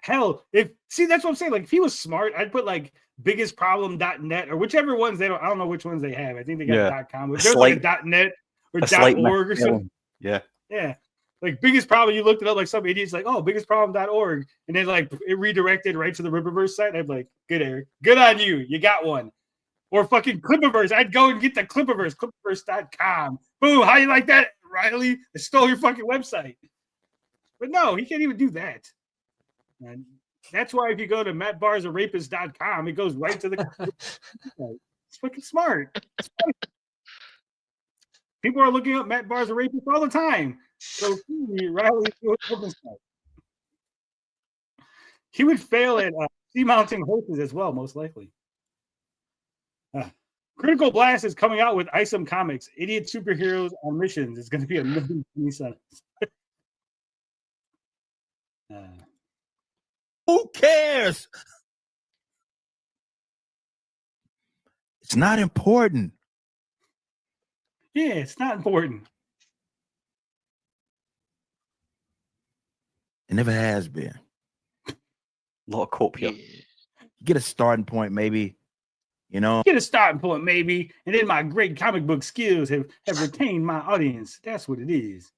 Hell, that's what I'm saying. Like, if he was smart, I'd put like biggestproblem.net or whichever ones I don't know which ones they have. I think they got .com. But there's like a .net or .org or something. Yeah. Yeah. Like biggest problem, you looked it up like some idiot's like, oh, biggestproblem.org. And then like it redirected right to the Rippaverse site. I'd be like, good, Eric. Good on you. You got one. Or fucking Clippaverse. I'd go and get the Clippaverse, clippaverse.com. Boom. How you like that, Riley? I stole your fucking website. But no, he can't even do that. And that's why if you go to mattbarsarapist.com, it goes right to the it's fucking smart. People are looking up Matt Barr's a rapist all the time. So Riley, he would fail at sea-mounting horses as well, most likely. Critical Blast is coming out with Isom Comics. Idiot superheroes on missions. It's going to be a million sentence. Who cares? It's not important. Yeah, it's not important. It never has been. A lot of cope here. Get a starting point, maybe. Get a starting point, maybe. And then my great comic book skills have retained my audience. That's what it is.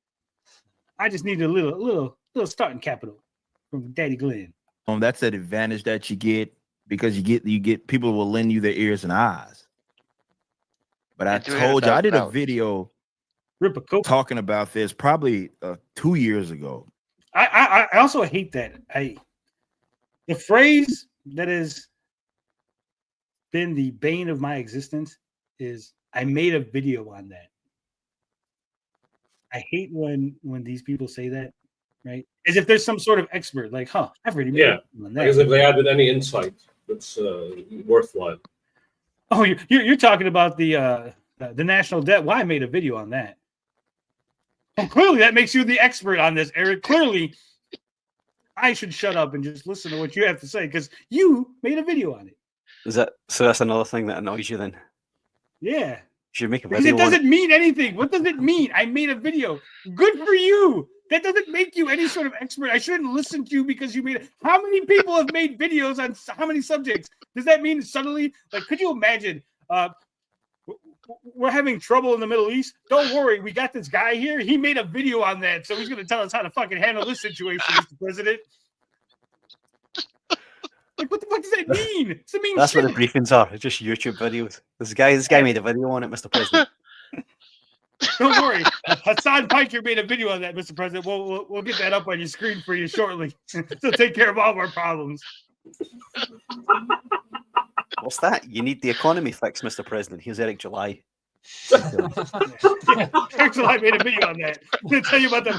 I just need a little starting capital from Daddy Glenn. That's an advantage that you get because you get people will lend you their ears and eyes. But I told you I did a video talking about this probably 2 years ago. I also hate that. The phrase that has been the bane of my existence is I made a video on that. I hate when these people say that, right? As if there's some sort of expert, like, I've already made a video on that. As if they added any insight that's worthwhile. Oh, you're talking about the national debt. Well, I made a video on that. Well, clearly that makes you the expert on this, Eric. Clearly, I should shut up and just listen to what you have to say because you made a video on it. So that's another thing that annoys you then? Yeah. You should make a video. Because it doesn't mean anything. What does it mean? I made a video. Good for you. That doesn't make you any sort of expert. I shouldn't listen to you because you made it. How many people have made videos on how many subjects? Does that mean suddenly, like, could you imagine we're having trouble in the Middle East. Don't worry, we got this guy here. He made a video on that, so he's going to tell us how to fucking handle this situation, Mr. President. Like, what the fuck does that mean? Does it mean That's shit? what the briefings are. It's just YouTube videos. This guy made a video on it, Mr. President. Don't worry, Hassan Piker made a video on that, Mr. President. We'll get that up on your screen for you shortly. So take care of all of our problems. What's that? You need the economy fixed, Mr. President. Here's Eric July. Eric July made a video on that. I'm going to tell you about that.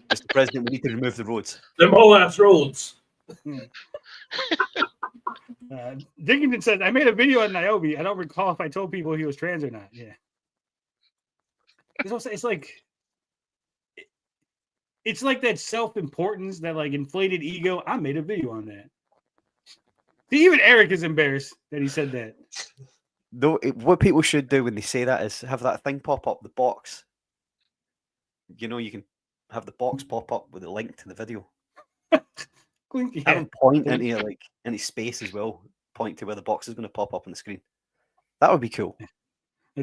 Mr. President, we need to remove the roads. Them whole ass roads. Dickinson says, I made a video on Niobe. I don't recall if I told people he was trans or not. Yeah. It's like that self-importance, that like inflated ego. I made a video on that. See, even Eric is embarrassed that he said that. Though, what people should do when they say that is have that thing pop up, the box. You know, you can have the box pop up with a link to the video. Yeah. Have them point into like any space as well. Point to where the box is going to pop up on the screen. That would be cool.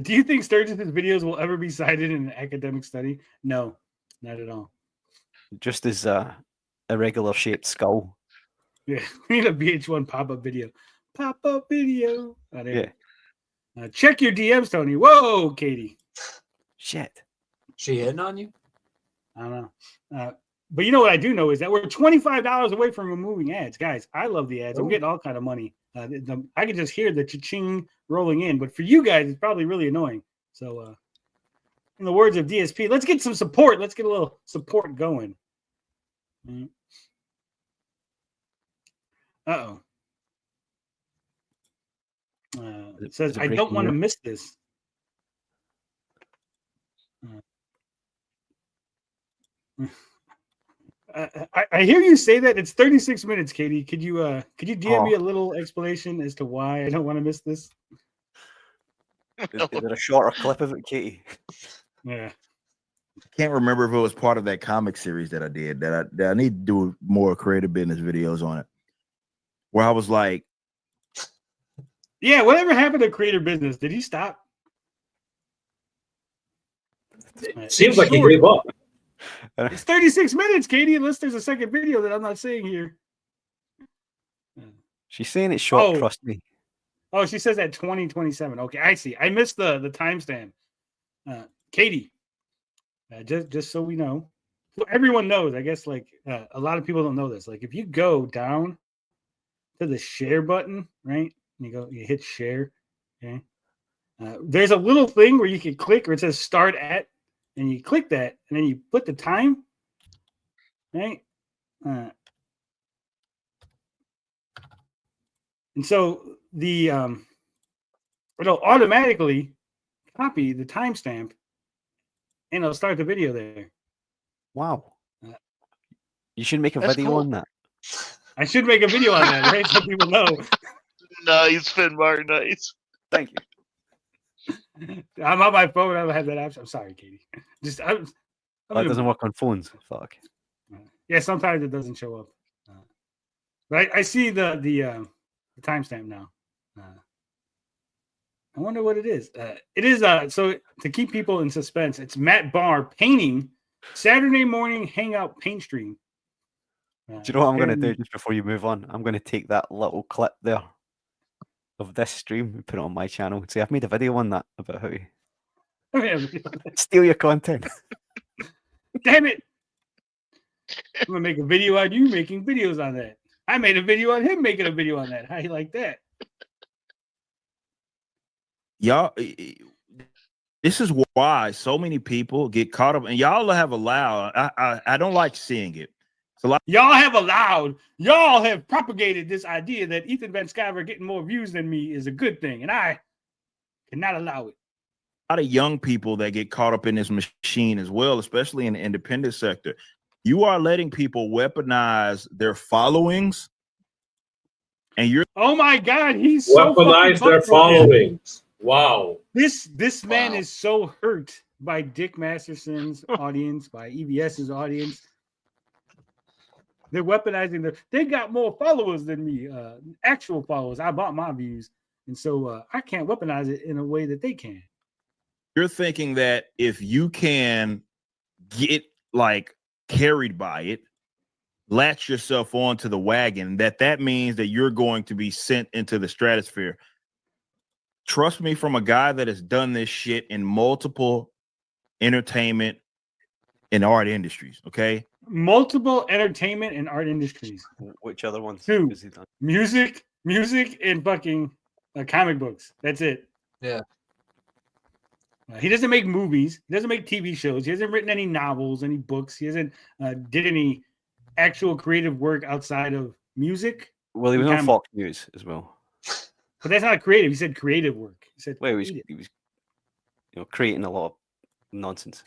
Do you think Sturgis's videos will ever be cited in an academic study? No, not at all. Just as a irregular shaped skull. Yeah, we need a VH1 pop-up video. Pop-up video. Oh, yeah. Check your DMs, Tony. Whoa, Katie. Shit. She hitting on you? I don't know. But you know what I do know is that we're $25 away from removing ads. Guys, I love the ads. I'm getting all kind of money. I can just hear the cha-ching rolling in. But for you guys, it's probably really annoying. So in the words of DSP, let's get some support. Let's get a little support going. Uh-oh. It says, I don't want to miss this. I hear you say that. It's 36 minutes, Katie. Could you DM me a little explanation as to why I don't want to miss this? Is there a shorter clip of it, Katie? Yeah. I can't remember if it was part of that comic series that I did that I need to do more creative business videos on it. Where I was like, yeah, whatever happened to creator business? Did he stop? It seems like he gave up. It's 36 minutes, Katie, unless there's a second video that I'm not saying here. She's saying it's short, trust me. Oh, she says at 2027. Okay, I see. I missed the timestamp. Katie, just so we know, so everyone knows, I guess, like a lot of people don't know this. Like if you go down to the share button, right? You hit share, okay? There's a little thing where you can click where it says start at, and you click that, and then you put the time, right? And so the it'll automatically copy the timestamp, and it'll start the video there. Wow. You should make a video on that. I should make a video on that, right? So people know. Nice, Finbar, nice. Thank you. I'm on my phone. I don't have that option. I'm sorry, Katie. Just it doesn't work on phones. Fuck. Yeah, sometimes it doesn't show up. But I see the timestamp now. I wonder what it is. It is so to keep people in suspense. It's Matt Barr painting Saturday morning hangout paint stream. Do you know what I'm going to do just before you move on? I'm going to take that little clip there of this stream and put it on my channel. See, I've made a video on that about how you steal your content. Damn it! I'm going to make a video on you making videos on that. I made a video on him making a video on that. How you like that? y'all, this is why so many people get caught up, and y'all have allowed. I don't like seeing it. Y'all have propagated this idea that Ethan Van Sciver getting more views than me is a good thing, and I cannot allow it. A lot of young people that get caught up in this machine as well, especially in the independent sector. You are letting people weaponize their followings, and you're oh my god, he's so weaponize their followings. Wow, this man is so hurt by Dick Masterson's audience, by EBS's audience. They're weaponizing they got more followers than me, actual followers. I bought my views. And so I can't weaponize it in a way that they can. You're thinking that if you can get like carried by it, latch yourself onto the wagon, that means that you're going to be sent into the stratosphere. Trust me, from a guy that has done this shit in multiple entertainment and art industries. Okay, multiple entertainment and art industries. Which other ones? Two. Has he done? Music, and fucking comic books. That's it. Yeah. He doesn't make movies. He doesn't make TV shows. He hasn't written any novels, any books. He hasn't did any actual creative work outside of music. Well, he was on Fox News as well. But that's not creative. He said creative work. He said well, he was creating a lot of nonsense.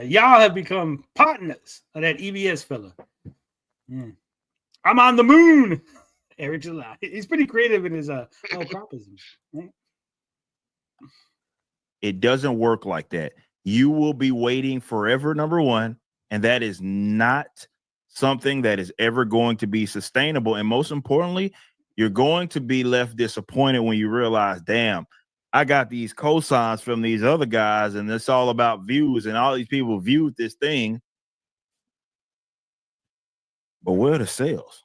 Y'all have become partners of that EBS fella. Yeah. I'm on the moon. Eric July. He's pretty creative in his propositions. Right? It doesn't work like that. You will be waiting forever, number one, and that is not something that is ever going to be sustainable. And most importantly, you're going to be left disappointed when you realize, damn, I got these cosigns from these other guys, and it's all about views, and all these people viewed this thing. But where are the sales?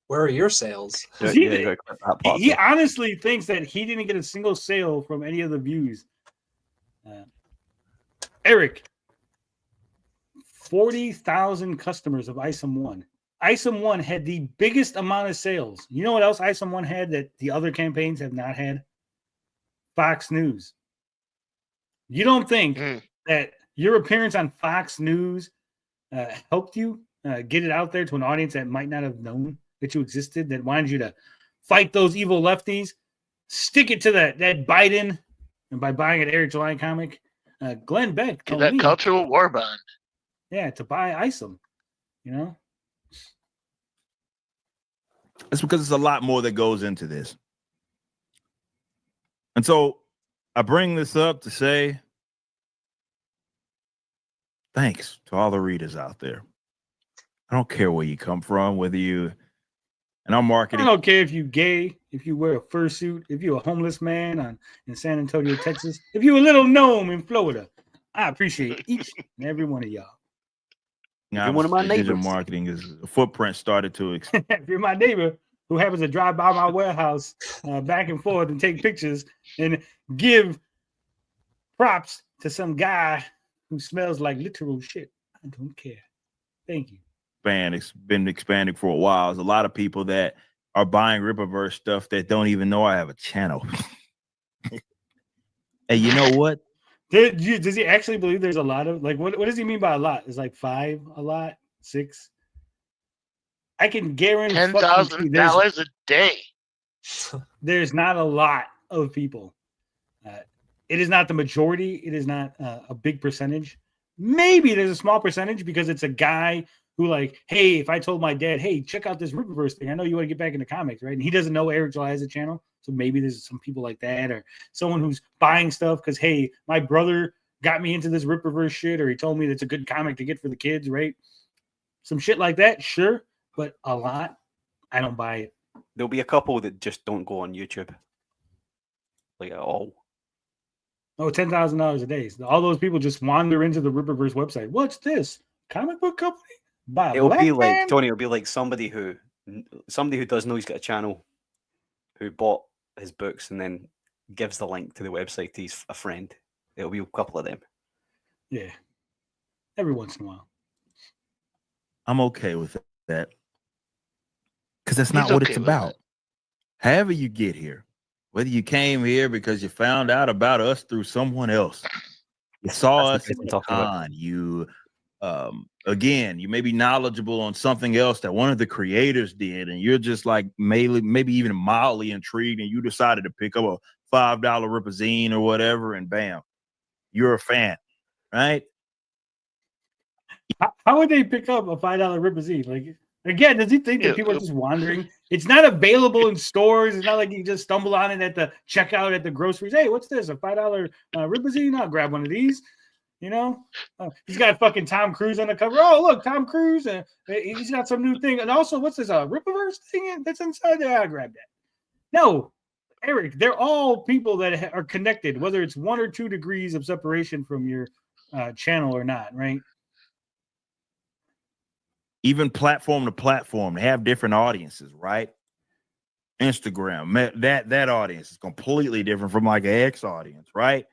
Where are your sales? He honestly thinks that he didn't get a single sale from any of the views. Eric, 40,000 customers of ISOM 1. ISOM 1 had the biggest amount of sales. You know what else ISOM 1 had that the other campaigns have not had? Fox News. You don't think that your appearance on Fox News helped you get it out there to an audience that might not have known that you existed, that wanted you to fight those evil lefties, stick it to that Biden, and by buying an Eric July comic, Glenn Beck told that me, cultural war bond. Yeah, to buy ISOM, you know? It's because it's a lot more that goes into this. And so I bring this up to say thanks to all the readers out there. I don't care where you come from, whether you, and I'm marketing. I don't care if you gay, if you wear a fursuit, if you're a homeless man in San Antonio, Texas, if you're a little gnome in Florida. I appreciate each and every one of y'all. Now, one of my neighbors. Digital marketing is a footprint started to expand. If you're my neighbor who happens to drive by my warehouse back and forth and take pictures and give props to some guy who smells like literal shit, I don't care. Thank you. It's been expanding for a while. There's a lot of people that are buying Rippaverse stuff that don't even know I have a channel. Hey, you know what? Does he actually believe there's a lot of, like, what does he mean by a lot? Is like 5 a lot? 6? I can guarantee $10,000 a day. There's not a lot of people. It is not the majority. It is not a big percentage. Maybe there's a small percentage because it's a guy who, like, hey, if I told my dad, hey, check out this Rippaverse thing, I know you want to get back into comics, right? And he doesn't know Eric July has a channel. So maybe there's some people like that, or someone who's buying stuff because, hey, my brother got me into this Rippaverse shit, or he told me that's a good comic to get for the kids, right? Some shit like that, sure. But a lot, I don't buy it. There'll be a couple that just don't go on YouTube, like at all. Oh, $10,000 a day. So all those people just wander into the Rippaverse website. What's this? Comic book company? It'll be like, Tony, it'll be like somebody who does know he's got a channel, who bought his books and then gives the link to the website to a friend. It'll be a couple of them. Yeah. Every once in a while. I'm okay with that. Because that's not what it's about. However you get here, whether you came here because you found out about us through someone else, you saw us in the con, you again, you may be knowledgeable on something else that one of the creators did, and you're just like maybe even mildly intrigued, and you decided to pick up a $5 Rippazine or whatever, and bam, you're a fan, right? How would they pick up a $5 Rippazine? Like, again, does he think that people are just wandering? It's not available in stores. It's not like you just stumble on it at the checkout at the groceries. Hey, what's this? A $5 Rippazine? I'll grab one of these. You know, he's got fucking Tom Cruise on the cover. Oh, look, Tom Cruise. He's got some new thing. And also, what's this Rippaverse thing that's inside there? I grabbed that. No, Eric, they're all people that are connected, whether it's 1 or 2 degrees of separation from your channel or not, right? Even platform to platform, they have different audiences, right? Instagram, that audience is completely different from like an X audience, right?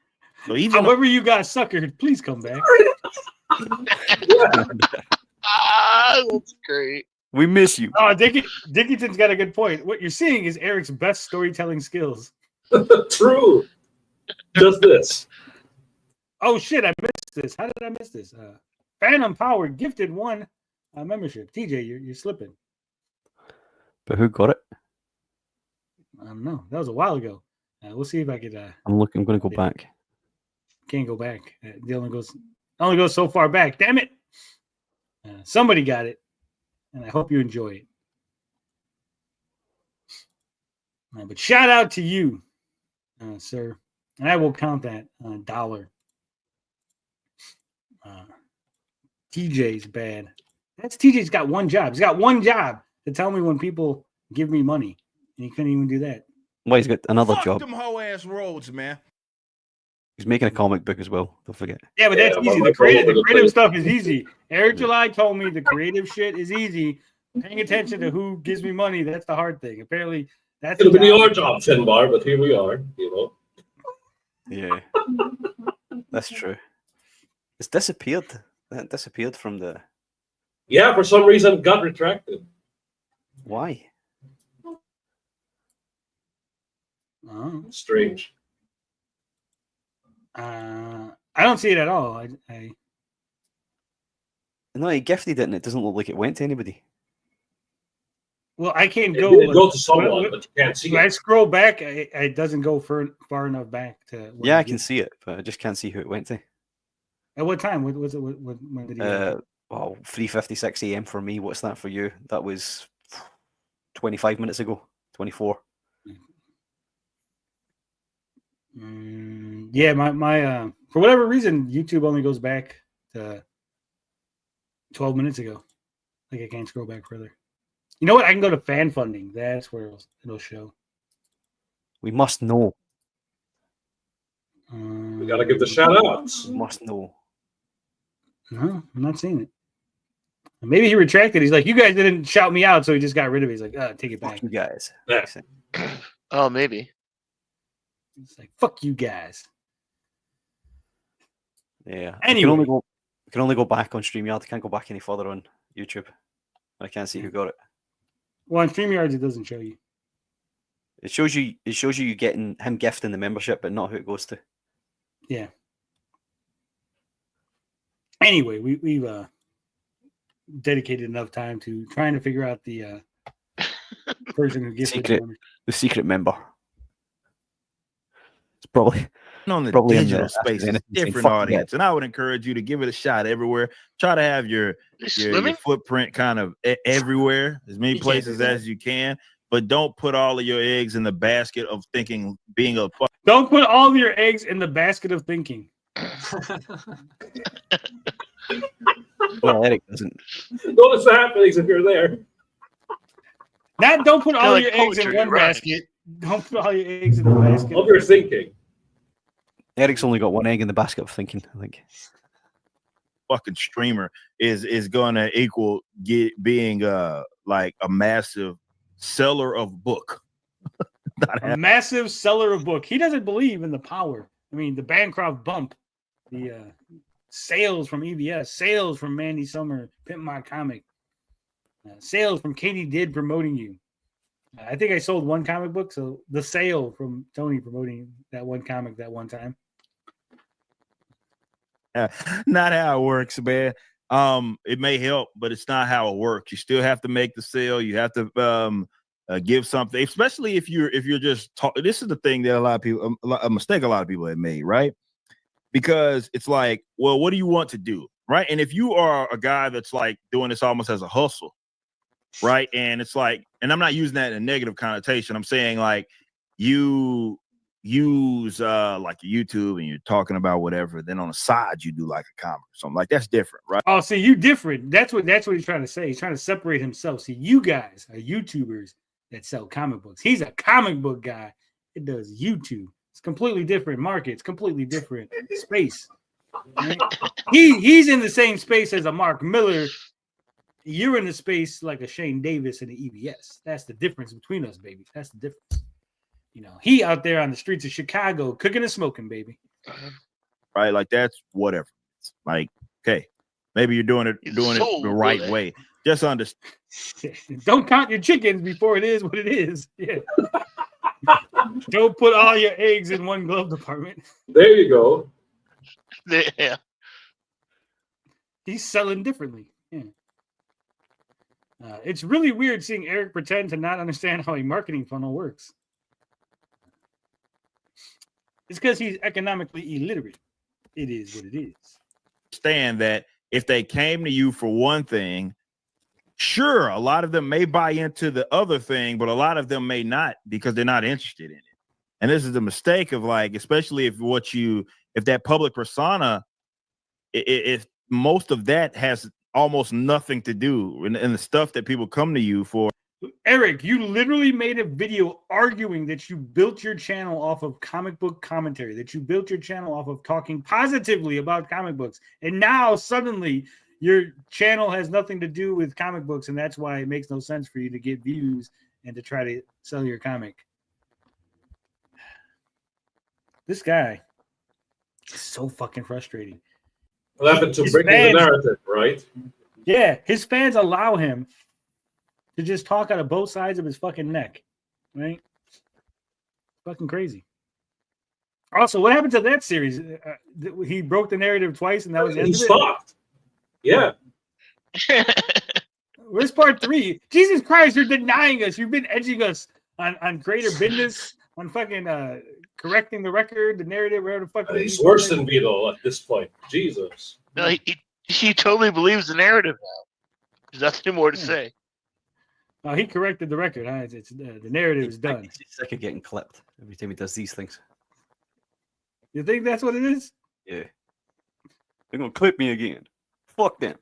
So even however you got suckered, please come back. That's great. We miss you. Oh, Dickinson's got a good point. What you're seeing is Eric's best storytelling skills. True. Just this. Oh shit, I missed this. How did I miss this? Phantom Power gifted 1 membership. TJ, you're slipping. But who got it? I don't know. That was a while ago. We'll see if I could. I'm going to go back. Can't go back. It only goes so far back. Damn it! Somebody got it, and I hope you enjoy it. But shout out to you, sir, and I will count that dollar. TJ's bad. That's TJ's got one job. He's got one job to tell me when people give me money, and he couldn't even do that. Well, he's got another fuck job. them hoe ass roads, man. He's making a comic book as well. Don't forget. Yeah, but that's easy. The creative stuff is easy. Eric July told me the creative shit is easy. Paying attention to who gives me money, that's the hard thing. Apparently, that's It'll be your job, Finbar, but here we are, you know. Yeah. That's true. It's disappeared. That disappeared from the... Yeah, for some reason it got retracted. Why? Strange. I don't see it at all. I No, he gifted it and it doesn't look like it went to anybody. Well, I can't It go. did go to someone, but you can't see when I it. scroll back, it doesn't go far enough back to. Yeah, I can see it, but I just can't see who it went to. At what time? What was it? When did he? Well, 3:56 a.m. for me. What's that for you? That was 25 minutes ago. 24. Yeah, my for whatever reason, YouTube only goes back to 12 minutes ago. Like I can't scroll back further. You know what? I can go to fan funding. That's where it'll show. We must know. We gotta give the shout outs. We must know. No, I'm not seeing it. Maybe he retracted. He's like, you guys didn't shout me out, so he just got rid of it. He's like, take it back. Fuck you guys. Yeah. Oh, maybe. It's like, fuck you guys. Yeah. Anyway. You can only go back on StreamYard. I can't go back any further on YouTube. I can't see who got it. Well, on StreamYard, it doesn't show you. It shows you getting him gifting the membership, but not who it goes to. Yeah. Anyway, we've dedicated enough time to trying to figure out the person who gets the secret member. It's probably on the probably digital in the space, it's a different fuck audience, that. and I would encourage you to give it a shot everywhere. Try to have your footprint kind of everywhere, as many places as you can, but don't put all of your eggs in the basket of thinking being a. Don't put all of your eggs in the basket of thinking. Well, Eric doesn't. Notice the happenings if you're there. Don't put all like your eggs in poetry, one right? basket. Don't put all your eggs in the basket. Of your thinking. Eric's only got one egg in the basket of thinking, I think. Fucking streamer is going to equal being like a massive seller of book. A massive seller of book. He doesn't believe in the power. I mean, the Bancroft bump, the sales from EBS, sales from Mandy Summer, Pimp My Comic, sales from Katie Did promoting you. I think I sold one comic book, so the sale from Tony promoting that one comic that one time. Not how it works, man. It may help, but it's not how it works. You still have to make the sale. You have to give something, especially if you're just this is the thing that a mistake a lot of people have made, right? Because it's like, well, what do you want to do, right? And if you are a guy that's like doing this almost as a hustle, right? And it's like, and I'm not using that in a negative connotation. I'm saying like you use like YouTube and you're talking about whatever, then on the side you do like a comic or something like that's different, right? Oh, see, you different. That's what he's trying to say. He's trying to separate himself. See, you guys are YouTubers that sell comic books. He's a comic book guy. It does YouTube. It's completely different market. It's completely different space. Right? He's in the same space as a Mark Miller. You're in the space like a Shane Davis and the EBS. That's the difference between us, baby. That's the difference. You know, he out there on the streets of Chicago cooking and smoking, baby. Right? Like that's whatever. It's like, okay, maybe you're doing it the right way. Just understand. Don't count your chickens before it is what it is. Yeah. Don't put all your eggs in one glove department. There you go. Yeah. He's selling differently. Yeah. It's really weird seeing Eric pretend to not understand how a marketing funnel works. It's because he's economically illiterate. It is what it is. Understand that if they came to you for one thing, sure, a lot of them may buy into the other thing, but a lot of them may not because they're not interested in it. And this is the mistake of like, especially if that public persona, if most of that has almost nothing to do in the stuff that people come to you for. Eric, you literally made a video arguing that you built your channel off of comic book commentary, that you built your channel off of talking positively about comic books. And now suddenly your channel has nothing to do with comic books. And that's why it makes no sense for you to get views and to try to sell your comic. This guy is so fucking frustrating. What happened to breaking the narrative, right? Yeah, his fans allow him to just talk out of both sides of his fucking neck, right? Fucking crazy. Also, what happened to that series? He broke the narrative twice, and that was the end of it? Stopped. Yeah. Where's part 3? Jesus Christ, you're denying us. You've been edging us on greater business, on fucking correcting the record, the narrative, whatever the fuck. He's worse than Vito at this point. Jesus. No, he totally believes the narrative now. There's nothing more to say. Oh, he corrected the record. Huh? It's the narrative is done. He's sick of getting clipped every time he does these things. You think that's what it is? Yeah. They're gonna clip me again. Fuck them.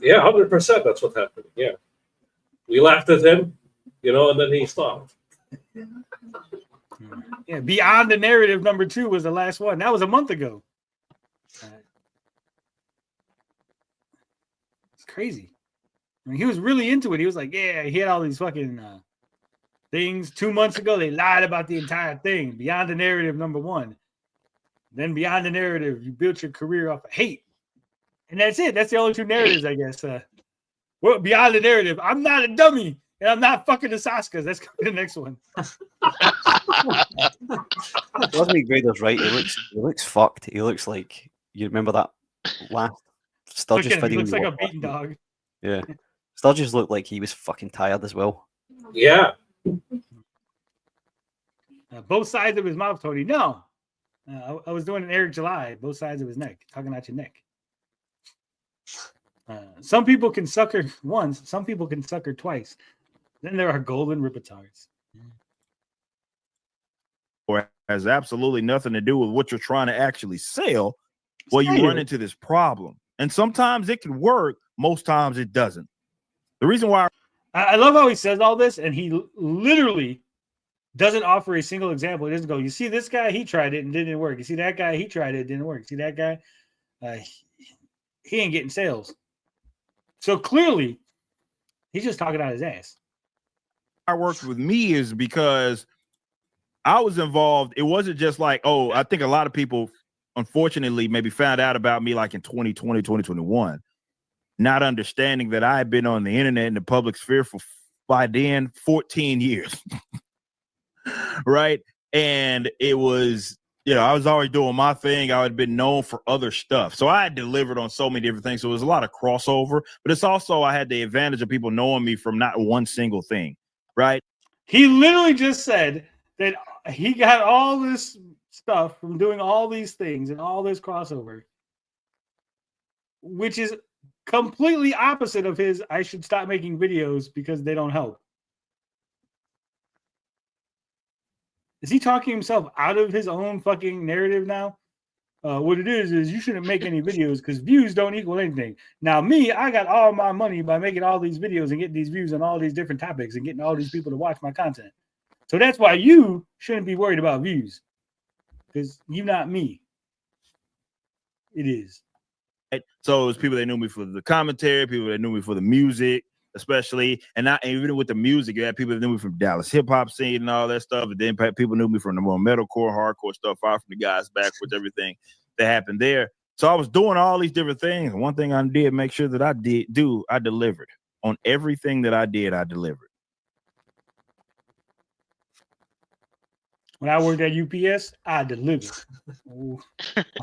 Yeah, 100%. That's what happened. Yeah. We laughed at him, and then he stopped. Yeah, Beyond the Narrative #2 was the last one. That was a month ago. It's crazy. I mean, he was really into it. He was like, yeah, he had all these fucking things. 2 months ago, they lied about the entire thing. Beyond the Narrative #1. Then Beyond the Narrative, you built your career off of hate. And that's it. That's the only 2 narratives, I guess. Well, Beyond the Narrative, I'm not a dummy. And I'm not fucking the Saskas. That's the next one. Cosmic Vader's right. He looks fucked. He looks like, you remember that last Sturgis video? He looks like a beaten dog. Yeah. Sturgis looked like he was fucking tired as well. Yeah. Both sides of his mouth, Tony. No. I was doing an Eric July, both sides of his neck, talking out your neck. Some people can sucker once, some people can sucker twice. Then there are golden rippetards. Or has absolutely nothing to do with what you're trying to actually sell. Well, you run into this problem. And sometimes it can work, most times it doesn't. The reason why I love how he says all this, and he literally doesn't offer a single example. He doesn't go, you see this guy, he tried it and didn't work. You see that guy, he tried it, it didn't work. You see that guy, he ain't getting sales. So clearly, he's just talking out his ass. I worked with me is because I was involved. It wasn't just like, oh, I think a lot of people, unfortunately, maybe found out about me like in 2020, 2021, not understanding that I had been on the internet in the public sphere for, by then, 14 years. Right. And it was, I was already doing my thing. I had been known for other stuff. So I had delivered on so many different things. So it was a lot of crossover, but it's also, I had the advantage of people knowing me from not one single thing. Right. He literally just said that he got all this stuff from doing all these things and all this crossover, which is completely opposite of his, I should stop making videos because they don't help. Is he talking himself out of his own fucking narrative now? What it is you shouldn't make any videos because views don't equal anything. Now, me, I got all my money by making all these videos and getting these views on all these different topics and getting all these people to watch my content. So that's why you shouldn't be worried about views because you're not me. It is. So it's people that knew me for the commentary, people that knew me for the music, especially, and even with the music, you had people that knew me from Dallas hip hop scene and all that stuff. And then people knew me from the more metalcore, hardcore stuff, far from the guys back with everything that happened there. So I was doing all these different things. And one thing I did make sure that I delivered on everything that I did. I delivered. When I worked at UPS, I delivered. When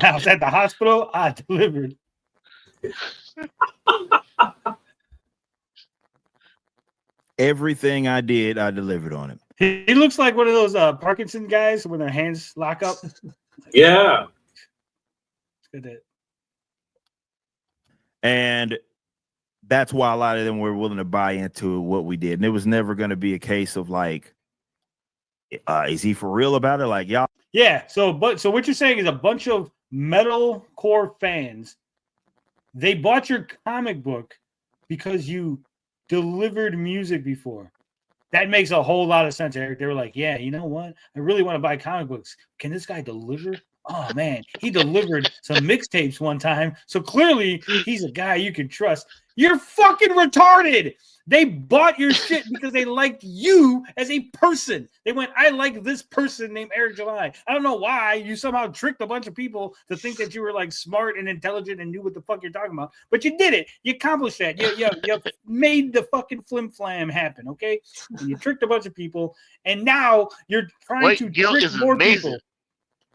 I was at the hospital, I delivered. Everything I did, I delivered on it. He looks like one of those Parkinson guys when their hands lock up. Yeah. And that's why a lot of them were willing to buy into what we did. And it was never going to be a case of like, is he for real about it? Like, y'all. Yeah. So what you're saying is a bunch of metalcore fans, they bought your comic book because you delivered music before. That makes a whole lot of sense, Eric. They were like, yeah, you know what? I really want to buy comic books. Can this guy deliver? Oh, man, he delivered some mixtapes one time. So clearly he's a guy you can trust. You're fucking retarded. They bought your shit because they liked you as a person. They went, I like this person named Eric July. I don't know why you somehow tricked a bunch of people to think that you were like smart and intelligent and knew what the fuck you're talking about. But you did it. You accomplished that. You made the fucking flim flam happen, okay? And you tricked a bunch of people, and now you're trying to trick more people.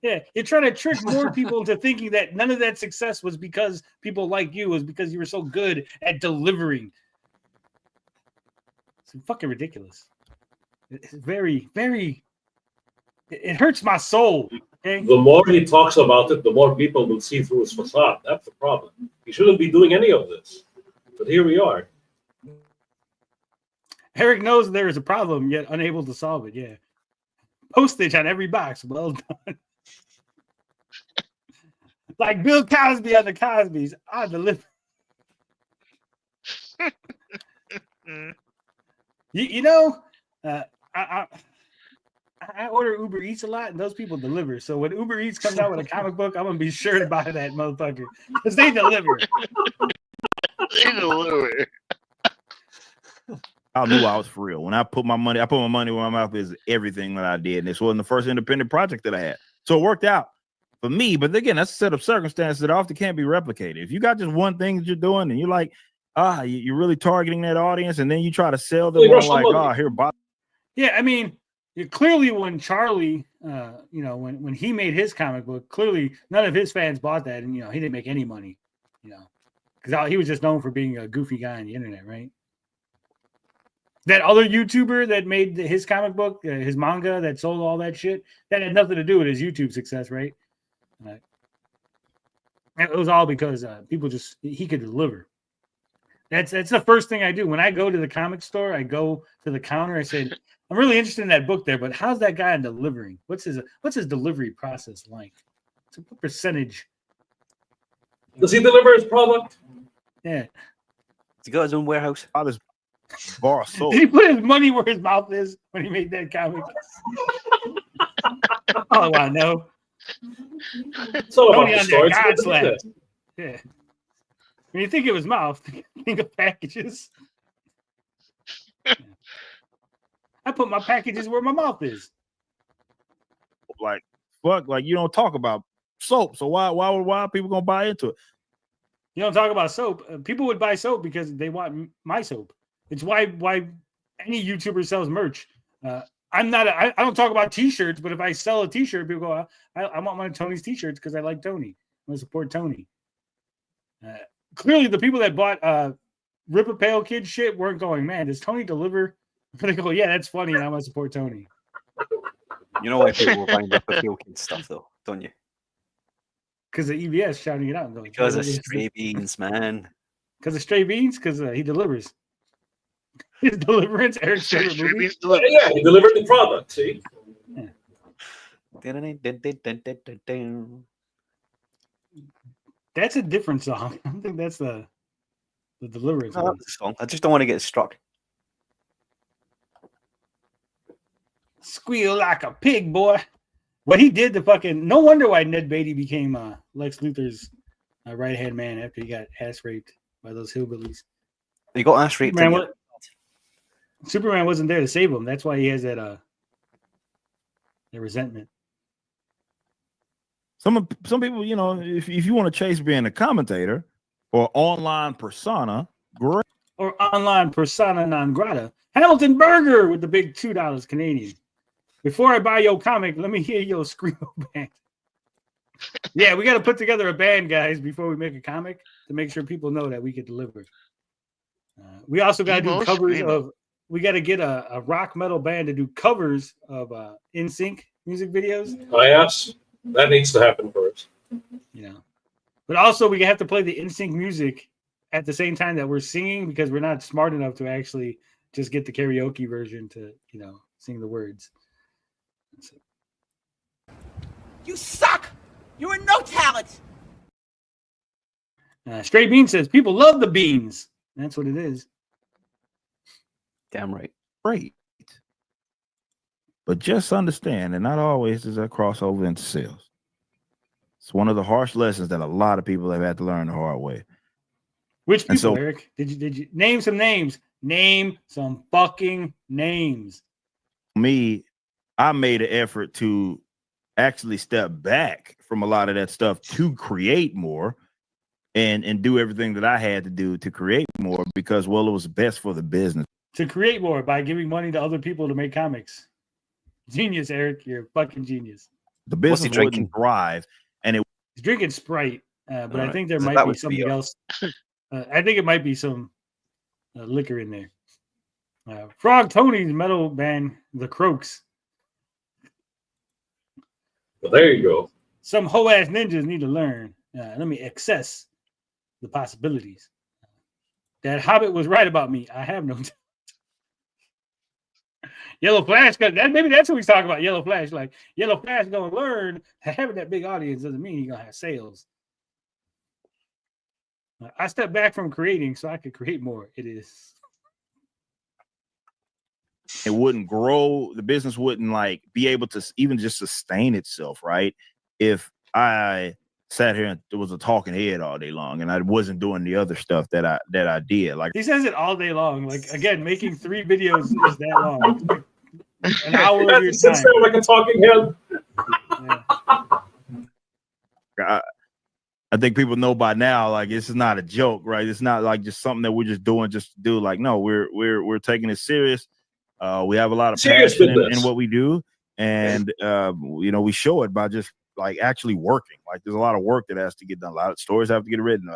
Yeah, you're trying to trick more people into thinking that none of that success was because people like you, was because you were so good at delivering. It's fucking ridiculous. It's very, very. It hurts my soul. Okay? The more he talks about it, the more people will see through his facade. That's the problem. He shouldn't be doing any of this. But here we are. Eric knows there is a problem, yet unable to solve it. Yeah. Postage on every box. Well done. Like Bill Cosby on the Cosbys. I deliver. You know, I order Uber Eats a lot, and those people deliver. So when Uber Eats comes out with a comic book, I'm gonna be sure to buy that motherfucker because they deliver. They deliver. I knew I was for real. When I put my money where my mouth is. Everything that I did, and this wasn't the first independent project that I had, so it worked out for me. But again, that's a set of circumstances that often can't be replicated. If you got just one thing that you're doing, and you're like, you're really targeting that audience, and then you try to sell them on like, here, Bob. Yeah, I mean, clearly when Charlie, when he made his comic book, clearly none of his fans bought that, and he didn't make any money, because he was just known for being a goofy guy on the internet, right? That other YouTuber that made his comic book, his manga that sold all that shit, that had nothing to do with his YouTube success, right? It was all because he could deliver. That's the first thing I do. When I go to the comic store, I go to the counter. I say, I'm really interested in that book there, but how's that guy in delivering? What's his delivery process like? So what percentage? Does he deliver his product? Yeah. Has he got his own warehouse? This bar sold. Did he put his money where his mouth is when he made that comic? All I want to know. It's all about Tony the on story. that God slap. Yeah. When you think it was mouth, think of packages. I put my packages where my mouth is. Like, fuck, like you don't talk about soap, so why are people gonna buy into it? You don't talk about soap. People would buy soap because they want my soap. It's why any YouTuber sells merch. I don't talk about T-shirts, but if I sell a T-shirt, people go, I want one of Tony's T-shirts because I like Tony. I want to support Tony. Clearly, the people that bought Rippaverse Kid shit weren't going, man, does Tony deliver? They go, yeah, that's funny, and I want to support Tony. You know why people were buying Rippaverse Kid stuff, though, don't you? Because of EBS shouting it out. And going, because of Stray Beans, man. Because of Stray Beans? Because he delivers. His deliverance, Eric's favorite movie. Yeah, he delivered the product, see? Yeah. That's a different song. I don't think that's the Deliverance No, one. that's the song. I just don't want to get struck. Squeal like a pig, boy. What he did to fucking... No wonder why Ned Beatty became Lex Luthor's right-hand man after he got ass-raped by those hillbillies. He got ass-raped. Superman wasn't there to save him. That's why he has that resentment. Some people, you know, if you want to chase being a commentator or online persona, great. Or online persona non grata. Hamilton Burger with the big $2 Canadian. Before I buy your comic, let me hear your screamo band. Yeah, we got to put together a band, guys, before we make a comic to make sure people know that we can deliver. We also got to do covers of. We got to get a rock metal band to do covers of NSYNC music videos. Oh, yes, that needs to happen first. You know, but also we have to play the NSYNC music at the same time that we're singing because we're not smart enough to actually just get the karaoke version to, you know, sing the words. You suck. You are no talent. Stray Bean says people love the beans. That's what it is. Damn right. Great. But just understand, and not always does that cross over into sales. It's one of the harsh lessons that a lot of people have had to learn the hard way. Which people, Eric? Did you name some names? Name some fucking names. Me, I made an effort to actually step back from a lot of that stuff to create more and do everything that I had to do to create more because, well, it was best for the business. To create more by giving money to other people to make comics. Genius, Eric. You're a fucking genius. The business wouldn't thrive. And he's drinking Sprite, but All I right. think there So might that be would something be else. I think it might be some liquor in there. Frog Tony's metal band, The Croaks. Well, there you go. Some hoe-ass ninjas need to learn. Let me access the possibilities. That Hobbit was right about me. I have no doubt. Yellow Flash, maybe that's what he's talking about. Yellow Flash, like Yellow Flash gonna learn that having that big audience doesn't mean he's gonna have sales. I stepped back from creating so I could create more. It wouldn't grow. The business wouldn't like be able to even just sustain itself, right? If I sat here and there was a talking head all day long and I wasn't doing the other stuff that I did. Like he says it all day long. Like again, making 3 videos is that long. An hour of your time. Sound like a talking head. I think people know by now, like this is not a joke, right? It's not like just something that we're just doing just to do. Like, no, we're taking it serious. We have a lot of passion in what we do, and you know, we show it by just like actually working. Like, there's a lot of work that has to get done. A lot of stories have to get written.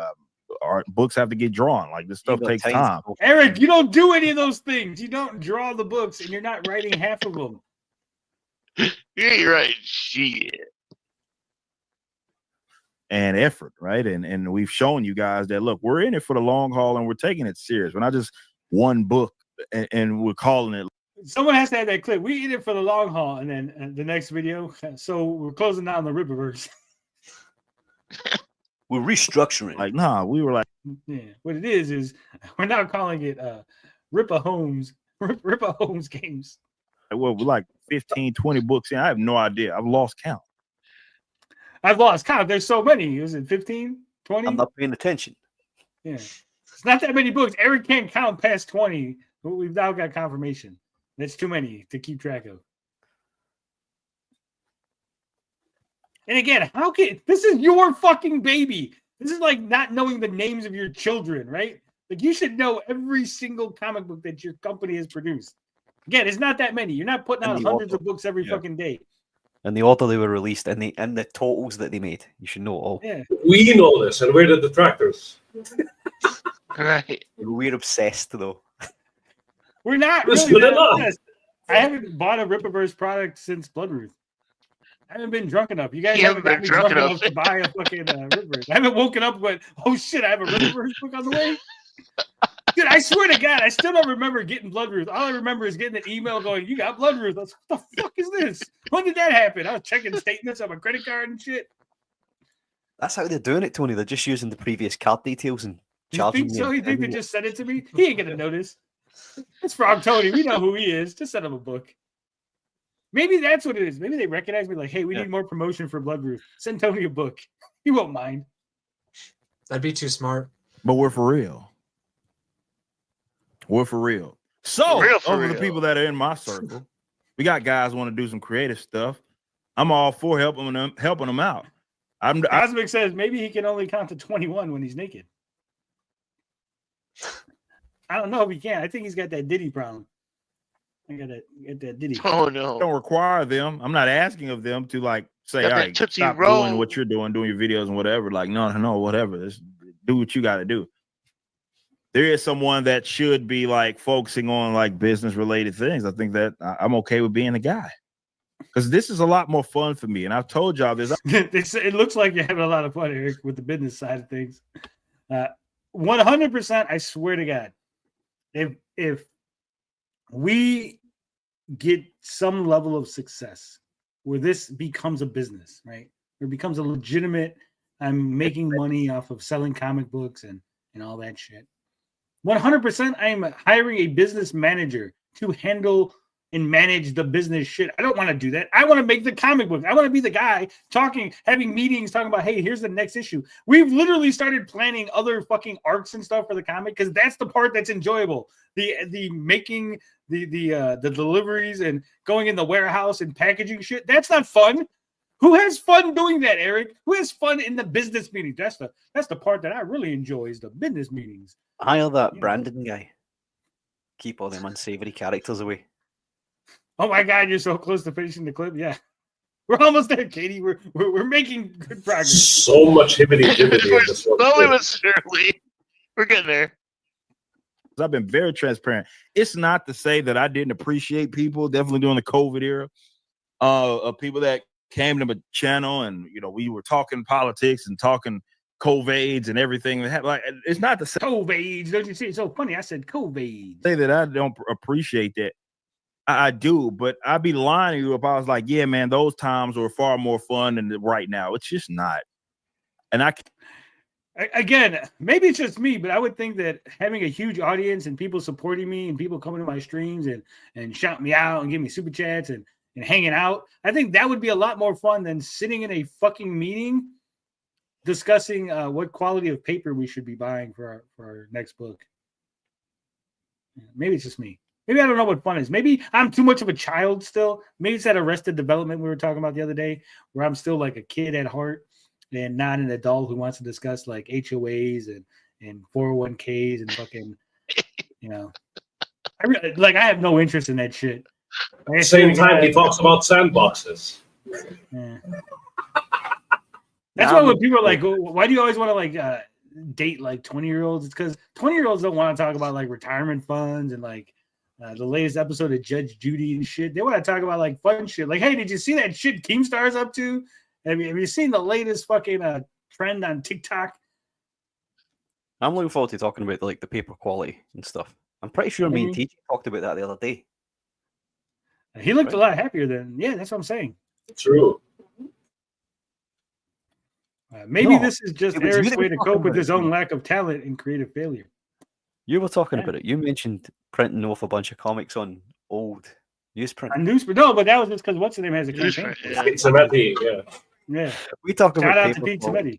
Art books have to get drawn. Like, this stuff takes time. Eric, you don't do any of those things. You don't draw the books, and you're not writing half of them. You ain't right. Shit. And effort, right? And we've shown you guys that, look, we're in it for the long haul and we're taking it serious. We're not just one book and we're calling it. Someone has to have that clip. We in it for the long haul, and then the next video. So we're closing down the Rippaverse. We're restructuring. Like, nah, we were like, yeah. What it is we're now calling it Rippa Holmes games. Well, we're like 15, 20 books in. I have no idea. I've lost count. I've lost count. There's so many. Is it 15, 20? I'm not paying attention. Yeah. It's not that many books. Eric can't count past 20. We've now got confirmation. That's too many to keep track of. And again, this is your fucking baby. This is like not knowing the names of your children, right? Like, you should know every single comic book that your company has produced. Again, it's not that many. You're not putting out hundreds of books every fucking day. And the order they were released and the totals that they made. You should know all. Yeah. We know this, and we're the detractors. Right. We're obsessed, though. We're not It's really good that enough. obsessed. I haven't bought a Rippaverse product since Bloodruth. I haven't been drunk enough. You guys You haven't got haven't me been drunk drunk enough to buy a fucking Rippaverse. I haven't woken up with, oh shit, I have a Rippaverse book on the way. Dude, I swear to God, I still don't remember getting Bloodruth. All I remember is getting an email going, "You got Bloodruth." I was like, "What the fuck is this? When did that happen?" I was checking statements on my credit card and shit. That's how they're doing it, Tony. They're just using the previous card details and You charging think so? me. You think they just sent it to me? He ain't gonna notice. It's Frog Tony. We know who he is. Just send him a book. Maybe that's what it is. Maybe they recognize me like, "Hey, we need more promotion for Bloodruth. Send Tony a book. He won't mind." That'd be too smart. But we're for real. We're for real. So, For over real. the people that are in my circle, we got guys want to do some creative stuff. I'm all for helping them out. Cosmic says maybe he can only count to 21 when he's naked. I don't know if he can. I think he's got that Diddy problem. I got that Diddy. Oh no! Don't require them. I'm not asking of them to like say, Got "All that right, Tootsie stop Roll." doing what you're doing your videos and whatever." Like, no, whatever. Just do what you got to do. There is someone that should be like focusing on like business related things. I think that I'm okay with being a guy because this is a lot more fun for me. And I've told y'all this. It looks like you're having a lot of fun, Eric, with the business side of things. 100%, I swear to God, if we get some level of success where this becomes a business, right? Or becomes a legitimate, I'm making money off of selling comic books and all that shit. 100%, I am hiring a business manager to handle and manage the business shit. I don't want to do that. I want to make the comic book. I want to be the guy talking, having meetings, talking about, hey, here's the next issue. We've literally started planning other fucking arcs and stuff for the comic because that's the part that's enjoyable. The making the deliveries and going in the warehouse and packaging shit. That's not fun. Who has fun doing that, Eric? Who has fun in the business meetings? That's the part that I really enjoy is the business meetings. Hire that Brandon guy. Keep all them unsavory characters away. Oh my God, you're so close to finishing the clip. Yeah. We're almost there, Katie. We're making good progress. So much hibbity-jibbity in this one. Slowly but surely. We're getting there. I've been very transparent. It's not to say that I didn't appreciate people, definitely during the COVID era, of people that came to my channel and, we were talking politics and talking COVIDs and everything. Like, it's not to say COVIDs. Don't you see? It's so funny. I said COVID. Say that I don't appreciate that. I do, but I'd be lying to you if I was like, yeah, man, those times were far more fun than right now. It's just not. And again, maybe it's just me, but I would think that having a huge audience and people supporting me and people coming to my streams and shouting me out and giving me super chats and hanging out, I think that would be a lot more fun than sitting in a fucking meeting discussing what quality of paper we should be buying for our next book. Maybe it's just me. Maybe I don't know what fun is. Maybe I'm too much of a child still. Maybe it's that Arrested Development we were talking about the other day, where I'm still like a kid at heart and not an adult who wants to discuss like HOAs and 401ks and fucking, I have no interest in that shit. At the same time, he talks about sandboxes. Yeah. That's why when people are like, why do you always want to like date like 20-year-olds? It's because 20-year-olds don't want to talk about like retirement funds and like the latest episode of Judge Judy and shit. They want to talk about like fun shit. Like, hey, did you see that shit Keemstar's up to? Have you seen the latest fucking trend on TikTok? I'm looking forward to talking about like the paper quality and stuff. I'm pretty sure me and TJ talked about that the other day. He looked a lot happier than, that's what I'm saying. True. Maybe this is just Eric's way to cope with his own lack of talent and creative failure. You were talking about it. You mentioned printing off a bunch of comics on old newsprint. No, but that was just because what's the name has a campaign. Yeah. We talked about shout out to Pete Sametti.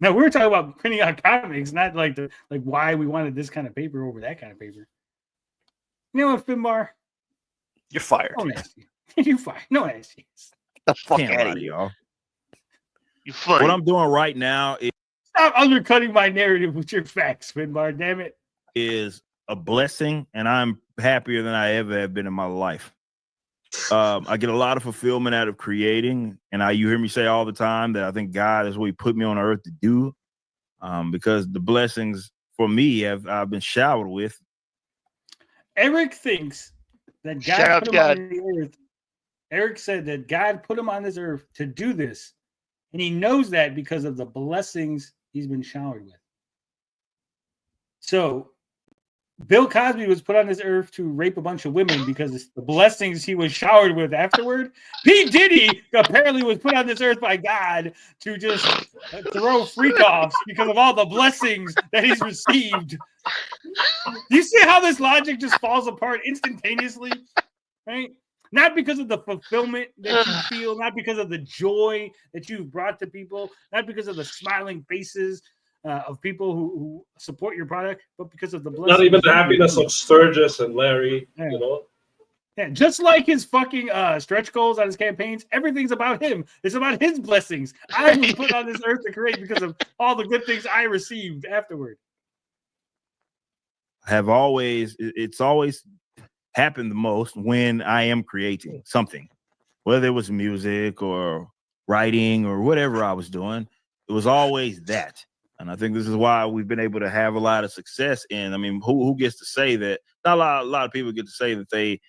Now we're talking about printing out comics, not like why we wanted this kind of paper over that kind of paper. You know what, Finbar? You're fired. No nasty. You're fired. No nasty. The fuck Can't out lie of to here. y'all. You funny. What I'm doing right now Stop undercutting my narrative with your facts, Finbar. Damn it. is a blessing, and I'm happier than I ever have been in my life. I get a lot of fulfillment out of creating, and you hear me say all the time that I think God is what He put me on earth to do, because the blessings for me I've been showered with. Eric thinks that God put him on the earth. Eric said that God put him on this earth to do this, and he knows that because of the blessings he's been showered with. So Bill Cosby was put on this earth to rape a bunch of women because it's the blessings he was showered with afterward. P. Diddy apparently was put on this earth by God to just throw freak offs because of all the blessings that he's received. Do you see how this logic just falls apart instantaneously? Right? Not because of the fulfillment that you feel, not because of the joy that you've brought to people, not because of the smiling faces of people who support your product, but because of the blessings. Not even the happiness of Sturgis and Larry, Yeah. you know. Yeah, just like his fucking stretch goals on his campaigns, everything's about him. It's about his blessings. I was put on this earth to create because of all the good things I received afterward. It's always happened the most when I am creating something, whether it was music or writing or whatever I was doing. It was always that. And I think this is why we've been able to have a lot of success. And I mean, who gets to say that? Not a lot of people get to say that they,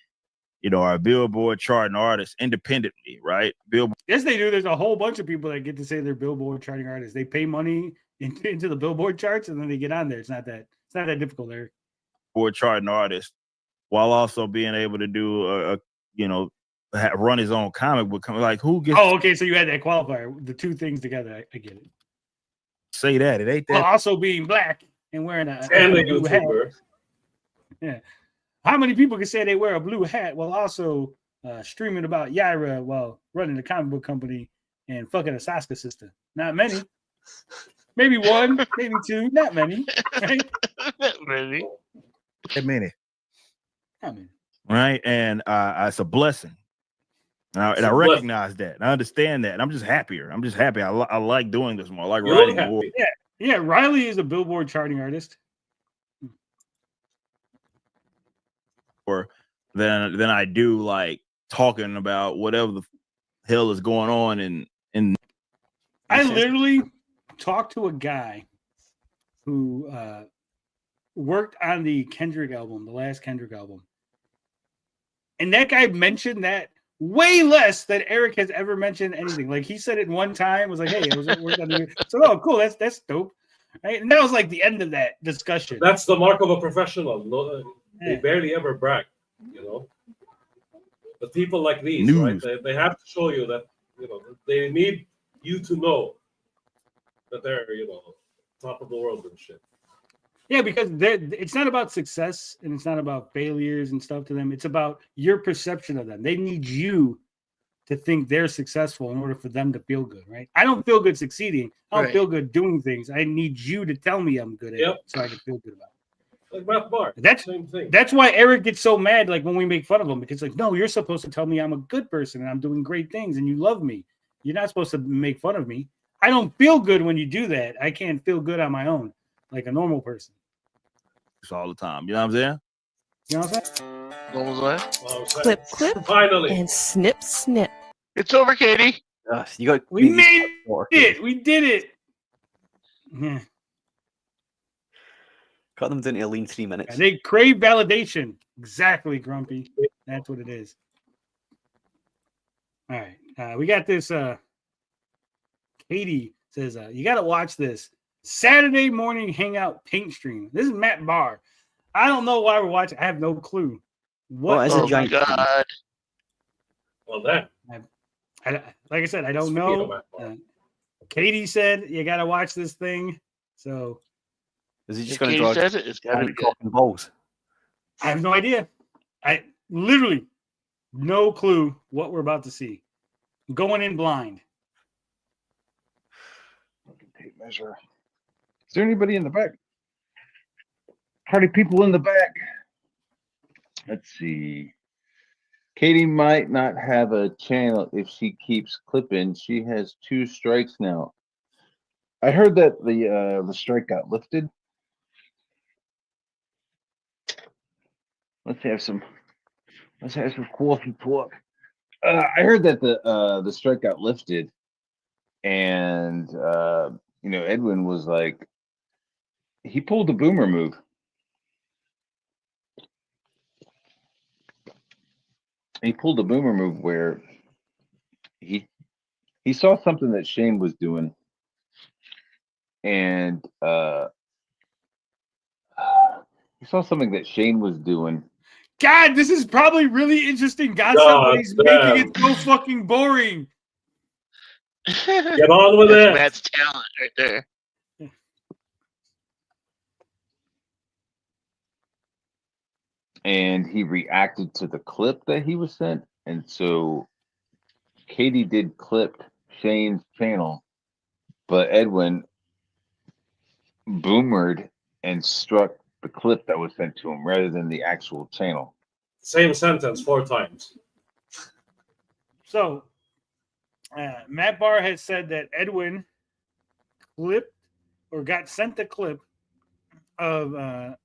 are a Billboard charting artist independently, right? Billboard. Yes, they do. There's a whole bunch of people that get to say they're Billboard charting artists. They pay money into the Billboard charts and then they get on there. It's not that difficult, Eric. Billboard charting artist, while also being able to do run his own comic book. Like who gets? Oh, okay. So you had that qualifier, the two things together. I get it. Say that it ain't that. Well, also being black and wearing a blue hat. Yeah. How many people can say they wear a blue hat while also streaming about Yaira while running a comic book company and fucking a Saska sister? Not many. Maybe one, maybe two. Not many. Right? Not many. That many. Not many. Right, and it's a blessing. And I recognize that. And I understand that. And I'm just happier. I'm just happy. I like doing this more. I like writing more. Yeah. Riley is a Billboard charting artist. Or than I do like talking about whatever the hell is going on in. I literally talked to a guy who worked on the Kendrick album, the last Kendrick album, and that guy mentioned that way less than Eric has ever mentioned anything. Like he said it one time, was like, "Hey, I was at work on the." So, oh, cool, that's dope, right? And that was like the end of that discussion. That's the mark of a professional. No, they barely ever brag, But people like these, right? They have to show you that they need you to know that they're top of the world and shit. Yeah, because it's not about success and it's not about failures and stuff to them. It's about your perception of them. They need you to think they're successful in order for them to feel good, right? I don't feel good succeeding. I don't feel good doing things. I need you to tell me I'm good at it so I can feel good about it. Like Matt Barr, same thing. That's why Eric gets so mad, like when we make fun of him, because like, no, you're supposed to tell me I'm a good person and I'm doing great things and you love me. You're not supposed to make fun of me. I don't feel good when you do that. I can't feel good on my own, like a normal person. It's all the time. You know what I'm saying? You know what I'm saying? What was that? Clip, clip, finally, and snip, snip. It's over, Katie. We made it. We did it. Yeah. Cut them down to a lean 3 minutes. They crave validation. Exactly, Grumpy. That's what it is. All right. We got this. Katie says, you got to watch this Saturday morning hangout paint stream. This is Matt Barr. I don't know why we're watching. I have no clue. What is a giant God. Well, that. Like I said, I don't know. Katie said you got to watch this thing. So. Is he just going to draw cock and balls? I have no idea. I literally no clue what we're about to see. Going in blind. Tape measure. Is there anybody in the back? Party people in the back. Let's see. Katie might not have a channel if she keeps clipping. She has 2 strikes now. I heard that the strike got lifted. Let's have some coffee talk. I heard that the strike got lifted, and Edwin was like, he pulled the boomer move. He pulled the boomer move where he saw something that Shane was doing, and I saw something that Shane was doing. God, this is probably really interesting gossip, God but he's damn. making it so fucking boring. Get on with That's it. Matt's talent right there. And he reacted to the clip that he was sent. And so Katie did clip Shane's channel, but Edwin boomered and struck the clip that was sent to him rather than the actual channel. Same sentence 4 times. So, Matt Barr has said that Edwin clipped or got sent the clip of the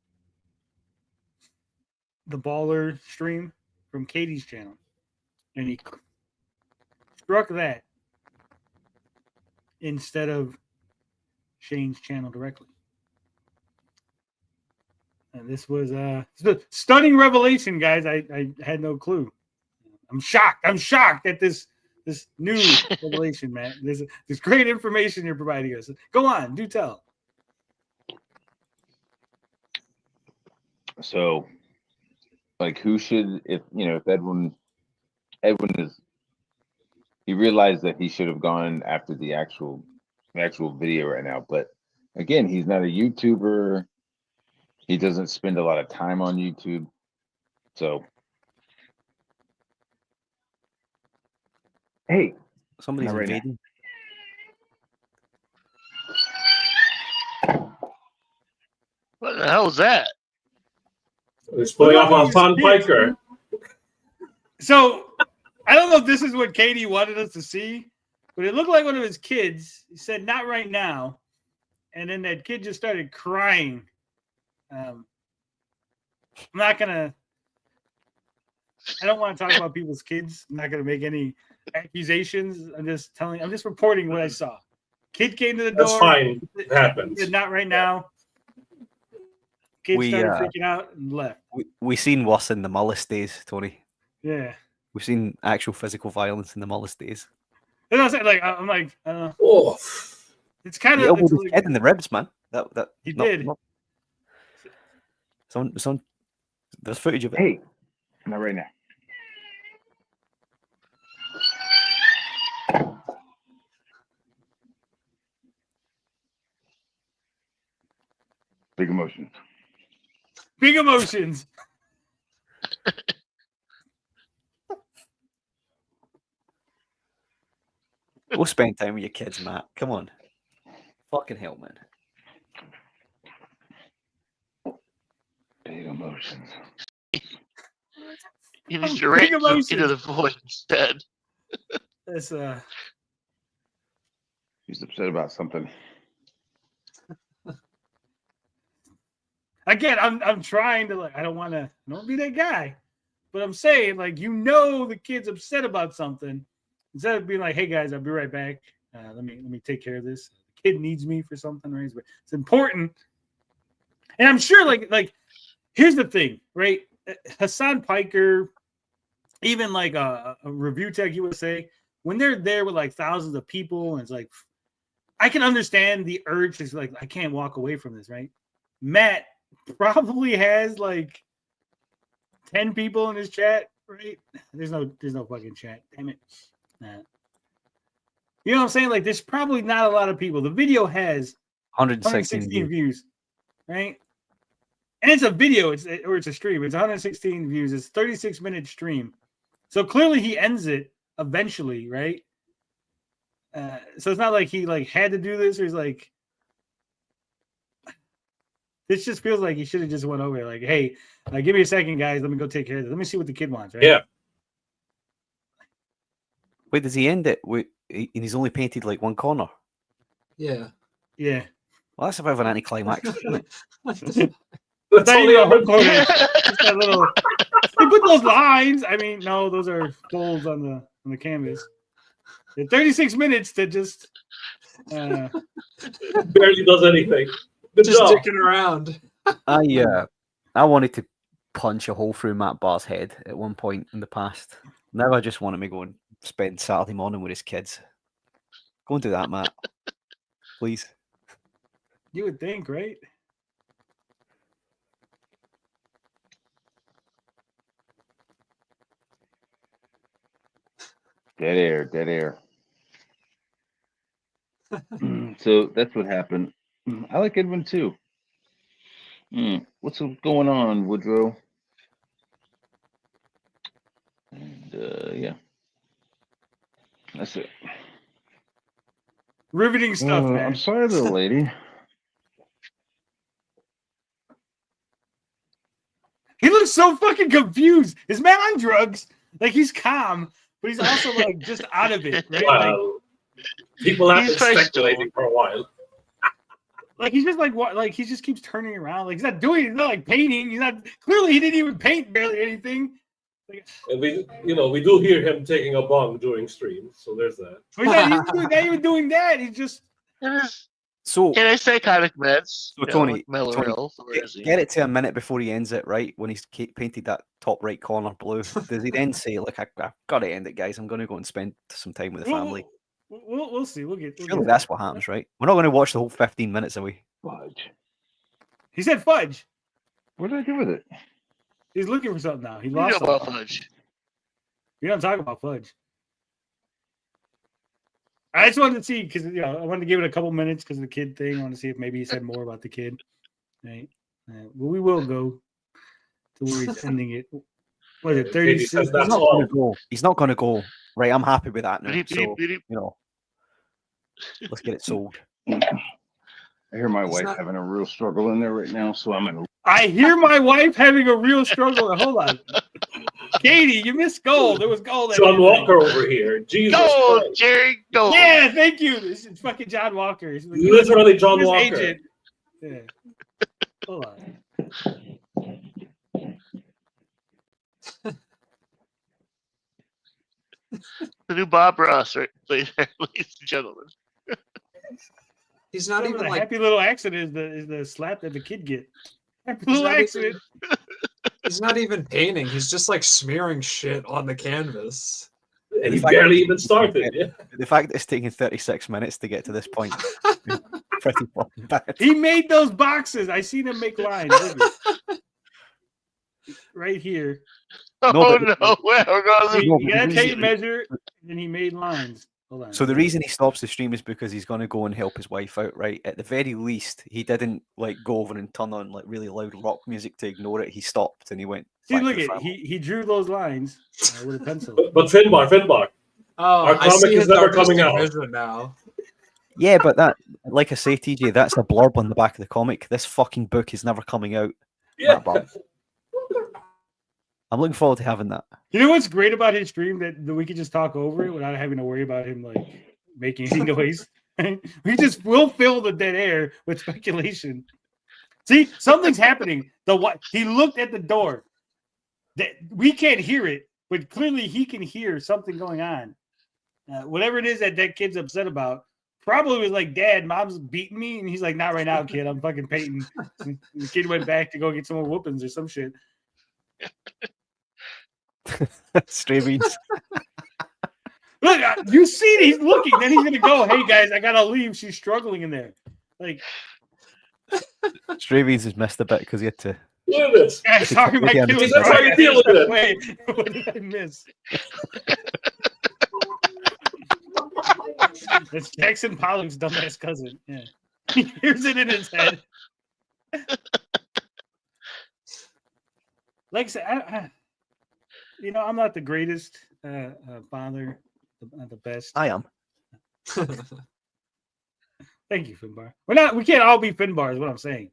Baller stream from Katie's channel, and he struck that instead of Shane's channel directly. And this was a stunning revelation, guys. I had no clue. I'm shocked. I'm shocked at this new revelation, Matt. There's great information you're providing us. Go on, do tell. So, like, who should, if Edwin is, he realized that he should have gone after the actual video right now. But again, he's not a YouTuber. He doesn't spend a lot of time on YouTube. So, hey, Somebody's not right now. invading. What the hell is that? He's pulling off on Son Piker. So I don't know if this is what Katie wanted us to see, but it looked like one of his kids. He said, "Not right now," and then that kid just started crying. I'm not gonna. I don't want to talk about people's kids. I'm not gonna make any accusations. I'm just reporting what I saw. Kid came to the door. That's fine. It happens. Said, "Not right now." Kid started freaking out and left. We seen worse in the Mullis days, Tony. Yeah. We've seen actual physical violence in the Mullis days. And I was like, I'm like, oh, it's kind He of elbowed his head in the ribs, man. That he did. It's on. There's footage of it. Hey, not right now. Big emotions. Big emotions. Go spend time with your kids, Matt. Come on. Fucking hell, man. Big emotions. You need to rant into the void instead. That's He's upset about something. Again, I'm trying to I don't want to be that guy, but I'm saying the kid's upset about something. Instead of being like, "Hey guys, I'll be right back. Let me take care of this. The kid needs me for something, right? But it's important." And I'm sure here's the thing, right? Hassan Piker, even a Review Tech USA, when they're there with thousands of people, and it's like, I can understand the urge. Is I can't walk away from this, right? Matt probably has 10 people in his chat, right? There's no fucking chat. Damn it. You know what I'm saying? There's probably not a lot of people. The video has 116 views, right? And it's a video, it's a stream. It's 116 views. It's 36-minute stream. So clearly he ends it eventually, right? So it's not like he had to do this, or he's this just feels like he should have just went over hey, give me a second, guys. Let me go take care of this. Let me see what the kid wants, right? Yeah. Wait, does he end it? And he's only painted one corner. Yeah. Yeah. Well, that's a bit of an anticlimax, isn't it? That's only a Just that little. They put those lines. I mean, no, those are folds on the canvas. 36 minutes to just barely does anything. Good just job. sticking around. I wanted to punch a hole through Matt Barr's head at one point in the past. Now I just want him to go and spend Saturday morning with his kids. Go and do that, Matt. Please. You would think, right? Dead air. So that's what happened. I like Edwin too. What's going on, Woodrow? And yeah, that's it. Riveting stuff, man. I'm sorry, little lady. He looks so fucking confused. Is man on drugs? Like he's calm, but he's also like just out of it, right? Well, people have been speculating for a while. Like he's just like what? Like he just keeps turning around. Like he's not doing. He's not like painting. He's not. Clearly, he didn't even paint barely anything. Like, And we do hear him taking a bong during streams, so there's that. he's not even doing that. He's just. So can I say comic meds? So Tony, Tony get it to a minute before he ends it, right? When he's painted that top right corner blue, does he then say, "Look, I've got to end it, guys. I'm going to go and spend some time with the family"? We'll see. We'll get. Surely that's what happens, right? We're not going to watch the whole 15 minutes away. Fudge. He said fudge. What did I do with it? He's looking for something now. He You lost know about something. fudge. We don't talk about fudge. I just wanted to see because I wanted to give it a couple minutes because of the kid thing. I want to see if maybe he said more about the kid. Right. Well, we will go to where he's ending it. What is it? 36. He's not going to go. He's not going to go. Right. I'm happy with that now. So, let's get it sold. I hear my wife having a real struggle in there right now, so I'm gonna. I hear my wife having a real struggle. Hold on. Katie, you missed gold. There was gold. John Walker over here. Jesus Gold, Christ. Jerry, gold. Yeah, thank you. This is fucking John Walker. He's like, Literally John his Walker. agent. Yeah. Hold on. The new Bob Ross, right, ladies and gentlemen. He's not even a like happy little accident is the slap that the kid get. Happy He's little not accident. he's not even painting. He's just like smearing shit on the canvas. And he barely even started. Yeah. The fact that it's taking 36 minutes to get to this point is pretty fucking bad. He made those boxes. I seen him make lines. Look at- right here. Oh no! Well, He got a tape measure, and he made lines. Hold on. So the reason he stops the stream is because he's going to go and help his wife out, right? At the very least, he didn't like go over and turn on like really loud rock music to ignore it. He stopped and he went. See, back to look the at family. he drew those lines with a pencil. But Finbar. Oh, Our I comic see is his never coming artistic out. vision now. Yeah, but that, like I say, TJ, that's a blurb on the back of the comic. This fucking book is never coming out. Yeah. I'm looking forward to having that. You know what's great about his stream that we could just talk over it without having to worry about him like making any noise. We just will fill the dead air with speculation. See, something's happening. He looked at the door. That we can't hear it, but clearly he can hear something going on. Whatever it is that kid's upset about, probably was like, "Dad, Mom's beating me," and he's like, "Not right now, kid. I'm fucking painting." And the kid went back to go get some more whoopings or some shit. Stray beans. Look, you see it, he's looking. Then he's gonna go, "Hey guys, I gotta leave. She's struggling in there." Like Stray beans has missed a bit because he had to. Look at this. Yeah, sorry, my kid was That's how you deal with it. Wait, what did I miss? That's Jackson Pollock's dumbass cousin. Yeah, he hears it in his head. Like I said, I'm not the greatest father, not the best. I am. Thank you, Finbar. We can't all be Finbar, is what I'm saying.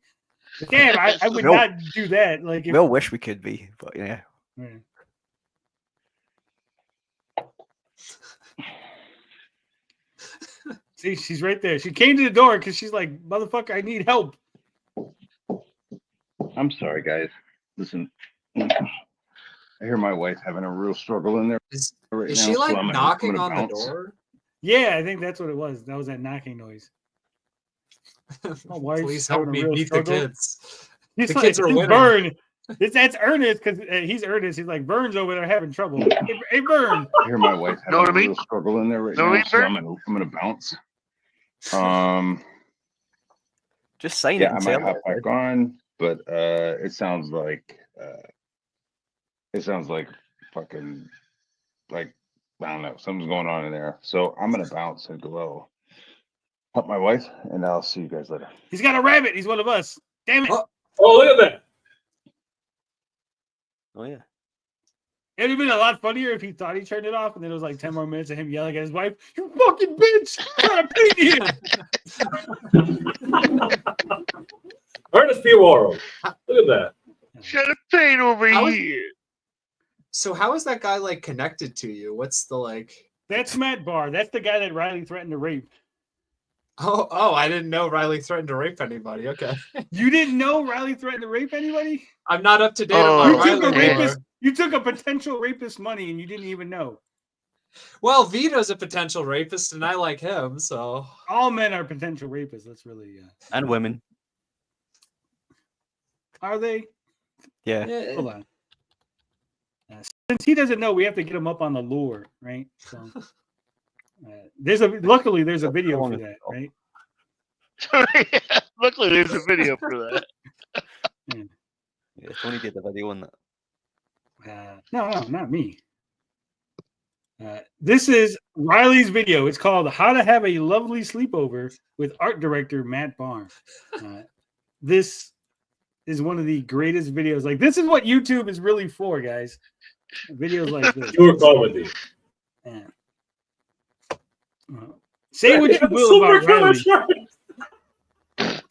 Damn, I would No. not do that. Like, if, We all wish we could be, but yeah. Yeah. See, she's right there. She came to the door because she's like, "Motherfucker, I need help." I'm sorry, guys. Listen, I hear my wife having a real struggle in there right Is now. she so like I'm gonna knocking on the bounce. door? Yeah, I think that's what it was. That was that knocking noise. My wife's Please help having a me real beat struggle. the kids. He's The like, kids are "It's winning." Vern. That's Ernest because he's Ernest. He's like, Vern's over there having trouble. Hey, Vern. I hear my wife Know what having I a mean? real struggle in there right Know what I now, mean, so Bert? I'm gonna bounce. Just sign it Yeah, and I sell might hop it. back on, but it sounds like fucking like I don't know. Something's going on in there. So I'm gonna bounce and go help my wife, and I'll see you guys later. He's got a rabbit. He's one of us. Damn it. Oh, look at that. Oh yeah. It would have been a lot funnier if he thought he turned it off, and then it was like 10 more minutes of him yelling at his wife, "You fucking bitch! I'm trying to paint you!" Ernest P. Worrell. Look at that. Shut up, pain over here. So how is that guy like connected to you? What's the like? That's Matt Barr. That's the guy that Riley threatened to rape. Oh, I didn't know Riley threatened to rape anybody. Okay. You didn't know Riley threatened to rape anybody? I'm not up to date on my Riley. You took a potential rapist money and you didn't even know. Well, Vito's a potential rapist, and I like him, so all men are potential rapists. That's really and women. Are they? Yeah. Hold on. Since he doesn't know, we have to get him up on the lure, right? So luckily there's a video for that, right? Luckily, there's a video for that. Yeah, Tony did the video on that. No, not me. This is Riley's video. It's called "How to Have a Lovely Sleepover" with art director Matt Barr. This is one of the greatest videos. Like, this is what YouTube is really for, guys. Videos like this. Pure comedy. Yeah. Say what you will about Riley.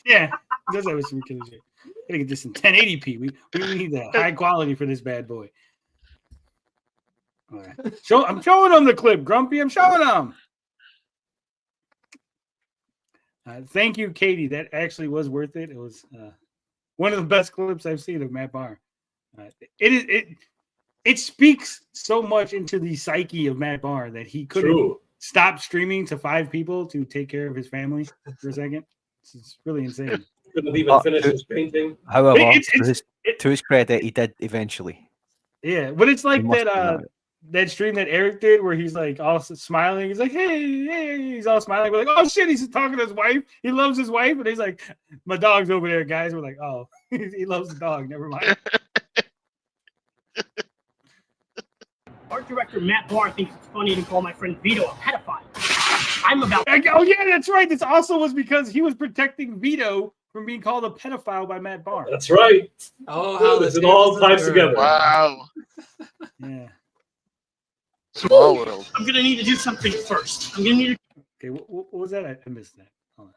Yeah, he does have a super killer shirt. Gotta get this in 1080p. We need the high quality for this bad boy. All right. I'm showing them the clip, Grumpy. I'm showing them. Thank you, Katie. That actually was worth it. It was one of the best clips I've seen of Matt Barr. It speaks so much into the psyche of Matt Barr that he couldn't stop streaming to 5 people to take care of his family for a second. It's really insane. Couldn't even finish his painting. However, to his credit, he did eventually. Yeah, but it's like that stream that Eric did where he's like all smiling. He's like, hey, he's all smiling. We're like, oh shit, he's talking to his wife. He loves his wife, and he's like, my dog's over there, guys. We're like, oh, he loves the dog. Never mind. Art director Matt Barr thinks it's funny to call my friend Vito a pedophile. I'm about. Oh yeah, that's right. This also was because he was protecting Vito from being called a pedophile by Matt Barr. That's right. Oh, how this it all ties together. Wow. Yeah. Small world. I'm gonna need to do something first. I'm gonna need to. Okay, what was that? I missed that. Hold on.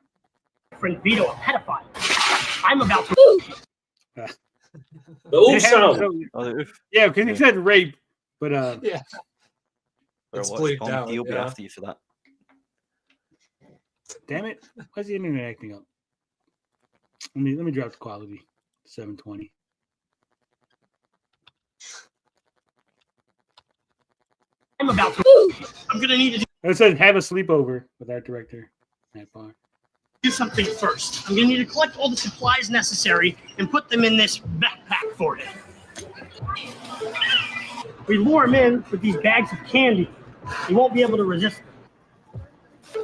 My friend Vito a pedophile. I'm about to. The oof sound. Yeah, because he said rape, but yeah. It's bleeped out. He'll be Yeah. after you for that. Damn it! Why's the internet acting up? Let me drop the quality. 720. I'm about to. I'm gonna need to It said have a sleepover with our director, Matt Barr. do something first. I'm gonna need to collect all the supplies necessary and put them in this backpack for him. We lure him in with these bags of candy. He won't be able to resist them.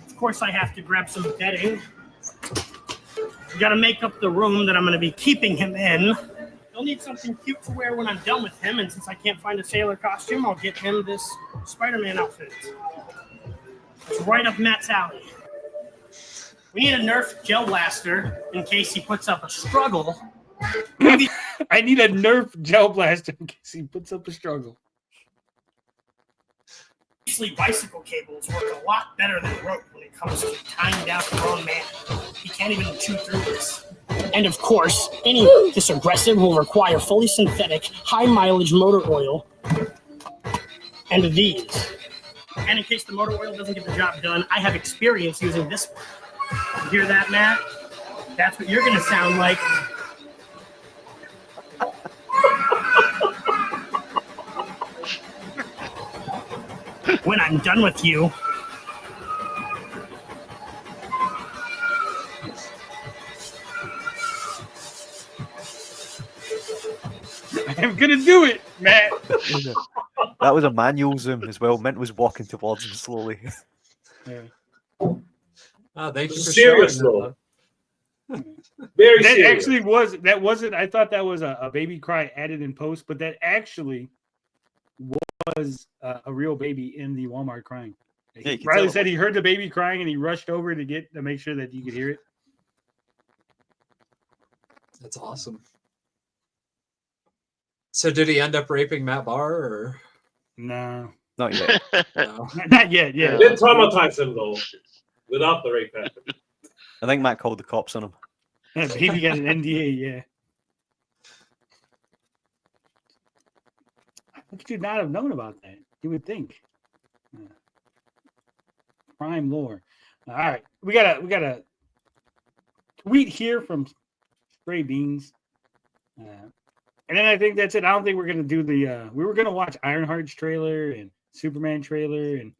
Of course, I have to grab some bedding. We gotta make up the room that I'm gonna be keeping him in. He'll need something cute to wear when I'm done with him, and since I can't find a sailor costume, I'll get him this Spider-Man outfit. It's right up Matt's alley. We need a Nerf gel blaster in case he puts up a struggle. I need a Nerf gel blaster in case he puts up a struggle. Obviously, bicycle cables work a lot better than rope when it comes to tying down a grown man. He can't even chew through this. And of course, any this aggressive will require fully synthetic, high-mileage motor oil. And these. And in case the motor oil doesn't get the job done, I have experience using this one. You hear that, Matt? That's what you're going to sound like. When I'm done with you. I'm gonna do it, Matt. That was a manual zoom as well. Mint was walking towards him slowly. Yeah. Oh, thank you for Serious showing though. that. Very That serious. actually was. That wasn't. I thought that was a baby cry added in post, but that actually was was a real baby in the Walmart crying. Yeah, you can Riley tell. said he heard the baby crying and he rushed over to make sure that you could hear it. That's awesome. So did he end up raping Matt Barr or No, Not yet. no? not yet. Yeah, It did traumatize him though, without the rape happening. I think Matt called the cops on him. that baby got an NDA. Yeah. How could you not have known about that? You would think. Prime lore. All right, we got a tweet here from Stray Beans, and then I think that's it. I don't think we're gonna do the. We were gonna watch Ironheart's trailer and Superman trailer, and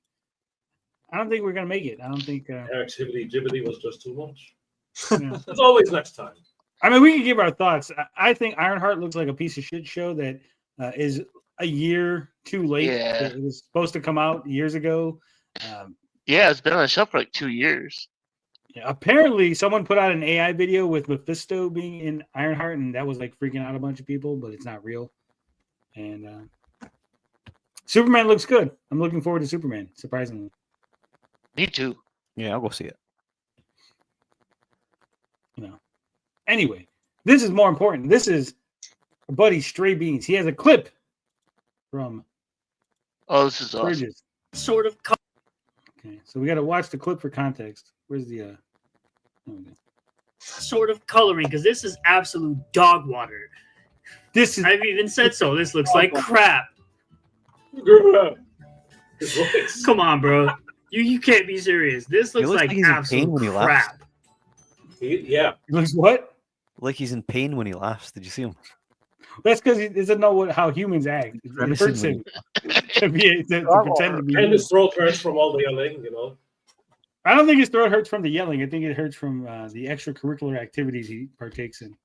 I don't think we're gonna make it. I don't think. Eric's hibbity-jibbity was just too much. Yeah. That's always next time. I mean, we can give our thoughts. I think Ironheart looks like a piece of shit show that is a year too late. Yeah. It was supposed to come out years ago. Yeah, it's been on the shelf for like 2 years. Yeah, apparently, someone put out an AI video with Mephisto being in Ironheart, and that was like freaking out a bunch of people, but it's not real. And Superman looks good. I'm looking forward to Superman, surprisingly. Me too. Yeah, I'll go see it. Anyway, this is more important. This is our buddy Stray Beans. He has a clip from Oh, this is awesome. Bridges. Sort of. Okay, so we got to watch the clip for context. Where's the? There we go. Sort of coloring, because this is absolute dog water. This is. I've even said so. This looks like crap. Come on, bro. You can't be serious. This looks like he's in pain when he absolute laughs. crap. Yeah. He looks what? Like he's in pain when he laughs. Did you see him? That's because he doesn't know how humans act. It hurts him to pretend to be. And his throat hurts from all the yelling, you know. I don't think his throat hurts from the yelling. I think it hurts from the extracurricular activities he partakes in.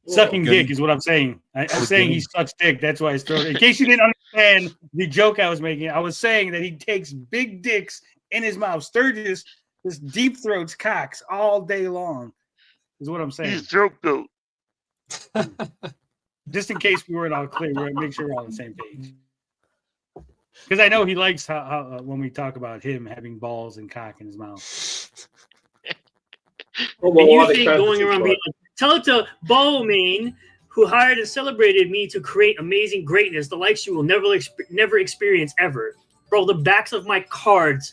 Sucking dick is what I'm saying. I'm saying he sucks dick. That's why his throat. In case you didn't understand the joke I was making, I was saying that he takes big dicks in his mouth. Sturgis just deep throats cocks all day long. Is what I'm saying. He's throat goat. Just in case we weren't all clear, we're gonna make sure we're all on the same page. Because I know he likes how when we talk about him having balls and cock in his mouth. And you think going around being like, tell it to Bowman, who hired and celebrated me to create amazing greatness, the likes you will never experience ever. Bro, the backs of my cards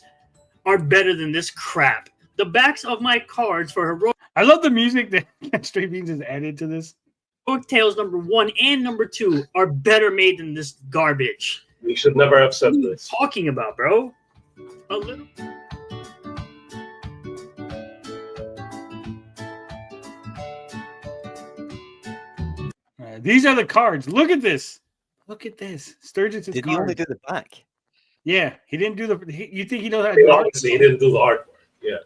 are better than this crap. The backs of my cards for heroic. I love the music that Stray Beans has added to this. Heroic Tales #1 and #2 are better made than this garbage. We should never have said this. Talking about, bro. A little. These are the cards. Look at this. Look at this. Sturgis' Did cards. he only do the back? Yeah, he didn't do the. You think he knows how to do art? Obviously, he didn't do the artwork. Yeah.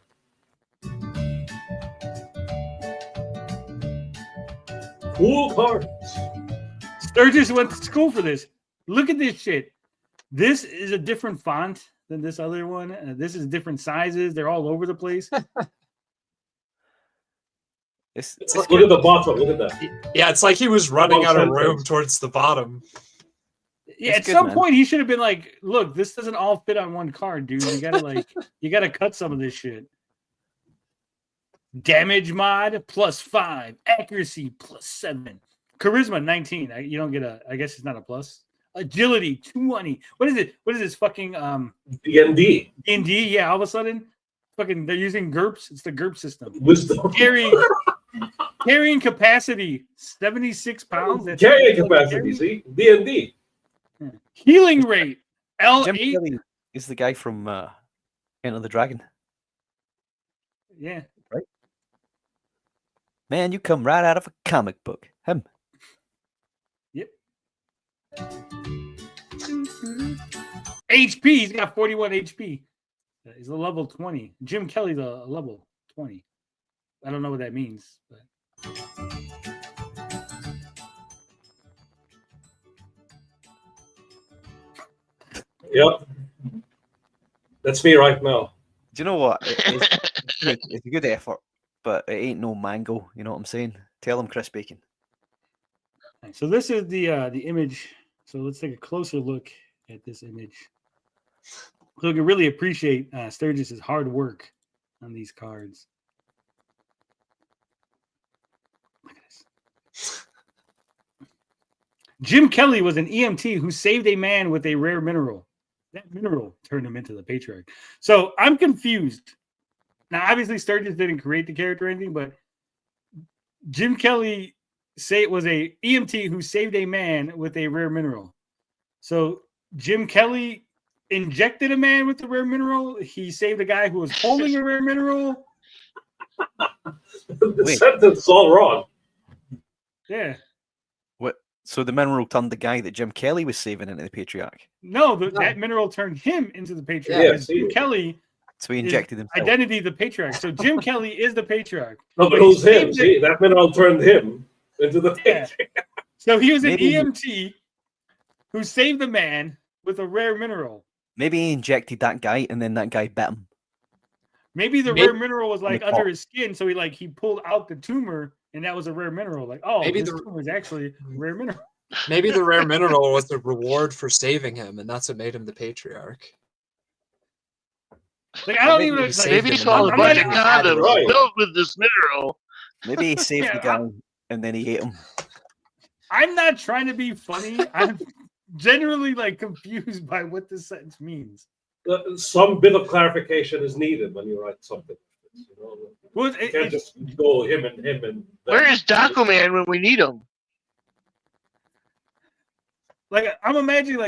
Cool cards. Sturgis went to school for this. Look at this shit. This is a different font than this other one. This is different sizes. They're all over the place. Look at the bottom. Look at that. Yeah, it's like he was running out of room towards the bottom. Yeah, at some point he should have been like, "Look, this doesn't all fit on one card, dude. You gotta you gotta cut some of this shit." Damage mod +5, accuracy +7, charisma 19. You don't get a. I guess it's not a plus. Agility 20. What is it? What is this fucking D&D? D&D? Yeah, all of a sudden, fucking they're using GURPS. It's the GURPS system. Wisdom. Carrying capacity 76 pounds. That's Carrying capacity. See, D&D. Healing rate Jim L8. Kelly is the guy from Enter the Dragon. Yeah. Right? Man, you come right out of a comic book. Him. Yep. HP. He's got 41 HP. He's a level 20. Jim Kelly's a level 20. I don't know what that means, but. Yep. That's me right now. Do you know what? It's a good effort, but it ain't no mango. You know what I'm saying? Tell him Chris Bacon. So this is the image. So let's take a closer look at this image. So we can really appreciate Sturgis's hard work on these cards. Look at this. Jim Kelly was an EMT who saved a man with a rare mineral. That mineral turned him into the patriarch. So I'm confused. Now, obviously, Sturgis didn't create the character or anything, but Jim Kelly was a EMT who saved a man with a rare mineral. So Jim Kelly injected a man with a rare mineral. He saved a guy who was holding a rare mineral. The sentence is all wrong. Yeah. What? So the mineral turned the guy that Jim Kelly was saving into the patriarch. No, that mineral turned him into the patriarch. Yeah, Jim Kelly. So he injected himself. Identity the patriarch. So Jim Kelly is the patriarch. No, but who's him? See, that mineral turned him into the patriarch. So he was an EMT who saved the man with a rare mineral. Maybe he injected that guy and then that guy bit him. Maybe the rare mineral was like under his skin, so he pulled out the tumor, and that was a rare mineral. Like, oh, Maybe this tumor is actually a rare mineral. Maybe the rare mineral was the reward for saving him, and that's what made him the patriarch. Like, I don't even. Maybe he saw a bunch of condoms filled with this mineral. Maybe he saved the guy and then he ate him. I'm not trying to be funny. I'm generally confused by what this sentence means. Some bit of clarification is needed when you write something. You know? Well, you can't just go him and him. Where is Documan when we need him? I'm imagining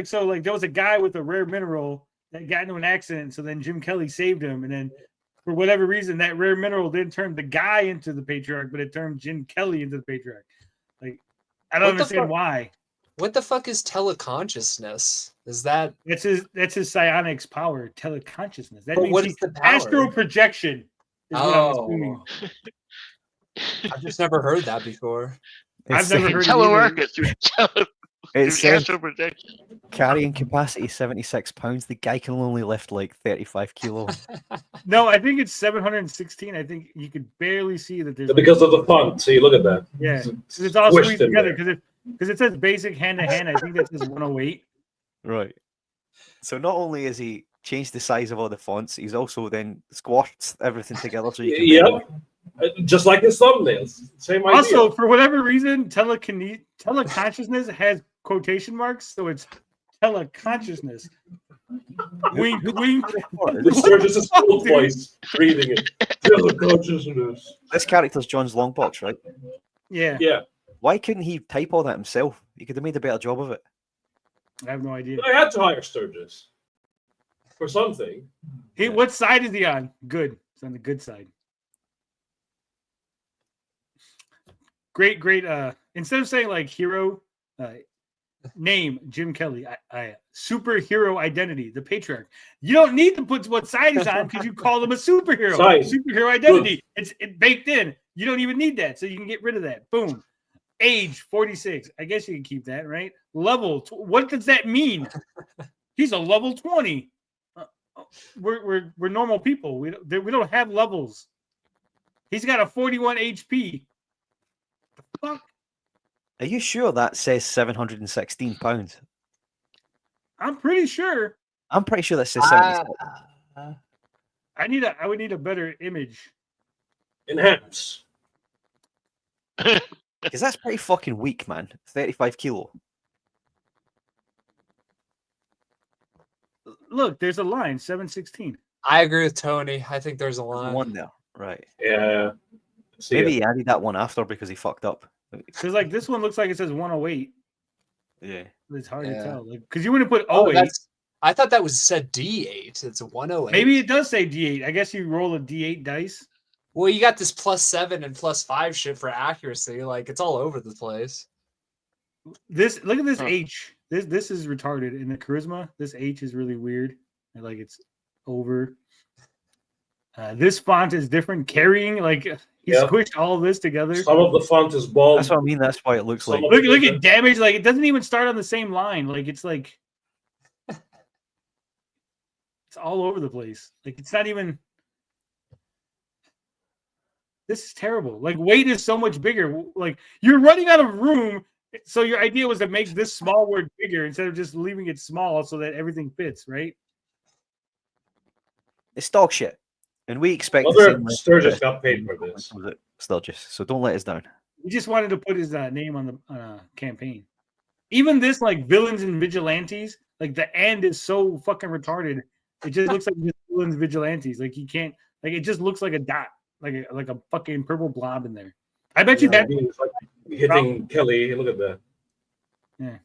there was a guy with a rare mineral that got into an accident, so then Jim Kelly saved him, and then for whatever reason that rare mineral didn't turn the guy into the patriarch, but it turned Jim Kelly into the patriarch. I don't understand why. What the fuck is teleconsciousness? Is that that's his psionics power, teleconsciousness. That But means what is the power? astral projection is what I'm assuming. I've just never heard that before. I've never heard telework it through It says astral projection. carrying capacity 76 pounds. The guy can only lift 35 kilos. No, I think it's 716. I think you could barely see that there's Because of the font. See, look at that. Yeah, it's all squished squeezed in together there. because it says basic hand to hand. I think that says 108. Right. So not only has he changed the size of all the fonts, he's also then squashed everything together so you can. Yep. Just like his thumbnails. Same idea. Also, for whatever reason, teleconsciousness has quotation marks, so it's teleconsciousness. Wink, wink. Sturgis's full voice reading it. Teleconsciousness. This character's John's Longbox, right? Yeah. Yeah. Why couldn't he type all that himself? He could have made a better job of it. I have no idea. I had to hire Sturgis for something. What side is he on? Good. It's on the good side. Great. Instead of saying hero, name Jim Kelly, I superhero identity, the patriarch. You don't need to put what side he's on because you call him a superhero. Side. Superhero identity. It's baked in. You don't even need that, so you can get rid of that. Boom. Age 46. I guess you can keep that, right? Level. What does that mean? He's a level 20. We're normal people. We don't have levels. He's got a 41 HP. The fuck? Are you sure that says 716 pounds? I'm pretty sure. I'm pretty sure that says 76. I would need a better image. Enhance. Because that's pretty fucking weak, man. 35 kilo. Look, there's a line, 716. I agree with Tony. I think there's a line. One there, right? Yeah. Maybe he added that one after because he fucked up. Because this one looks like it says 108. Yeah. It's hard to tell. Because you wouldn't put 08. I thought that was said D8. It's a 108. Maybe it does say D8. I guess you roll a D8 dice. Well, you got this +7 and +5 shit for accuracy. It's all over the place. Look at this H. This is retarded. In the charisma, this H is really weird. It's over. This font is different. Carrying, he squished all of this together. Some of the font is bald. That's what I mean. That's why it looks like. Look at damage. It doesn't even start on the same line. It's all over the place. It's not even. This is terrible. Weight is so much bigger. You're running out of room So your idea was to make this small word bigger instead of just leaving it small so that everything fits, right? It's dog shit. And we expect the Other same. Sturgis got paid for this. Was it Sturgis? So don't let us down. We just wanted to put his name on the campaign. Even this, like villains and vigilantes, like the end is so fucking retarded. It just looks like just villains vigilantes. Like you can't. Like it just looks like a dot, like a fucking purple blob in there. I bet you that It's like hitting Kelly. Look at that. Yeah.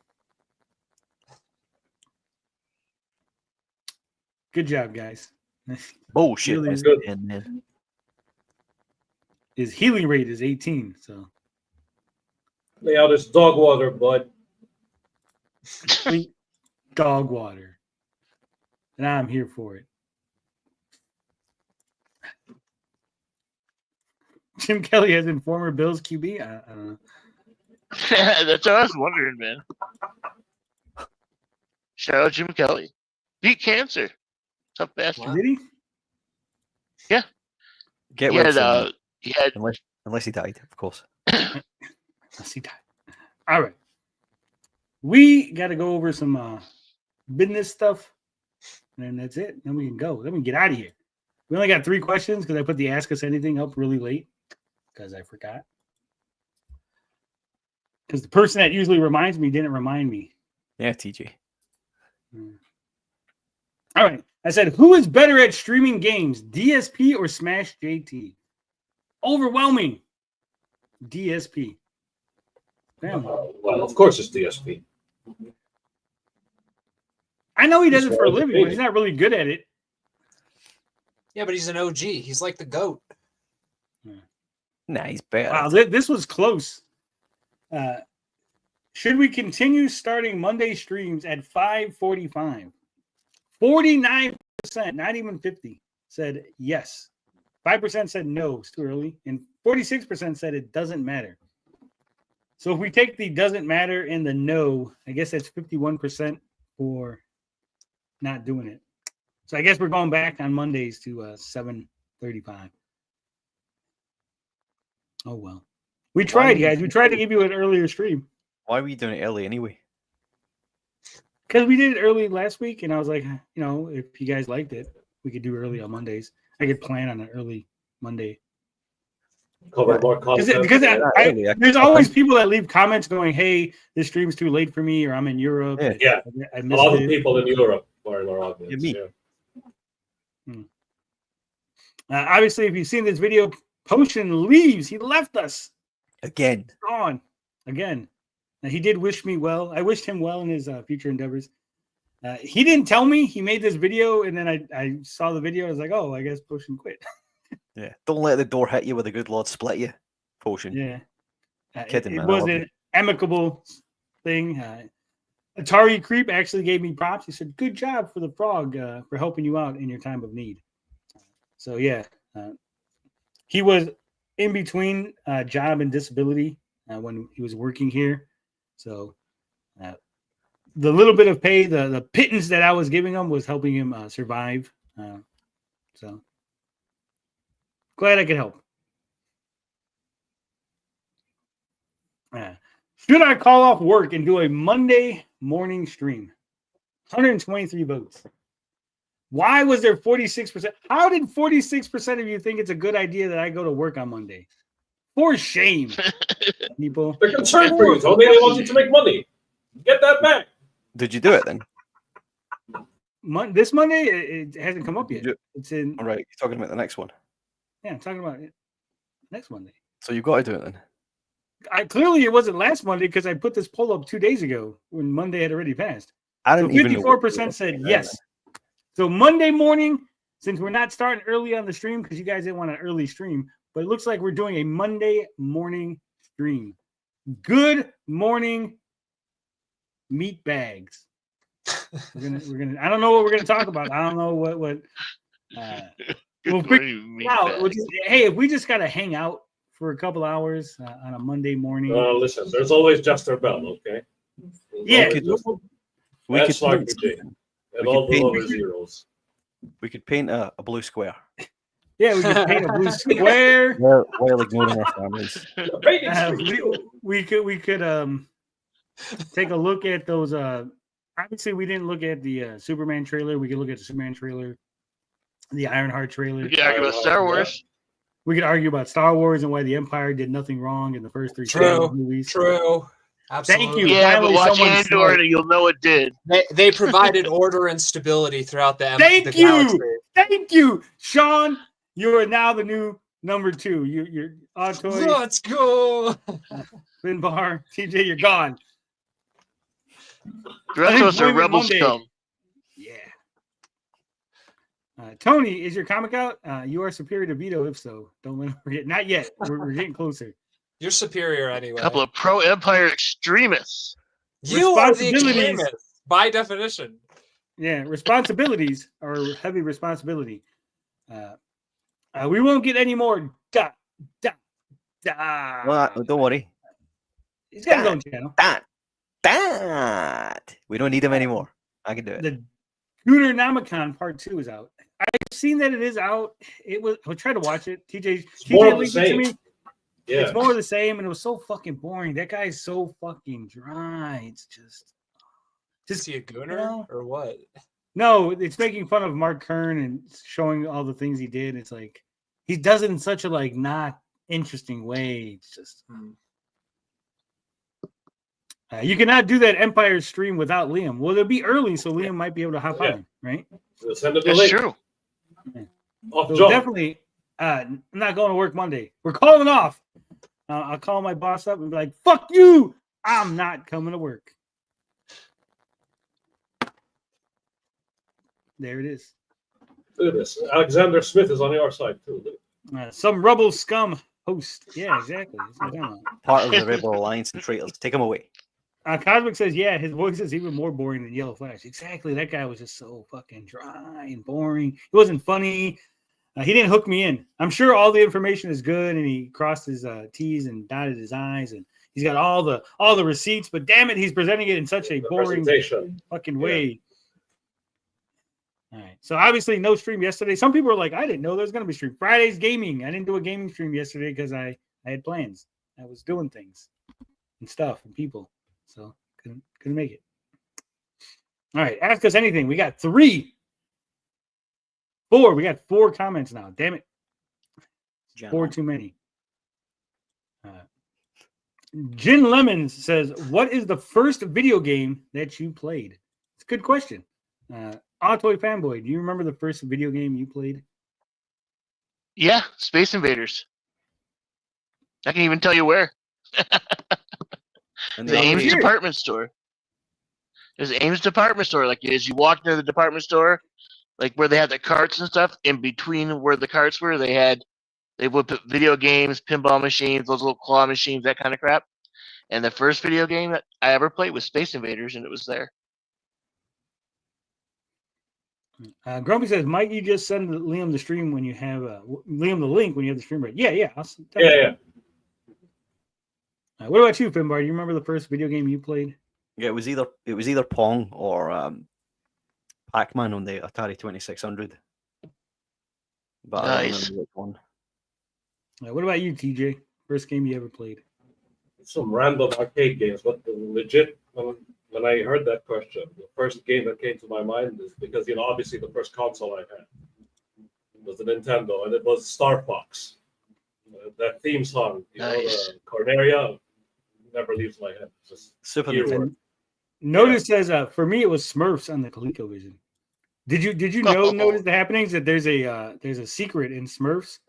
Good job, guys. Bullshit. Really That's good. the end, man. His healing rate is 18. So Lay out this dog water, bud. sweet dog water, and I'm here for it. Jim Kelly has been former Bills QB. I don't know. That's what I was wondering, man. Shout out Jim Kelly. Beat cancer. Tough bastard. Did he? Yeah. Get He rid had, of he had unless he died, of course. Unless he died. All right. We got to go over some business stuff, and that's it. Then we can go. Then we can get out of here. We only got 3 questions because I put the Ask Us Anything up really late because I forgot. Because the person that usually reminds me didn't remind me. Yeah, TJ. All right. I said, who is better at streaming games, DSP or Smash JT? Overwhelming. DSP. Well, of course it's DSP. I know he does it for a living, but he's not really good at it. Yeah, but he's an OG. He's like the GOAT. Nah, he's better. Wow, this was close. Should we continue starting Monday streams at 5:45? 49%, not even 50, said yes. 5% said no, it's too early. And 46% said it doesn't matter. So if we take the doesn't matter and the no, I guess that's 51% for not doing it. So I guess we're going back on Mondays to 7:35. Oh, well. We tried, guys. We tried to give you an earlier stream. Why were you doing it early anyway? Because we did it early last week, and I was like, if you guys liked it, we could do early on Mondays. I could plan on an early Monday. Cover more content. Because there's always people that leave comments going, hey, this stream's too late for me, or I'm in Europe. Yeah. I A missed lot of it. people in Europe are in our audience. me. Yeah. Obviously, if you've seen this video, Potion leaves. He left us. Again. Gone. Again. Now, he did wish me well. I wished him well in his future endeavors. He didn't tell me he made this video, and then I saw the video. I was like, oh, I guess Potion quit. Yeah. Don't let the door hit you with a good Lord split you. Potion. Yeah. Kidding, It man. was an amicable thing. Atari Creep actually gave me props. He said, good job for the frog for helping you out in your time of need. So, yeah. He was in between job and disability when he was working here. So the little bit of pay, the pittance that I was giving him was helping him survive. So glad I could help. Should I call off work and do a Monday morning stream? 123 votes. Why was there 46%? How did 46% of you think it's a good idea that I go to work on Monday? For shame, people. They're concerned for you, Tony. They want you to make money. Get that back. Did you do it then? This Monday, it hasn't come up yet. It's in. All right. You're talking about the next one. Yeah, I'm talking about it next Monday. So you've got to do it then. Clearly, it wasn't last Monday because I put this poll up 2 days ago when Monday had already passed. I didn't even know what 54% said yes. So Monday morning, since we're not starting early on the stream because you guys didn't want an early stream, but it looks like we're doing a Monday morning stream. Good morning, meat bags. We're gonna. I don't know what we're gonna talk about. I don't know what. We'll figure it out. Hey, if we just gotta hang out for a couple hours on a Monday morning. Listen, there's always Jester Bell, okay? Yeah. We could Slug Brigade. And all the other zeros. We could paint a blue square. Yeah, we could paint a blue square. While ignoring our families. We could take a look at those. Obviously, we didn't look at the Superman trailer. We could look at the Superman trailer, the Ironheart trailer. We could argue about Star Wars. We could argue about Star Wars and why the Empire did nothing wrong in the first 3 Star Wars movies. True. Thank Absolutely. you. Yeah, Finally, but watch someone Andor smart. and you'll know it did. They provided order and stability throughout the Thank the you. galaxy. Thank you, Sean. You are now the new number 2. You're Autoy, Let's go. Finbar, TJ. You're gone. The rest of us are Unemployment rebel Monday. scum. Yeah. Tony, is your comic out? You are superior to Vito. If so, don't let him forget. Not yet. We're getting closer. You're superior anyway. A couple of pro-Empire extremists. You are the Responsibilities. extremist by definition. Yeah, responsibilities are heavy responsibility. We won't get any more. Well, don't worry. He's got his own channel. We don't need him anymore. I can do it. The Goonernomicon Part 2 is out. I've seen that it is out. I'll try to watch it. TJ more of the linked it to same. me. Yeah. It's more of the same, and it was so fucking boring. That guy's so fucking dry. It's just Is he a gooner you know? or what? No, it's making fun of Mark Kern and showing all the things he did. It's like he does it in such a like not interesting way. It's just you cannot do that Empire stream without Liam. Well, it'll be early, so Liam might be able to hop on, right? We'll send it the That's link. true. Off So John. definitely, I'm not going to work Monday. We're calling off. I'll call my boss up and be like, "Fuck you! I'm not coming to work." There it is. Look at this. Alexander Smith is on your side too. Look. Some rubble scum host. Yeah, exactly. That's what I'm talking about. Part of the Rebel Alliance and traitors. Take him away. Cosmic says, yeah, his voice is even more boring than Yellow Flash. Exactly. That guy was just so fucking dry and boring. He wasn't funny. He didn't hook me in. I'm sure all the information is good, and he crossed his T's and dotted his I's, and he's got all the receipts. But damn it, he's presenting it in such a boring fucking way. All right. So obviously, no stream yesterday. Some people are like, I didn't know there was going to be stream. Friday's gaming. I didn't do a gaming stream yesterday because I had plans. I was doing things and stuff and people. So couldn't make it. All right, ask us anything. We got 4. We got 4 comments now. Damn it, 4 too many. Gin Lemons says, "What is the first video game that you played?" It's a good question. Autoy fanboy, do you remember the first video game you played? Yeah, Space Invaders. I can even tell you where. The Ames department store. There's Ames department store. Like as you walk near the department store, like where they had the carts and stuff, in between where the carts were, they would put video games, pinball machines, those little claw machines, that kind of crap. And the first video game that I ever played was Space Invaders, and it was there. Grumpy says, Mike, you just send Liam the stream when you have Liam the link when you have the stream ready. Yeah. Yeah. What about you, Finbar? Do you remember the first video game you played? Yeah, it was either Pong or Pac-Man on the Atari 2600. But I don't Nice. remember which one. What about you, TJ? First game you ever played? Some random arcade games, but legit. When I heard that question, the first game that came to my mind is because obviously the first console I had was the Nintendo, and it was Star Fox. That theme song, Nice. the Corneria, never leaves my head. It's just Super hero. Nintendo. Notice says for me it was Smurfs on the ColecoVision. Did you notice the happenings that there's a secret in Smurfs?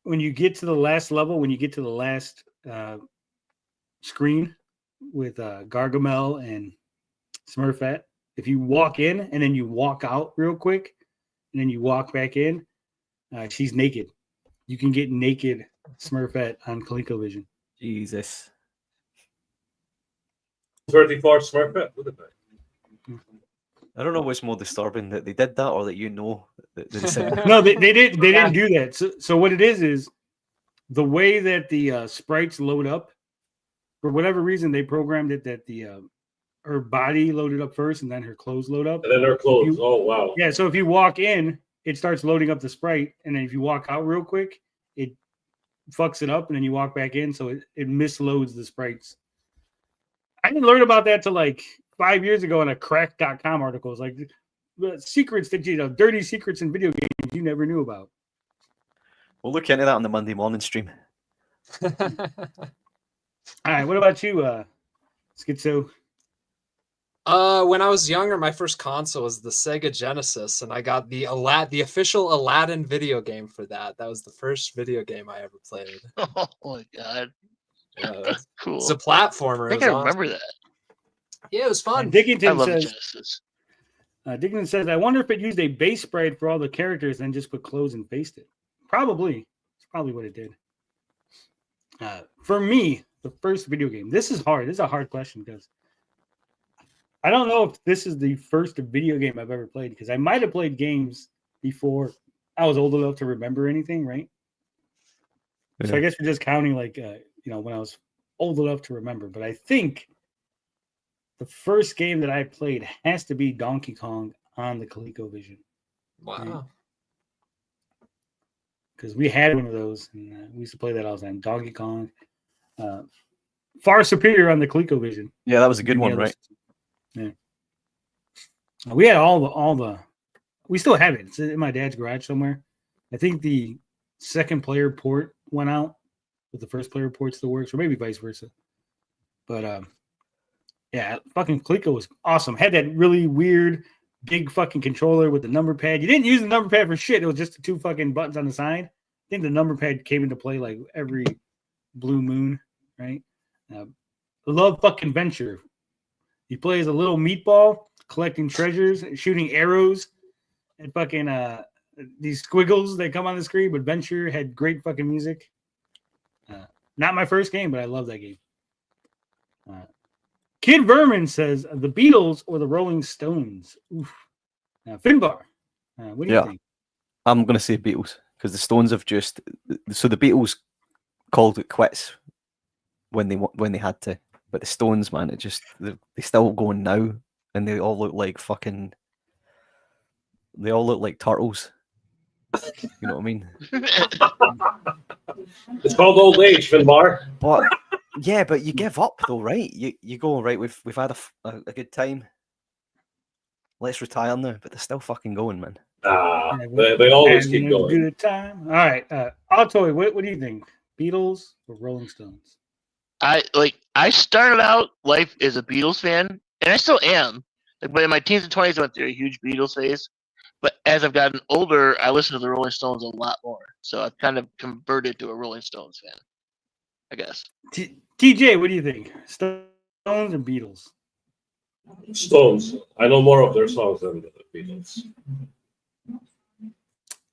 When you get to the last level, when you get to the last screen with Gargamel and Smurfette, if you walk in and then you walk out real quick and then you walk back in, she's naked. You can get naked Smurfette on ColecoVision. Jesus. 34 Smurfette, look at that. I don't know what's more disturbing, that they did that or that that they decided. No, they didn't do that. So what it is the way that the sprites load up, for whatever reason, they programmed it that her body loaded up first and then her clothes load up. And then her clothes. Oh, wow. Yeah, so if you walk in, it starts loading up the sprite, and then if you walk out real quick, it fucks it up, and then you walk back in, so it misloads the sprites. I didn't learn about that till like 5 years ago in a crack.com article. It's like the secrets that dirty secrets in video games you never knew about. We'll look into that on the Monday morning stream. All right, what about you, Schizo? When I was younger, my first console was the Sega Genesis, and I got the official Aladdin video game for that. That was the first video game I ever played. Oh my god. Cool. It's a platformer. I think It I was remember awesome. that. Yeah, it was fun. I love the Genesis. Dickinson says, I wonder if it used a base sprite for all the characters and just put clothes and faced it. Probably. It's probably what it did. For me, the first video game, this is hard. This is a hard question because I don't know if this is the first video game I've ever played because I might have played games before I was old enough to remember anything, right? Yeah. So I guess we're just counting like, when I was old enough to remember. But I think the first game that I played has to be Donkey Kong on the ColecoVision. Wow. Because we had one of those, and we used to play that all the time. Donkey Kong, far superior on the ColecoVision. Yeah, that was a good one, right? Yeah, we had all the. We still have it. It's in my dad's garage somewhere. I think the second player port went out, but the first player port still works, or maybe vice versa. But yeah, fucking Coleco was awesome. Had that really weird big fucking controller with the number pad. You didn't use the number pad for shit. It was just the two fucking buttons on the side. I think the number pad came into play like every blue moon, right? Love fucking Venture. You play as a little meatball collecting treasures, shooting arrows and fucking these squiggles that come on the screen. But Venture had great fucking music. Not my first game, but I love that game. Kid Vermin says the Beatles or the Rolling Stones. Oof. Finbar, what do you think? I'm going to say Beatles because the Stones have just so the Beatles called it quits when they had to, but the Stones, man, it just they still going now, and they all look like turtles. You know what I mean? It's called old age, Finbar. But yeah, but you give up though, right? You go right. We've had a good time. Let's retire now, but they're still fucking going, man. They always keep going. Good time. All right, Altoy, what do you think? Beatles or Rolling Stones? I started out life as a Beatles fan, and I still am. But in my teens and 20s, I went through a huge Beatles phase. But as I've gotten older, I listen to the Rolling Stones a lot more. So I've kind of converted to a Rolling Stones fan, I guess. TJ, what do you think? Stones or Beatles? Stones. I know more of their songs than the Beatles.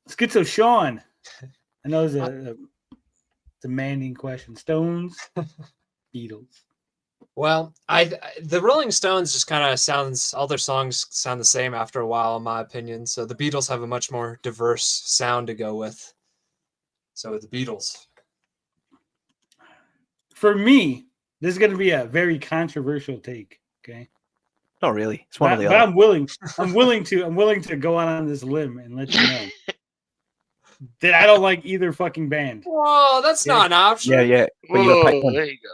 Schizo Sean. I know it's a demanding question. Stones, Beatles. Well, the Rolling Stones just kind of sounds, all their songs sound the same after a while, in my opinion. So the Beatles have a much more diverse sound to go with. So the Beatles. For me, this is going to be a very controversial take. Okay. Not really. It's one of the but other. I'm willing to go on this limb and let you know that I don't like either fucking band. Whoa, that's not an option. Yeah. But you gotta pick one. There you go.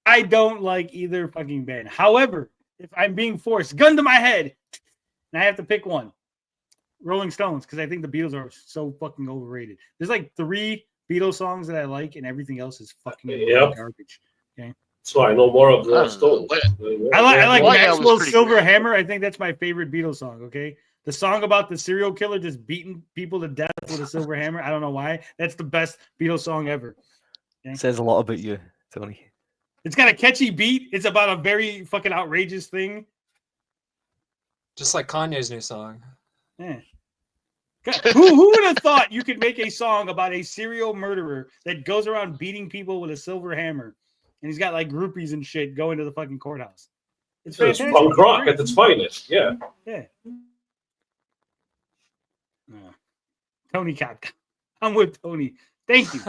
I don't like either fucking band. However, if I'm being forced, gun to my head, and I have to pick one, Rolling Stones, because I think the Beatles are so fucking overrated. There's like 3 Beatles songs that I like, and everything else is fucking garbage. Okay. So I know more of the Stones. I like Maxwell's Silver Hammer. I think that's my favorite Beatles song. Okay, the song about the serial killer just beating people to death with a silver hammer. I don't know why. That's the best Beatles song ever. Okay? Says a lot about you, Tony. It's got a catchy beat. It's about a very fucking outrageous thing. Just like Kanye's new song. Yeah. Who would have thought you could make a song about a serial murderer that goes around beating people with a silver hammer? And he's got like groupies and shit going to the fucking courthouse. It's fantastic. Punk rock at its finest. Yeah. Yeah. Tony Cobb. I'm with Tony. Thank you.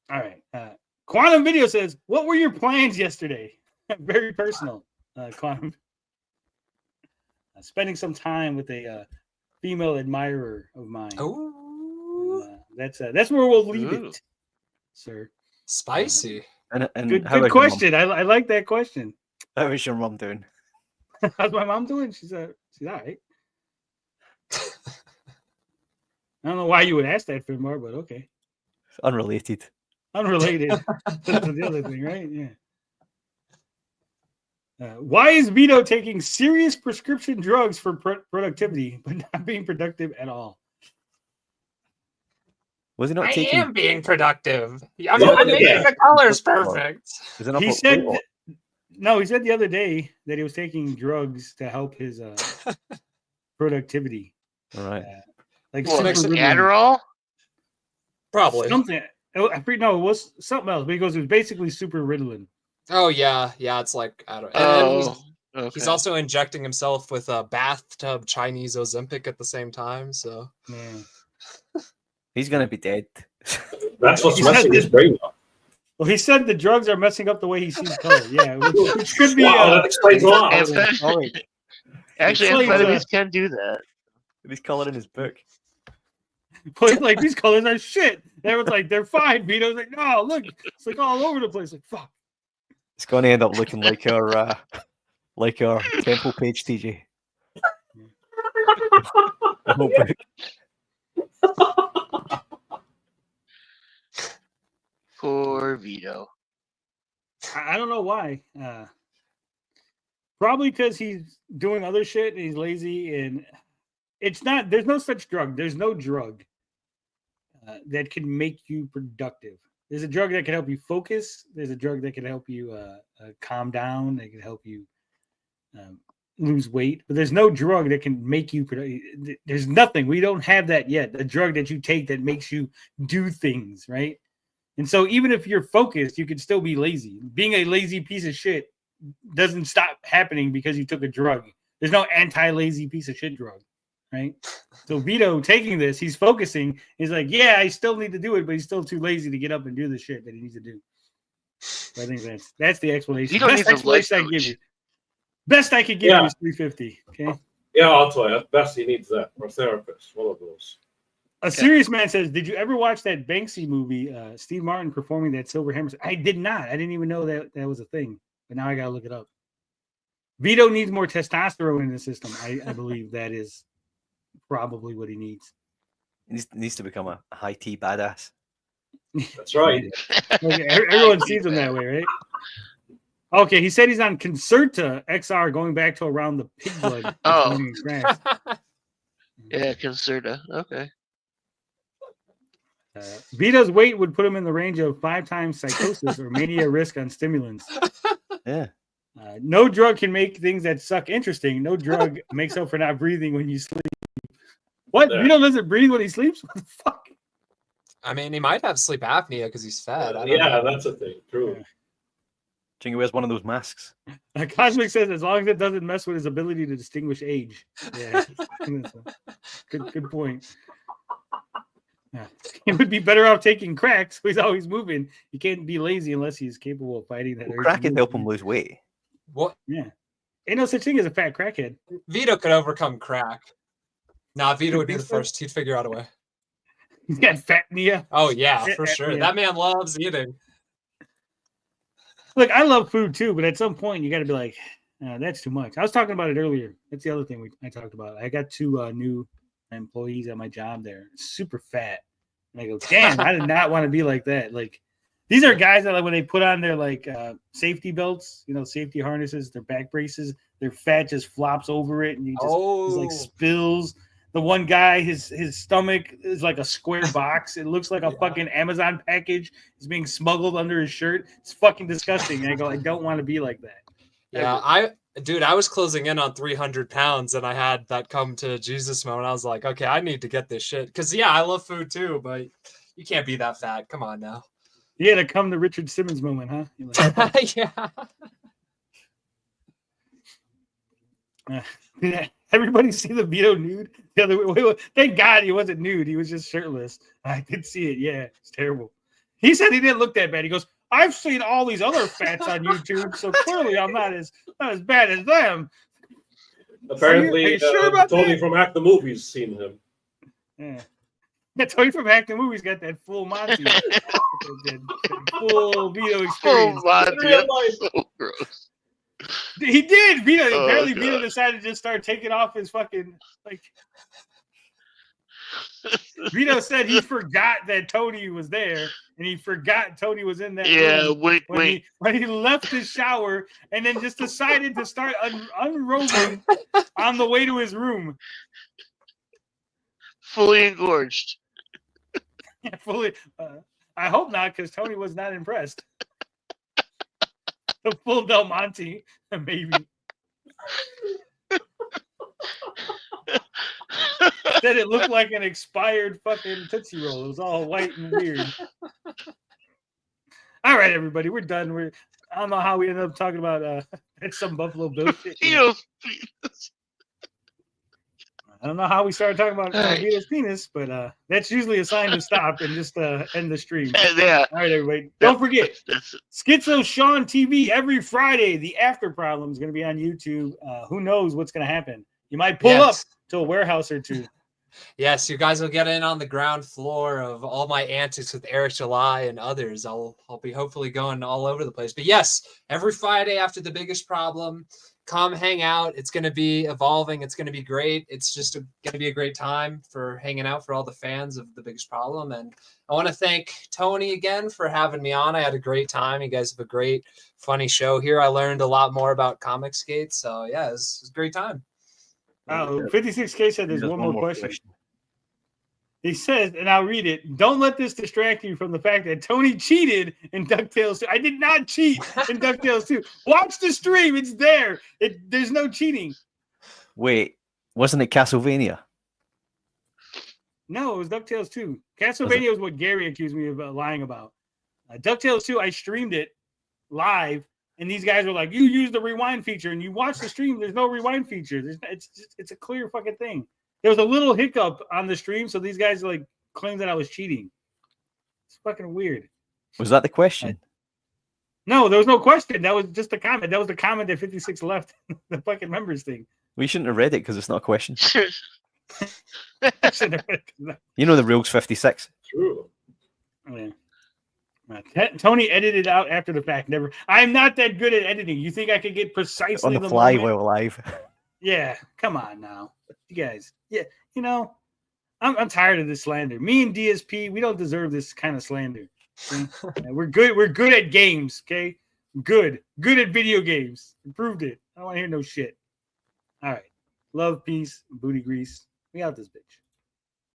All right. Quantum Video says, what were your plans yesterday? Very personal, Quantum. Spending some time with a female admirer of mine. Oh. That's where we'll leave it, sir. Spicy. And Good, how good is your mum? question. I like that question. How is your mum doing? How's my mom doing? She's all right. I don't know why you would ask that, Finbar, but okay. It's unrelated. Unrelated to the other thing, right? Yeah. Why is Vito taking serious prescription drugs for productivity, but not being productive at all? Was he not I taking? am being productive. I'm making the colors perfect. Is it not He for- said no. He said the other day that he was taking drugs to help his productivity. All right. Like What, super Adderall? Probably. something. No, it was something else. But he goes, it was basically super Ritalin. Oh yeah. It's like I don't. Oh, He's okay. also injecting himself with a bathtub Chinese Ozempic at the same time. So Yeah. He's gonna be dead. That's what's He said messing his that- brain up. Well, he said the drugs are messing up the way he sees color. Yeah, which could be. Wow, that explains a lot. Amphetamines- Actually, Explains, amphetamines can do that. He's coloring his book. But it's like, these colors are shit. Everyone's like, they're fine. Vito's like, no, look, it's like all over the place. Like, fuck. It's gonna end up looking like our temple page, TJ. The whole book. Poor Vito. I don't know why. Probably because he's doing other shit and he's lazy, and it's not. There's no such drug. There's no drug that can make you productive. There's a drug that can help you focus. There's a drug that can help you calm down. That can help you lose weight. But there's no drug that can make you productive. There's nothing. We don't have that yet. A drug that you take that makes you do things, right? And so even if you're focused, you can still be lazy. Being a lazy piece of shit doesn't stop happening because you took a drug. There's no anti-lazy piece of shit drug, right? So Vito taking this, he's focusing. He's like, yeah, I still need to do it, but he's still too lazy to get up and do the shit that he needs to do. So I think that's the explanation. Vito Best needs a life explanation I can give coach. you. Best I could give you is 350. Okay. Yeah, I'll tell you. At best, he needs that. Or therapist. One of those. A serious man says, did you ever watch that Banksy movie, Steve Martin performing that Silver Hammer? I did not. I didn't even know that was a thing. But now I got to look it up. Vito needs more testosterone in the system. I believe that is probably what he needs. He needs to become a high tea badass. That's right. Okay, everyone sees him that way, right? Okay, he said he's on Concerta XR going back to around the pig blood. Oh. Grass. Yeah, Concerta. Okay. Vito's weight would put him in the range of 5 times psychosis or mania risk on stimulants. Yeah. No drug can make things that suck interesting. No drug makes up for not breathing when you sleep. What? Yeah. Vito doesn't breathe when he sleeps? What the fuck? I mean, he might have sleep apnea because he's fat. I don't Yeah, know. that's a thing. True. Jingo wears one of those masks. Cosmic says as long as it doesn't mess with his ability to distinguish age. Yeah. Good point. Yeah. He would be better off taking crack, so he's always moving. He can't be lazy unless he's capable of fighting that. Well, urge crack to can move. help him lose weight. What? Yeah. Ain't no such thing as a fat crackhead. Vito could overcome crack. Nah, Vito would be the first. He'd figure out a way. He's got fatnia. Oh yeah, for sure. Yeah. That man loves eating. Look, I love food too, but at some point you got to be like, that's too much. I was talking about it earlier. That's the other thing I talked about. I got 2 new employees at my job there, super fat, and I go, damn, I did not want to be like that. Like, these are guys that, like, when they put on their like safety belts, safety harnesses, their back braces, their fat just flops over it, and you just it's like spills. The one guy, his stomach is like a square box. It looks like a fucking Amazon package is being smuggled under his shirt. It's fucking disgusting. And I go, I don't want to be like that. Yeah, I was closing in on 300 pounds, and I had that come to Jesus moment. I was like, okay, I need to get this shit. Because, yeah, I love food too, but you can't be that fat. Come on now. You had to come to Richard Simmons moment, huh? You're like, yeah. Everybody see the Vito nude? The other way. Thank God he wasn't nude. He was just shirtless. I did see it. Yeah, it's terrible. He said he didn't look that bad. He goes, I've seen all these other fats on YouTube, so clearly I'm not as bad as them. Apparently, are you sure about Tony that? from Act the Movie's seen him. Yeah. Tony from Hack the Movies got that full Monty. Full Vito Oh experience. my In real god, life. so gross. He did. Vito Oh, apparently Vito God. decided to just start taking off his fucking like. Vito said he forgot that Tony was there, and he forgot Tony was in that Yeah, room wait. when he left the shower, and then just decided to start unrobing on the way to his room. Fully engorged. Fully. I hope not, because Tony was not impressed. The full Del Monte, maybe. Said it looked like an expired fucking Tootsie Roll. It was all white and weird. All right, everybody, we're done. I don't know how we ended up talking about some Buffalo Bill shit. I don't know how we started talking about Vito's penis, but that's usually a sign to stop and just end the stream. Yeah. All right, everybody. Don't forget, Schizo Sean TV every Friday. The After Problem is going to be on YouTube. Who knows what's going to happen? You might pull up to a warehouse or two. Yes, you guys will get in on the ground floor of all my antics with Eric July and others. I'll be hopefully going all over the place. But yes, every Friday after The Biggest Problem, come hang out. It's going to be evolving. It's going to be great. It's just going to be a great time for hanging out for all the fans of The Biggest Problem. And I want to thank Tony again for having me on. I had a great time. You guys have a great, funny show here. I learned a lot more about comic skates. So yeah, it was a great time. 56K said there's one more question. He says, and I'll read it, don't let this distract you from the fact that Tony cheated in DuckTales 2. I did not cheat in DuckTales 2. Watch the stream. It's there. There's no cheating. Wait, wasn't it Castlevania? No, it was DuckTales 2. Castlevania was what Gary accused me of lying about. DuckTales 2, I streamed it live, and these guys were like, you use the rewind feature, and you watch the stream, there's no rewind feature. It's a clear fucking thing. There was a little hiccup on the stream, so these guys like claimed that I was cheating. It's fucking weird. Was that the question? No, there was no question. That was just a comment. That was the comment that 56 left. The fucking members thing. We shouldn't have read it because it's not a question. You know the rules 56. True. Yeah. Tony edited out after the fact. Never. I'm not that good at editing. You think I could get precisely on the fly moment? while live? Yeah, come on now, you guys. Yeah, you know, I'm tired of this slander. Me and DSP, we don't deserve this kind of slander. We're good. We're good at games. Okay, good at video games. Improved it. I don't want to hear no shit. All right, love, peace, booty grease. We out this bitch.